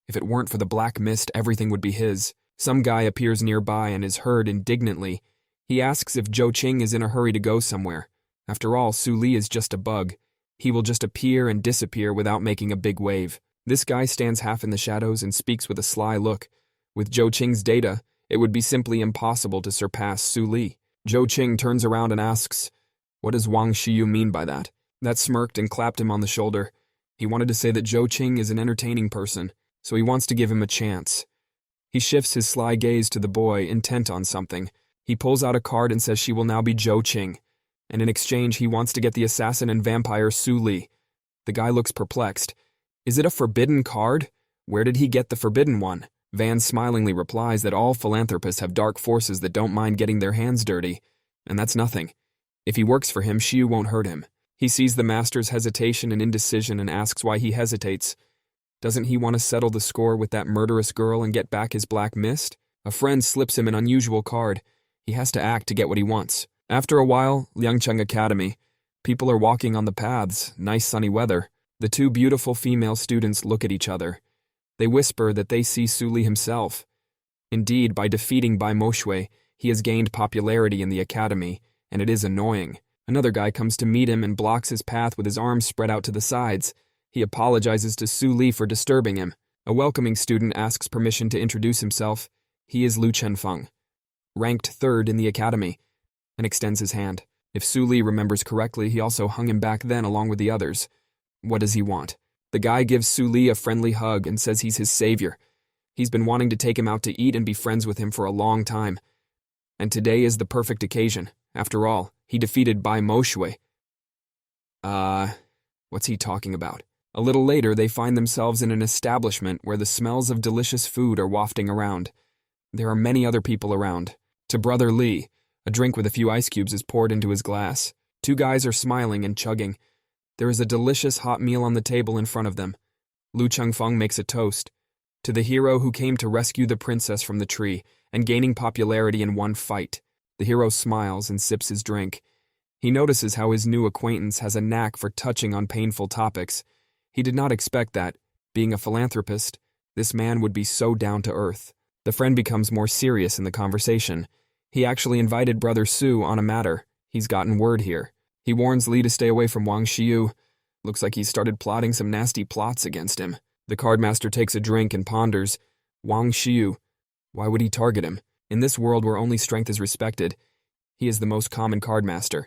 If it weren't for the black mist, everything would be his. Some guy appears nearby and is heard indignantly. He asks if Zhou Qing is in a hurry to go somewhere. After all, Su Li is just a bug. He will just appear and disappear without making a big wave. This guy stands half in the shadows and speaks with a sly look. With Zhou Qing's data, It would be simply impossible to surpass Su Li. Zhou Qing turns around and asks, "What does Wang Xiyu mean by that?" That smirked and clapped him on the shoulder. He wanted to say that Zhou Qing is an entertaining person, so he wants to give him a chance. He shifts his sly gaze to the boy, intent on something. He pulls out a card and says she will now be Zhou Qing, and in exchange he wants to get the assassin and vampire Su Li. The guy looks perplexed. Is it a forbidden card? Where did he get the forbidden one? Van smilingly replies that all philanthropists have dark forces that don't mind getting their hands dirty, and that's nothing. If he works for him, Xiu won't hurt him. He sees the master's hesitation and indecision and asks why he hesitates. Doesn't he want to settle the score with that murderous girl and get back his black mist? A friend slips him an unusual card. He has to act to get what he wants. After a while, Liangcheng Academy. People are walking on the paths, nice sunny weather. The two beautiful female students look at each other. They whisper that they see Su Li himself. Indeed, by defeating Bai Moshui, he has gained popularity in the academy, and it is annoying. Another guy comes to meet him and blocks his path with his arms spread out to the sides. He apologizes to Su Li for disturbing him. A welcoming student asks permission to introduce himself. He is Lu Chenfeng, ranked third in the academy, and extends his hand. If Su Li remembers correctly, he also hung him back then along with the others. What does he want? The guy gives Su Li a friendly hug and says he's his savior. He's been wanting to take him out to eat and be friends with him for a long time. And today is the perfect occasion. After all, he defeated Bai Moshui. What's he talking about? A little later, they find themselves in an establishment where the smells of delicious food are wafting around. There are many other people around. To Brother Li, a drink with a few ice cubes is poured into his glass. Two guys are smiling and chugging. There is a delicious hot meal on the table in front of them. Lu Chengfeng makes a toast. To the hero who came to rescue the princess from the tree and gaining popularity in one fight. The hero smiles and sips his drink. He notices how his new acquaintance has a knack for touching on painful topics. He did not expect that, being a philanthropist, this man would be so down to earth. The friend becomes more serious in the conversation. He actually invited Brother Su on a matter. He's gotten word here. He warns Li to stay away from Wang Xiyu. Looks like he's started plotting some nasty plots against him. The cardmaster takes a drink and ponders. Wang Xiyu. Why would he target him? In this world where only strength is respected, he is the most common cardmaster.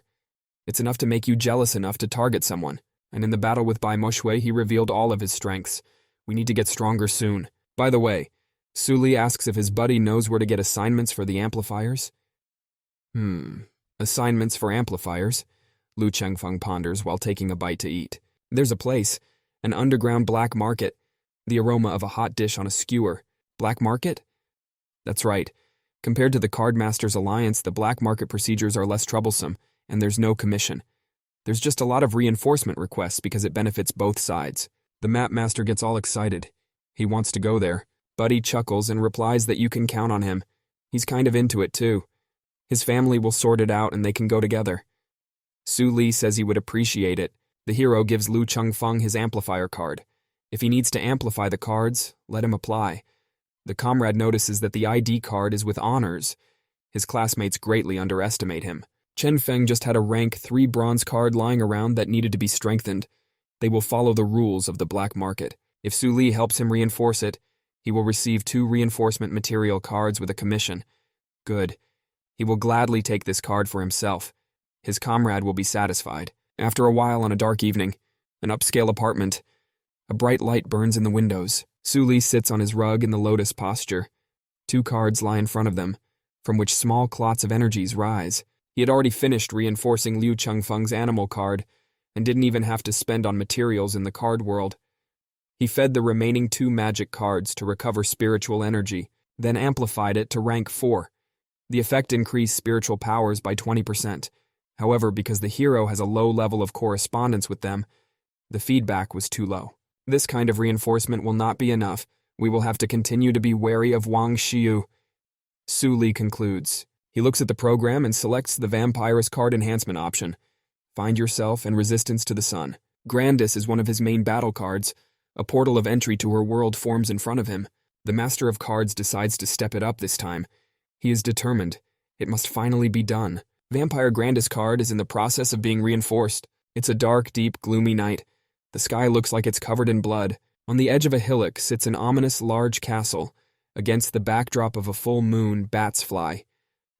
It's enough to make you jealous enough to target someone. And in the battle with Bai Moshui, he revealed all of his strengths. We need to get stronger soon. By the way, Su Li asks if his buddy knows where to get assignments for the amplifiers. Assignments for amplifiers? Lu Chengfeng ponders while taking a bite to eat. There's a place, an underground black market, the aroma of a hot dish on a skewer. Black market? That's right. Compared to the Cardmasters Alliance, the black market procedures are less troublesome, and there's no commission. There's just a lot of reinforcement requests because it benefits both sides. The map master gets all excited. He wants to go there. Buddy chuckles and replies that you can count on him. He's kind of into it too. His family will sort it out and they can go together. Su Li says he would appreciate it. The hero gives Lu Chengfeng his amplifier card. If he needs to amplify the cards, let him apply. The comrade notices that the ID card is with honors. His classmates greatly underestimate him. Chen Feng just had a rank 3 bronze card lying around that needed to be strengthened. They will follow the rules of the black market. If Su Li helps him reinforce it, he will receive 2 reinforcement material cards with a commission. Good. He will gladly take this card for himself. His comrade will be satisfied. After a while on a dark evening, an upscale apartment, a bright light burns in the windows. Su Li sits on his rug in the lotus posture. 2 cards lie in front of them, from which small clots of energies rise. He had already finished reinforcing Liu Chengfeng's animal card, and didn't even have to spend on materials in the card world. He fed the remaining 2 magic cards to recover spiritual energy, then amplified it to rank 4. The effect increased spiritual powers by 20%. However, because the hero has a low level of correspondence with them, the feedback was too low. This kind of reinforcement will not be enough. We will have to continue to be wary of Wang Xiyu. Su Li concludes. He looks at the program and selects the Vampirist card enhancement option. Find yourself and resistance to the sun. Grandis is one of his main battle cards. A portal of entry to her world forms in front of him. The Master of Cards decides to step it up this time. He is determined. It must finally be done. Vampire Grandis card is in the process of being reinforced. It's a dark, deep, gloomy night. The sky looks like it's covered in blood. On the edge of a hillock sits an ominous large castle. Against the backdrop of a full moon, bats fly.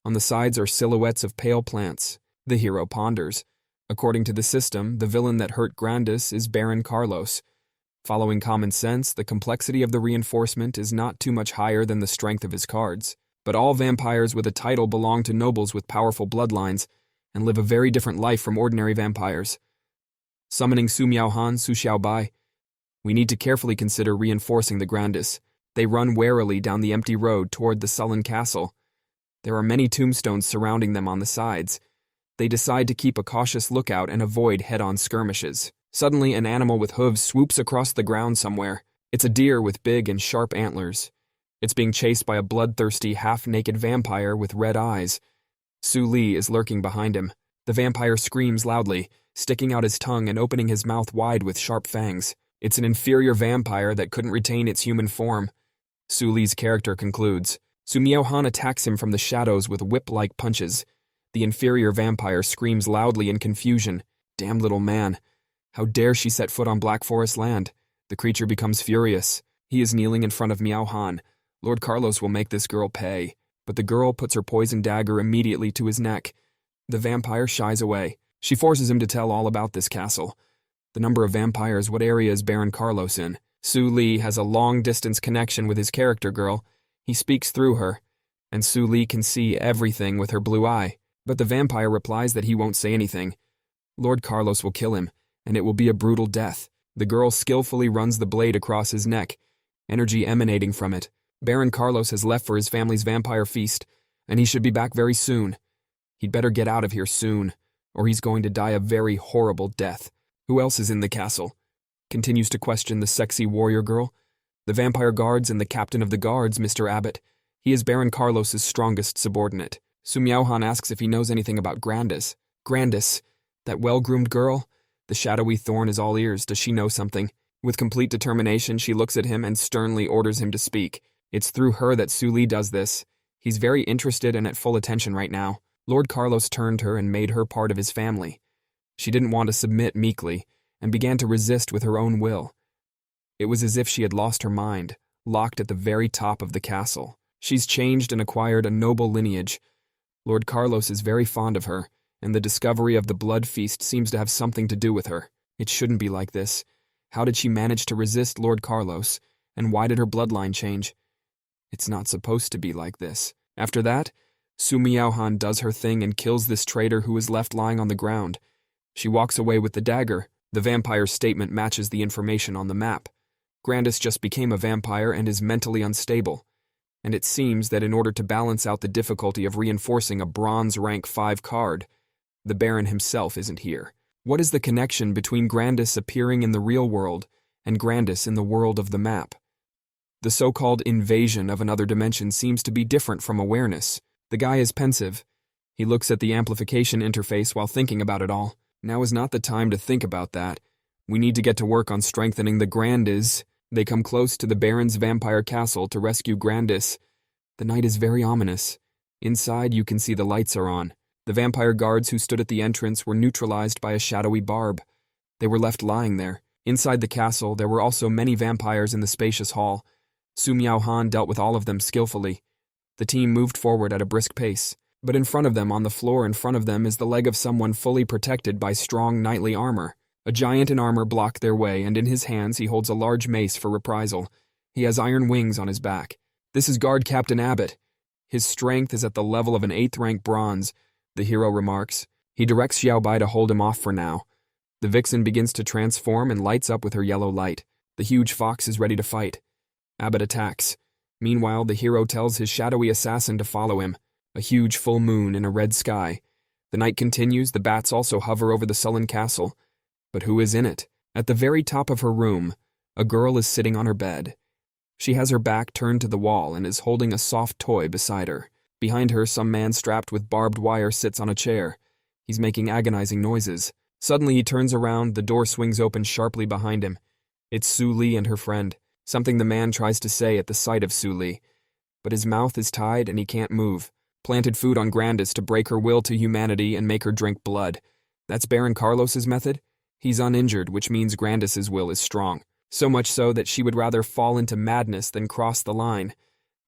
On the sides are silhouettes of pale plants. The hero ponders. According to the system, the villain that hurt Grandis is Baron Carlos. Following common sense, the complexity of the reinforcement is not too much higher than the strength of his cards. But all vampires with a title belong to nobles with powerful bloodlines and live a very different life from ordinary vampires. Summoning Su Miaohan, Su Xiaobai. We need to carefully consider reinforcing the Grandis. They run warily down the empty road toward the sullen castle. There are many tombstones surrounding them on the sides. They decide to keep a cautious lookout and avoid head-on skirmishes. Suddenly, an animal with hooves swoops across the ground somewhere. It's a deer with big and sharp antlers. It's being chased by a bloodthirsty, half-naked vampire with red eyes. Su Li is lurking behind him. The vampire screams loudly, sticking out his tongue and opening his mouth wide with sharp fangs. It's an inferior vampire that couldn't retain its human form. Su Li's character concludes. Su Miaohan attacks him from the shadows with whip-like punches. The inferior vampire screams loudly in confusion. Damn little man. How dare she set foot on Black Forest land? The creature becomes furious. He is kneeling in front of Miaohan. Lord Carlos will make this girl pay. But the girl puts her poison dagger immediately to his neck. The vampire shies away. She forces him to tell all about this castle. The number of vampires, what area is Baron Carlos in? Su Li has a long-distance connection with his character girl. He speaks through her, and Su Li can see everything with her blue eye. But the vampire replies that he won't say anything. Lord Carlos will kill him, and it will be a brutal death. The girl skillfully runs the blade across his neck, energy emanating from it. Baron Carlos has left for his family's vampire feast, and he should be back very soon. He'd better get out of here soon, or he's going to die a very horrible death. Who else is in the castle? Continues to question the sexy warrior girl. The vampire guards and the captain of the guards, Mr. Abbott. He is Baron Carlos's strongest subordinate. Su Miaohan asks if he knows anything about Grandis. Grandis, that well-groomed girl? The shadowy thorn is all ears. Does she know something? With complete determination, she looks at him and sternly orders him to speak. It's through her that Su Li does this. He's very interested and at full attention right now. Lord Carlos turned her and made her part of his family. She didn't want to submit meekly, and began to resist with her own will. It was as if she had lost her mind, locked at the very top of the castle. She's changed and acquired a noble lineage. Lord Carlos is very fond of her, and the discovery of the blood feast seems to have something to do with her. It shouldn't be like this. How did she manage to resist Lord Carlos, and why did her bloodline change? It's not supposed to be like this. After that, Su Miaohan does her thing and kills this traitor who is left lying on the ground. She walks away with the dagger. The vampire's statement matches the information on the map. Grandis just became a vampire and is mentally unstable. And it seems that in order to balance out the difficulty of reinforcing a bronze rank 5 card, the Baron himself isn't here. What is the connection between Grandis appearing in the real world and Grandis in the world of the map? The so-called invasion of another dimension seems to be different from awareness. The guy is pensive. He looks at the amplification interface while thinking about it all. Now is not the time to think about that. We need to get to work on strengthening the Grandis. They come close to the Baron's vampire castle to rescue Grandis. The night is very ominous. Inside, you can see the lights are on. The vampire guards who stood at the entrance were neutralized by a shadowy barb. They were left lying there. Inside the castle, there were also many vampires in the spacious hall. Su Miaohan dealt with all of them skillfully. The team moved forward at a brisk pace. But in front of them, on the floor in front of them, is the leg of someone fully protected by strong knightly armor. A giant in armor blocked their way, and in his hands he holds a large mace for reprisal. He has iron wings on his back. This is Guard Captain Abbott. His strength is at the level of an 8th rank bronze, the hero remarks. He directs Xiaobai to hold him off for now. The vixen begins to transform and lights up with her yellow light. The huge fox is ready to fight. Abbott attacks. Meanwhile, the hero tells his shadowy assassin to follow him. A huge full moon in a red sky. The night continues, the bats also hover over the sullen castle. But who is in it? At the very top of her room, a girl is sitting on her bed. She has her back turned to the wall and is holding a soft toy beside her. Behind her, some man strapped with barbed wire sits on a chair. He's making agonizing noises. Suddenly he turns around, the door swings open sharply behind him. It's Su Li and her friend. Something the man tries to say at the sight of Su Li. But his mouth is tied and he can't move. Planted food on Grandis to break her will to humanity and make her drink blood. That's Baron Carlos's method? He's uninjured, which means Grandis's will is strong. So much so that she would rather fall into madness than cross the line.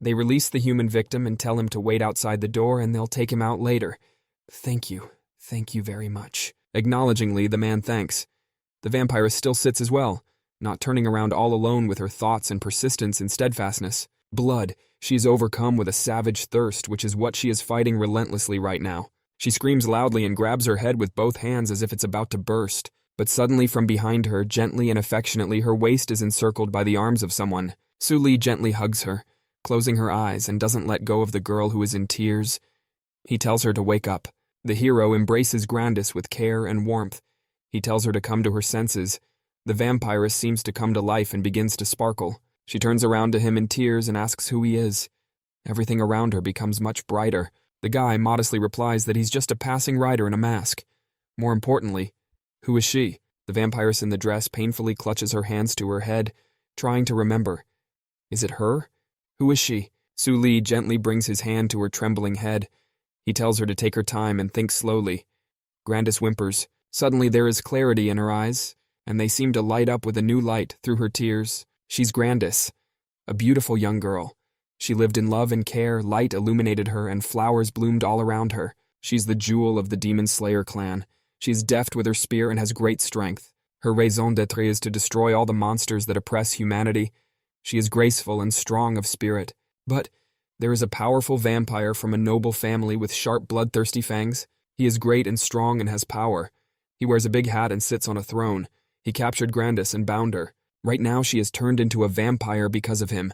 They release the human victim and tell him to wait outside the door and they'll take him out later. Thank you. Thank you very much. Acknowledgingly, the man thanks. The vampiress still sits as well, not turning around all alone with her thoughts and persistence and steadfastness. Blood. She is overcome with a savage thirst, which is what she is fighting relentlessly right now. She screams loudly and grabs her head with both hands as if it's about to burst. But suddenly from behind her, gently and affectionately, her waist is encircled by the arms of someone. Su Li gently hugs her, closing her eyes, and doesn't let go of the girl who is in tears. He tells her to wake up. The hero embraces Grandis with care and warmth. He tells her to come to her senses. The vampiress seems to come to life and begins to sparkle. She turns around to him in tears and asks who he is. Everything around her becomes much brighter. The guy modestly replies that he's just a passing rider in a mask. More importantly, who is she? The vampiress in the dress painfully clutches her hands to her head, trying to remember. Is it her? Who is she? Su Li gently brings his hand to her trembling head. He tells her to take her time and think slowly. Grandis whimpers. Suddenly there is clarity in her eyes, and they seem to light up with a new light through her tears. She's Grandis, a beautiful young girl. She lived in love and care, light illuminated her, and flowers bloomed all around her. She's the jewel of the Demon Slayer clan. She's deft with her spear and has great strength. Her raison d'être is to destroy all the monsters that oppress humanity. She is graceful and strong of spirit. But there is a powerful vampire from a noble family with sharp, bloodthirsty fangs. He is great and strong and has power. He wears a big hat and sits on a throne. He captured Grandis and bound her. Right now she has turned into a vampire because of him.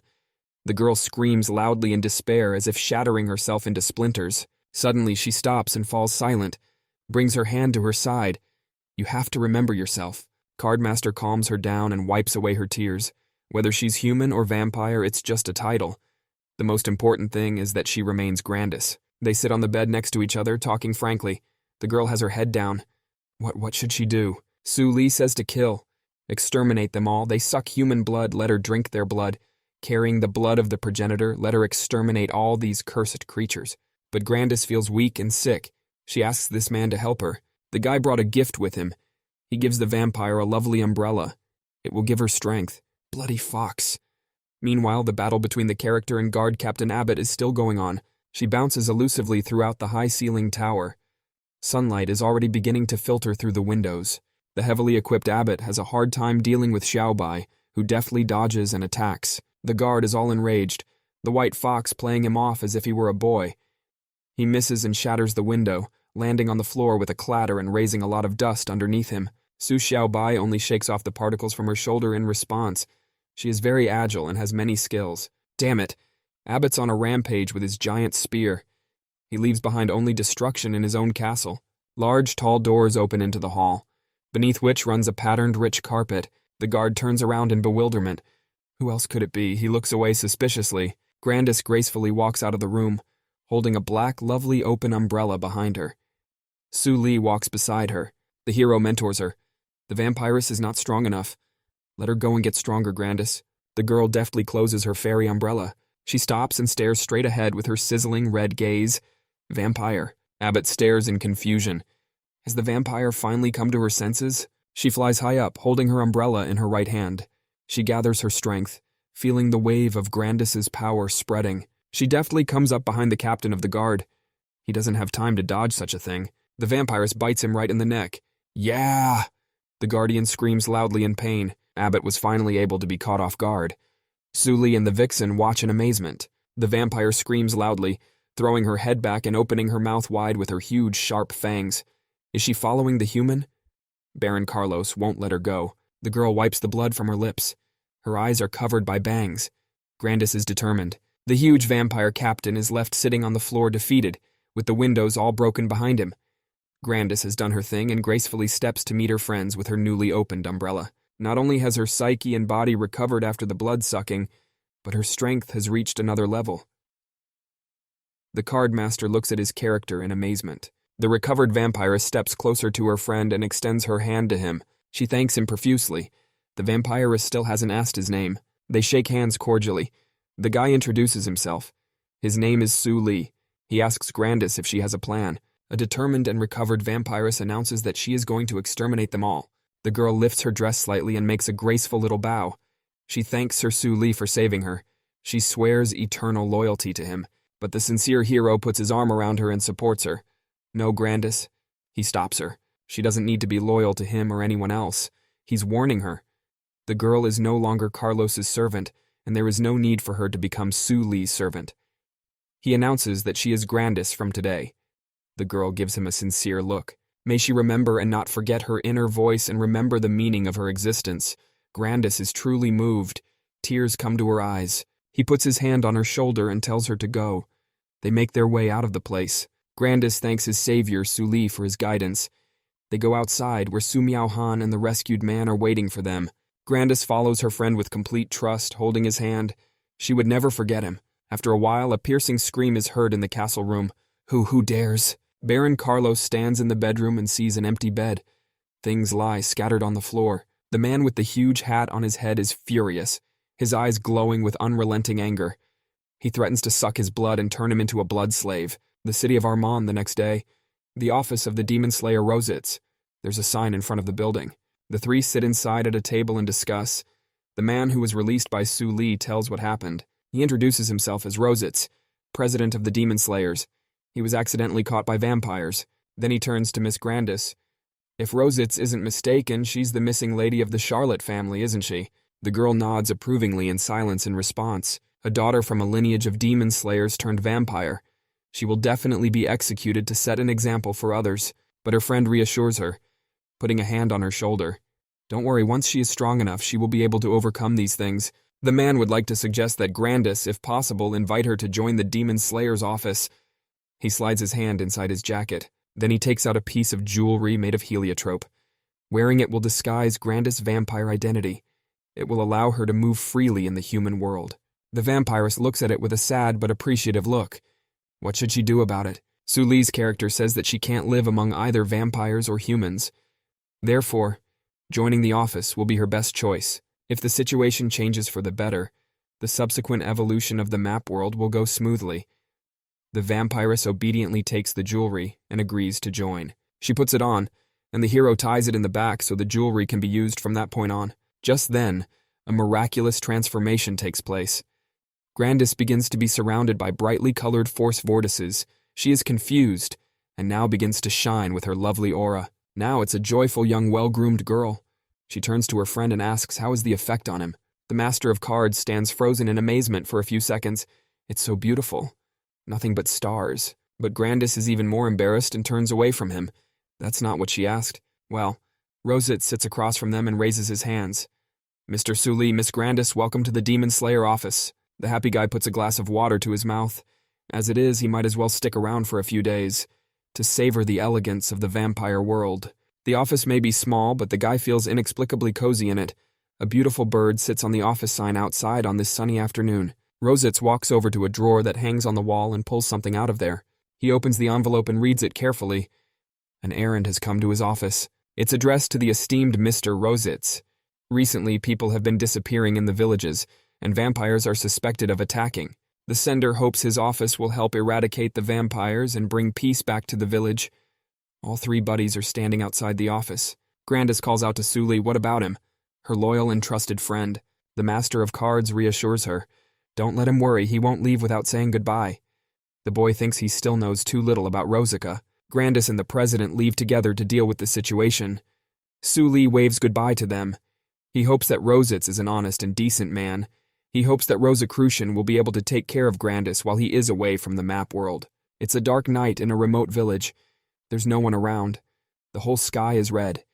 The girl screams loudly in despair as if shattering herself into splinters. Suddenly she stops and falls silent, brings her hand to her side. You have to remember yourself. Cardmaster calms her down and wipes away her tears. Whether she's human or vampire, it's just a title. The most important thing is that she remains Grandis. They sit on the bed next to each other, talking frankly. The girl has her head down. What should she do? Su Li says to kill. Exterminate them all. They suck human blood, let her drink their blood. Carrying the blood of the progenitor, let her exterminate all these cursed creatures. But Grandis feels weak and sick. She asks this man to help her. The guy brought a gift with him. He gives the vampire a lovely umbrella. It will give her strength. Bloody fox. Meanwhile, the battle between the character and guard Captain Abbott is still going on. She bounces elusively throughout the high-ceiling tower. Sunlight is already beginning to filter through the windows. The heavily equipped Abbott has a hard time dealing with Xiaobai, who deftly dodges and attacks. The guard is all enraged, the white fox playing him off as if he were a boy. He misses and shatters the window, landing on the floor with a clatter and raising a lot of dust underneath him. Su Xiaobai only shakes off the particles from her shoulder in response. She is very agile and has many skills. Damn it! Abbott's on a rampage with his giant spear. He leaves behind only destruction in his own castle. Large, tall doors open into the hall, beneath which runs a patterned, rich carpet. The guard turns around in bewilderment. Who else could it be? He looks away suspiciously. Grandis gracefully walks out of the room, holding a black, lovely open umbrella behind her. Su Li walks beside her. The hero mentors her. The vampiress is not strong enough. Let her go and get stronger, Grandis. The girl deftly closes her fairy umbrella. She stops and stares straight ahead with her sizzling red gaze. Vampire. Abbott stares in confusion. Has the vampire finally come to her senses? She flies high up, holding her umbrella in her right hand. She gathers her strength, feeling the wave of Grandis's power spreading. She deftly comes up behind the captain of the guard. He doesn't have time to dodge such a thing. The vampiress bites him right in the neck. Yeah! The guardian screams loudly in pain. Abbott was finally able to be caught off guard. Su Li and the vixen watch in amazement. The vampire screams loudly, throwing her head back and opening her mouth wide with her huge, sharp fangs. Is she following the human? Baron Carlos won't let her go. The girl wipes the blood from her lips. Her eyes are covered by bangs. Grandis is determined. The huge vampire captain is left sitting on the floor defeated, with the windows all broken behind him. Grandis has done her thing and gracefully steps to meet her friends with her newly opened umbrella. Not only has her psyche and body recovered after the blood-sucking, but her strength has reached another level. The cardmaster looks at his character in amazement. The recovered vampiress steps closer to her friend and extends her hand to him. She thanks him profusely. The vampiress still hasn't asked his name. They shake hands cordially. The guy introduces himself. His name is Su Li. He asks Grandis if she has a plan. A determined and recovered vampiress announces that she is going to exterminate them all. The girl lifts her dress slightly and makes a graceful little bow. She thanks Sir Su Li for saving her. She swears eternal loyalty to him, but the sincere hero puts his arm around her and supports her. No, Grandis. He stops her. She doesn't need to be loyal to him or anyone else. He's warning her. The girl is no longer Carlos's servant, and there is no need for her to become Su Li's servant. He announces that she is Grandis from today. The girl gives him a sincere look. May she remember and not forget her inner voice and remember the meaning of her existence. Grandis is truly moved. Tears come to her eyes. He puts his hand on her shoulder and tells her to go. They make their way out of the place. Grandis thanks his savior, Su Li, for his guidance. They go outside, where Su Miao-han and the rescued man are waiting for them. Grandis follows her friend with complete trust, holding his hand. She would never forget him. After a while, a piercing scream is heard in the castle room. Who dares? Baron Carlos stands in the bedroom and sees an empty bed. Things lie scattered on the floor. The man with the huge hat on his head is furious, his eyes glowing with unrelenting anger. He threatens to suck his blood and turn him into a blood slave. The city of Armand the next day. The office of the demon slayer Rositz. There's a sign in front of the building. The three sit inside at a table and discuss. The man who was released by Su Li tells what happened. He introduces himself as Rositz, president of the demon slayers. He was accidentally caught by vampires. Then he turns to Miss Grandis. If Rositz isn't mistaken, she's the missing lady of the Charlotte family, isn't she? The girl nods approvingly in silence in response. A daughter from a lineage of demon slayers turned vampire. She will definitely be executed to set an example for others, but her friend reassures her, putting a hand on her shoulder. Don't worry, once she is strong enough, she will be able to overcome these things. The man would like to suggest that Grandis, if possible, invite her to join the demon slayer's office. He slides his hand inside his jacket. Then he takes out a piece of jewelry made of heliotrope. Wearing it will disguise Grandis' vampire identity. It will allow her to move freely in the human world. The vampiress looks at it with a sad but appreciative look. What should she do about it? Su Li's character says that she can't live among either vampires or humans. Therefore, joining the office will be her best choice. If the situation changes for the better, the subsequent evolution of the map world will go smoothly. The vampiress obediently takes the jewelry and agrees to join. She puts it on, and the hero ties it in the back so the jewelry can be used from that point on. Just then, a miraculous transformation takes place. Grandis begins to be surrounded by brightly colored force vortices. She is confused, and now begins to shine with her lovely aura. Now it's a joyful young well-groomed girl. She turns to her friend and asks how is the effect on him. The Master of Cards stands frozen in amazement for a few seconds. It's so beautiful. Nothing but stars. But Grandis is even more embarrassed and turns away from him. That's not what she asked. Well, Rositz sits across from them and raises his hands. Mr. Su Li, Miss Grandis, welcome to the Demon Slayer office. The happy guy puts a glass of water to his mouth. As it is, he might as well stick around for a few days, to savor the elegance of the vampire world. The office may be small, but the guy feels inexplicably cozy in it. A beautiful bird sits on the office sign outside on this sunny afternoon. Rositz walks over to a drawer that hangs on the wall and pulls something out of there. He opens the envelope and reads it carefully. An errand has come to his office. It's addressed to the esteemed Mr. Rositz. Recently, people have been disappearing in the villages, and vampires are suspected of attacking. The sender hopes his office will help eradicate the vampires and bring peace back to the village. All three buddies are standing outside the office. Grandis calls out to Su Li, what about him? Her loyal and trusted friend. The Master of Cards reassures her. Don't let him worry, he won't leave without saying goodbye. The boy thinks he still knows too little about Rosica. Grandis and the president leave together to deal with the situation. Su Li waves goodbye to them. He hopes that Rositz is an honest and decent man. He hopes that Rosicrucian will be able to take care of Grandis while he is away from the map world. It's a dark night in a remote village. There's no one around. The whole sky is red.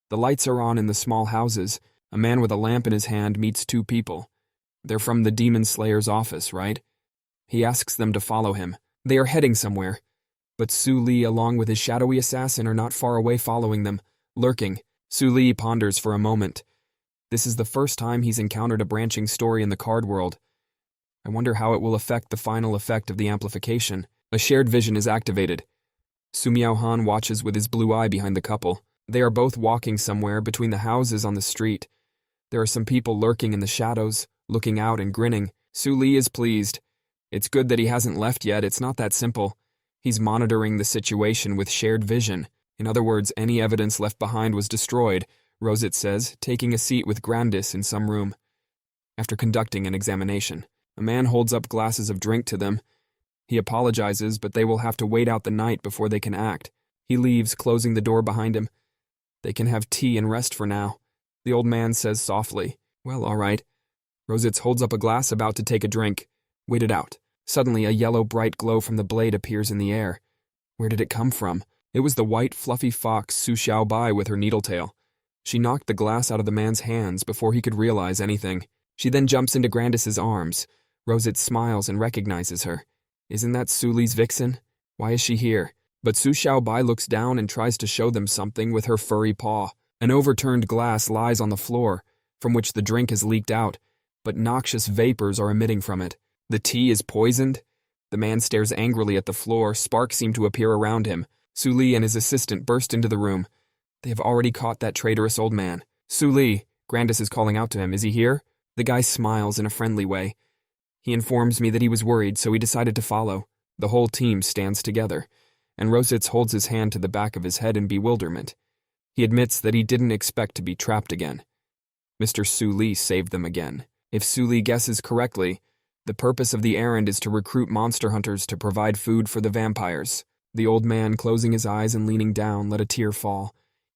The lights are on in the small houses. A man with a lamp in his hand meets two people. They're from the Demon Slayer's office, right? He asks them to follow him. They are heading somewhere. But Su Li, along with his shadowy assassin, are not far away following them, lurking. Su Li ponders for a moment. This is the first time he's encountered a branching story in the card world. I wonder how it will affect the final effect of the amplification. A shared vision is activated. Su Miao-han watches with his blue eye behind the couple. They are both walking somewhere between the houses on the street. There are some people lurking in the shadows, looking out and grinning. Su Li is pleased. It's good that he hasn't left yet, it's not that simple. He's monitoring the situation with shared vision. In other words, any evidence left behind was destroyed, Rositz says, taking a seat with Grandis in some room. After conducting an examination, A man holds up glasses of drink to them. He apologizes, but they will have to wait out the night before they can act. He leaves, closing the door behind him. They can have tea and rest for now. The old man says softly, "Well, all right." Rositz holds up a glass, about to take a drink. Wait it out. Suddenly, a yellow bright glow from the blade appears in the air. Where did it come from? It was the white, fluffy fox Su Xiaobai with her needletail. She knocked the glass out of the man's hands before he could realize anything. She then jumps into Grandis's arms. Rositz smiles and recognizes her. Isn't that Su Li's vixen? Why is she here? But Su Xiaobai looks down and tries to show them something with her furry paw. An overturned glass lies on the floor, from which the drink has leaked out, but noxious vapors are emitting from it. The tea is poisoned? The man stares angrily at the floor. Sparks seem to appear around him. Su Li and his assistant burst into the room. They have already caught that traitorous old man. Su Li, Grandis is calling out to him. Is he here? The guy smiles in a friendly way. He informs me that he was worried, so he decided to follow. The whole team stands together, and Rositz holds his hand to the back of his head in bewilderment. He admits that he didn't expect to be trapped again. Mr. Su Li saved them again. If Su Li guesses correctly, the purpose of the errand is to recruit monster hunters to provide food for the vampires. The old man, closing his eyes and leaning down, let a tear fall.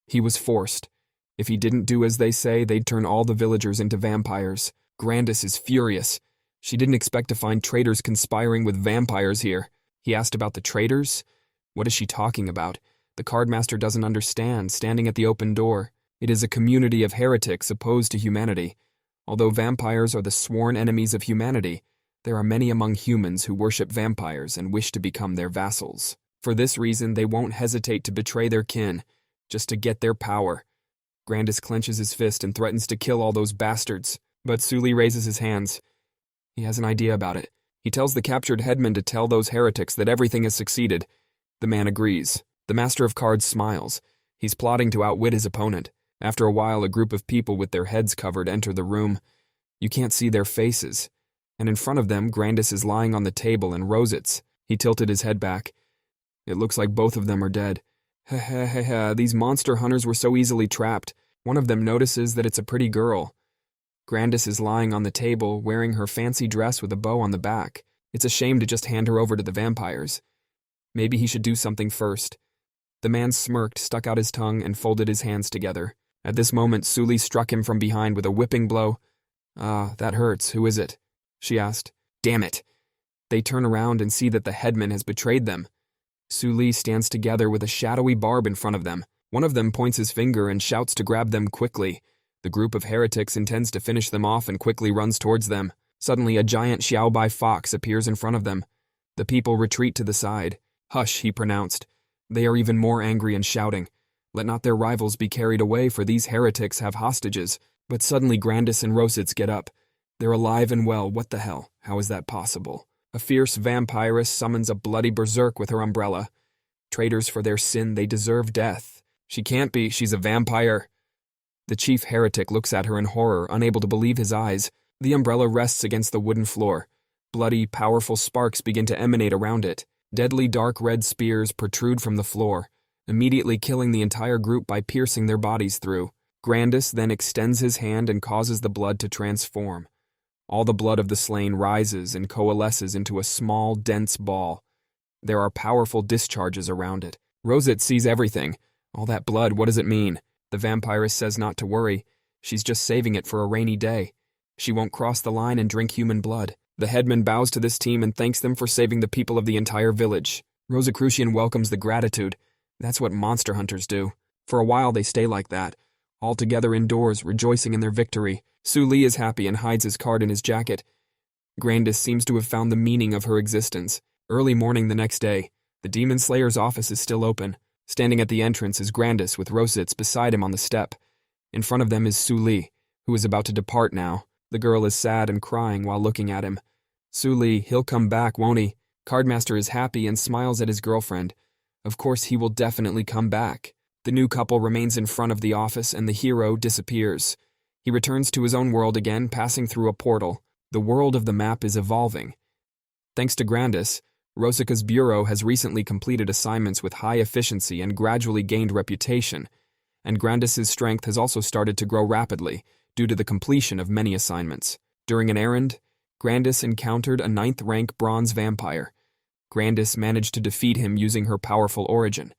He was forced. If he didn't do as they say, they'd turn all the villagers into vampires. Grandis is furious. She didn't expect to find traitors conspiring with vampires here. He asked about the traitors. What is she talking about? The cardmaster doesn't understand, standing at the open door. It is a community of heretics opposed to humanity. Although vampires are the sworn enemies of humanity, there are many among humans who worship vampires and wish to become their vassals. For this reason, they won't hesitate to betray their kin, just to get their power. Grandis clenches his fist and threatens to kill all those bastards, but Su Li raises his hands. He has an idea about it. He tells the captured headman to tell those heretics that everything has succeeded. The man agrees. The master of cards smiles. He's plotting to outwit his opponent. After a while, a group of people with their heads covered enter the room. You can't see their faces. And in front of them, Grandis is lying on the table and Rositz. He tilted his head back. It looks like both of them are dead. These monster hunters were so easily trapped. One of them notices that it's a pretty girl. Grandis is lying on the table, wearing her fancy dress with a bow on the back. It's a shame to just hand her over to the vampires. Maybe he should do something first. The man smirked, stuck out his tongue, and folded his hands together. At this moment, Su Li struck him from behind with a whipping blow. That hurts. Who is it? She asked. Damn it. They turn around and see that the headman has betrayed them. Su Li stands together with a shadowy barb in front of them. One of them points his finger and shouts to grab them quickly. The group of heretics intends to finish them off and quickly runs towards them. Suddenly, a giant Xiaobai fox appears in front of them. The people retreat to the side. Hush, he pronounced. They are even more angry and shouting. Let not their rivals be carried away, for these heretics have hostages. But suddenly Grandis and Rositz get up. They're alive and well. What the hell? How is that possible? A fierce vampiress summons a bloody berserk with her umbrella. Traitors for their sin, they deserve death. She can't be. She's a vampire. The chief heretic looks at her in horror, unable to believe his eyes. The umbrella rests against the wooden floor. Bloody, powerful sparks begin to emanate around it. Deadly dark red spears protrude from the floor, immediately killing the entire group by piercing their bodies through. Grandis then extends his hand and causes the blood to transform. All the blood of the slain rises and coalesces into a small, dense ball. There are powerful discharges around it. Rositz sees everything. All that blood, what does it mean? The vampiress says not to worry. She's just saving it for a rainy day. She won't cross the line and drink human blood. The headman bows to this team and thanks them for saving the people of the entire village. Rosicrucian welcomes the gratitude. That's what monster hunters do. For a while they stay like that, all together indoors, rejoicing in their victory. Su Li is happy and hides his card in his jacket. Grandis seems to have found the meaning of her existence. Early morning the next day, the Demon Slayer's office is still open. Standing at the entrance is Grandis with Rositz beside him on the step. In front of them is Su Li, who is about to depart now. The girl is sad and crying while looking at him. Su Li, he'll come back, won't he? Cardmaster is happy and smiles at his girlfriend. Of course he will definitely come back. The new couple remains in front of the office and the hero disappears. He returns to his own world again, passing through a portal. The world of the map is evolving. Thanks to Grandis, Rosika's bureau has recently completed assignments with high efficiency and gradually gained reputation, and Grandis's strength has also started to grow rapidly due to the completion of many assignments. During an errand, Grandis encountered a 9th rank bronze vampire. Grandis managed to defeat him using her powerful origin.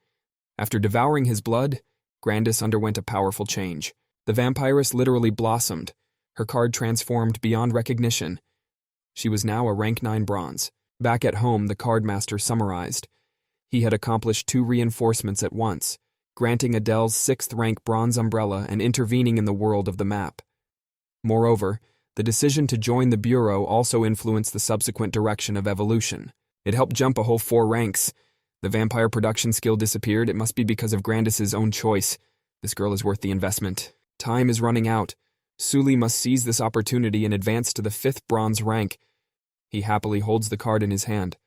After devouring his blood, Grandis underwent a powerful change. The vampiress literally blossomed. Her card transformed beyond recognition. She was now a rank 9 bronze. Back at home, the cardmaster summarized. He had accomplished 2 reinforcements at once, granting Adele's 6th rank bronze umbrella and intervening in the world of the map. Moreover, the decision to join the Bureau also influenced the subsequent direction of evolution. It helped jump a whole 4 ranks. The vampire production skill disappeared. It must be because of Grandis's own choice. This girl is worth the investment. Time is running out. Sully must seize this opportunity and advance to the 5th bronze rank. He happily holds the card in his hand.